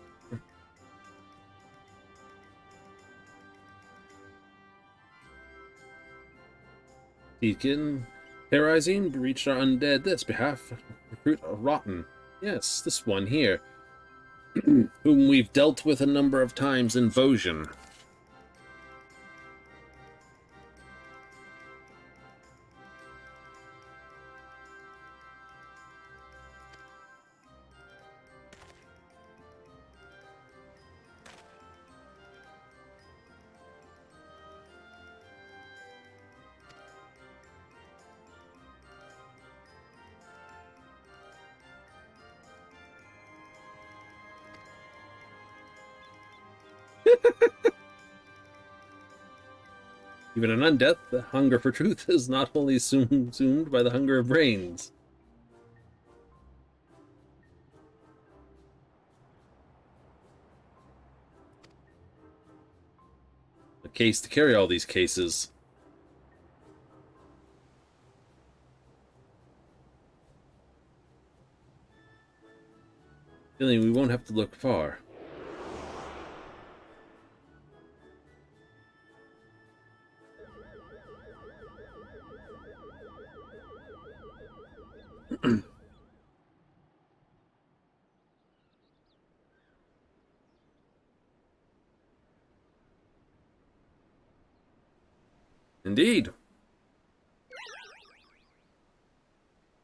Beacon. Terrorizing reached our undead this behalf. Recruit a rotten. Yes, this one here. Whom we've dealt with a number of times in Vosgen. Even an undead, the hunger for truth is not only consumed by the hunger of brains. A case to carry all these cases. Feeling we won't have to look far. Indeed.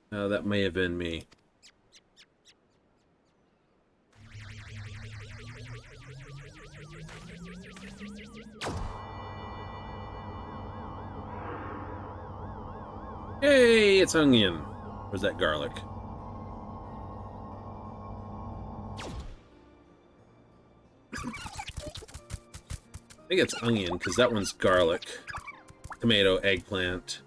That may have been me. Hey, it's onion. Where's that garlic? I think it's onion, because that one's garlic. Tomato, eggplant.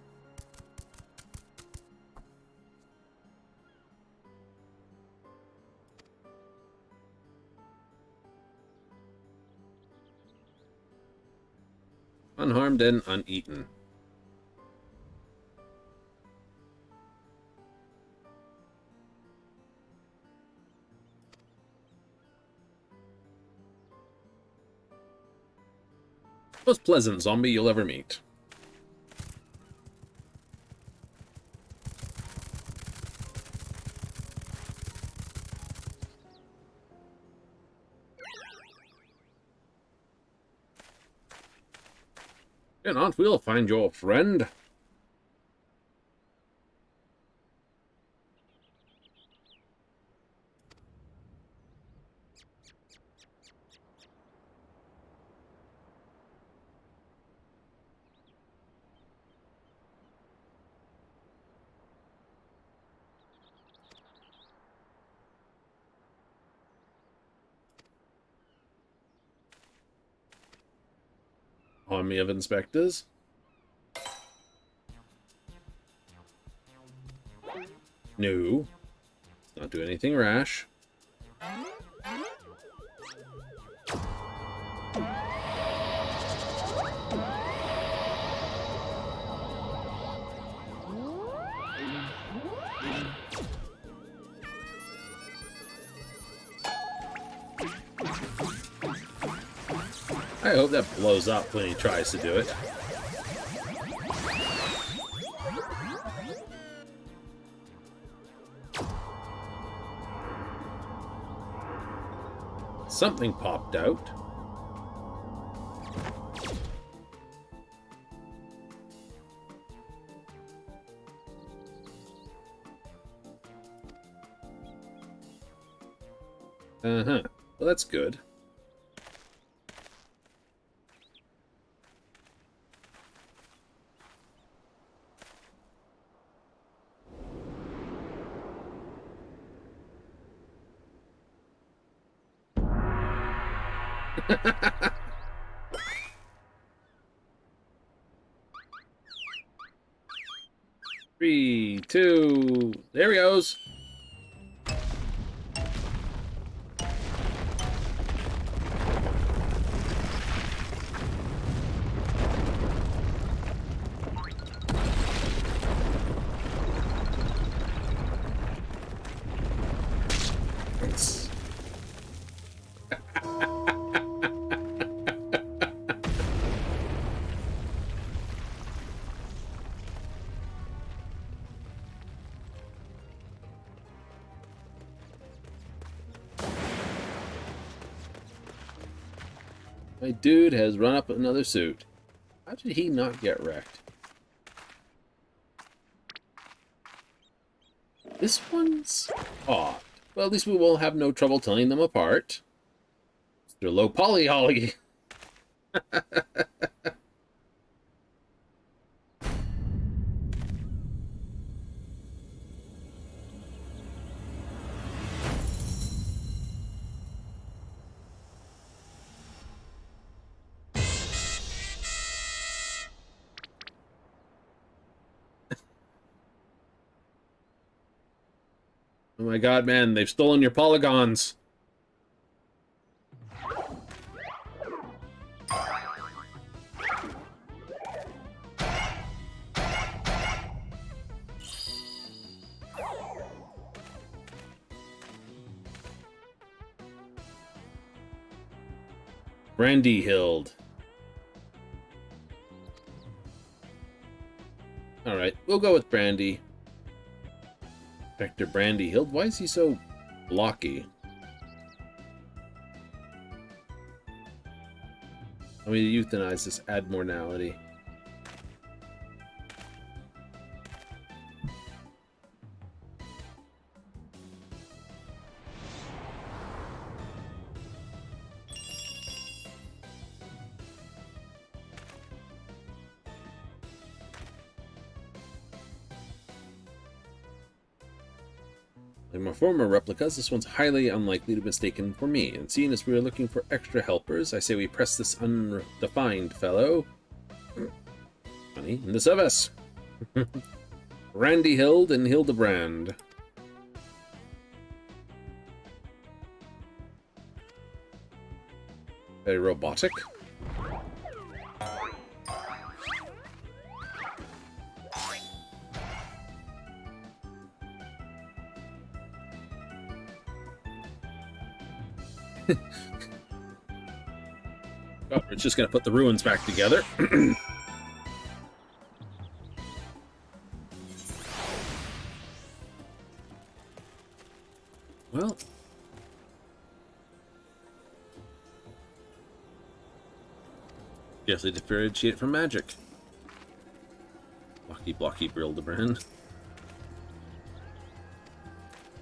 Unharmed and uneaten. Most pleasant zombie you'll ever meet. And Aunt, we'll find your friend. Army of inspectors. No. Let's not do anything rash. I hope that blows up when he tries to do it. Something popped out. Uh-huh. Well, that's good. Three, two, there he goes. My dude has run up another suit. How did he not get wrecked? This one's odd. Well, at least we will have no trouble telling them apart. They're low poly holly. Oh my god, man, they've stolen your polygons. Brandy Hild. Alright, we'll go with Brandy. Inspector Brandy Hild. Why is he so blocky? I mean, euthanize this, add mortality. Like my former replicas, this one's highly unlikely to be mistaken for me, and seeing as we are looking for extra helpers, I say we press this undefined fellow money in the service. Randy Hild and Hildibrand. Very robotic. Oh, it's just going to put the ruins back together. Well, guess they differentiate from magic. Blocky Hildibrand.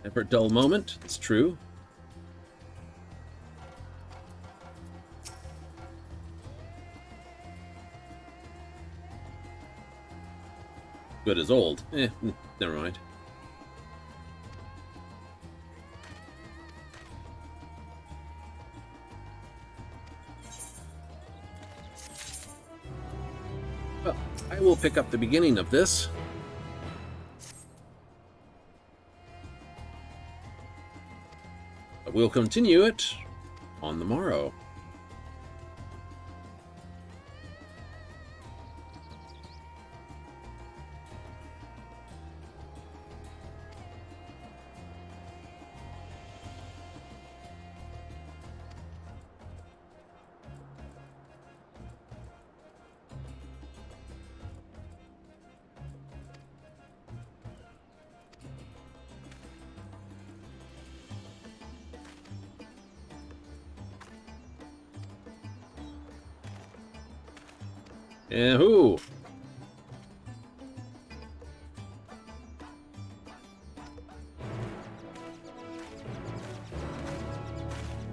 Never a dull moment. It's true. Good as old. Never mind. Well, I will pick up the beginning of this. But we'll continue it on the morrow. Yahoo!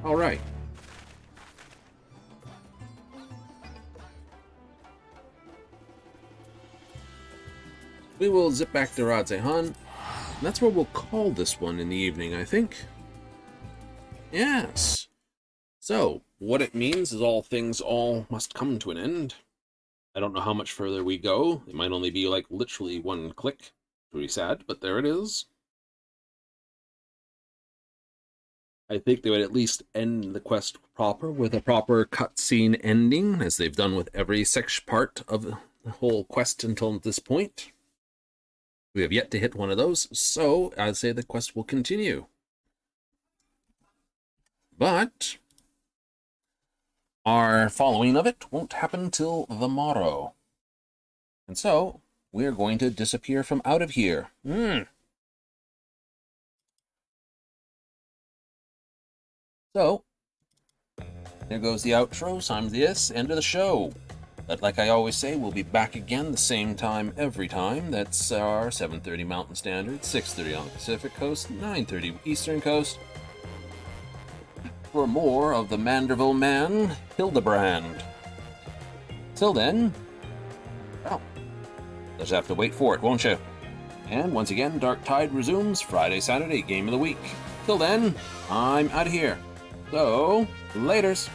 All right. We will zip back to Radzehan. And that's where we'll call this one in the evening, I think. Yes. So, what it means is all things all must come to an end. I don't know how much further we go. It might only be like literally one click. Pretty sad, but there it is. I think they would at least end the quest proper with a proper cutscene ending, as they've done with every section part of the whole quest until this point. We have yet to hit one of those, so I'd say the quest will continue. But our following of it won't happen till the morrow. And so, we're going to disappear from out of here. So, There goes the outro. Time this, end of the show. But like I always say, we'll be back again the same time every time. That's our 7:30 Mountain Standard, 6:30 on the Pacific Coast, 9:30 Eastern Coast. For more of the Manderville Man, Hildibrand. Till then, well, just have to wait for it, won't you? And once again, Dark Tide resumes Friday, Saturday, Game of the Week. Till then, I'm out of here. So, laters.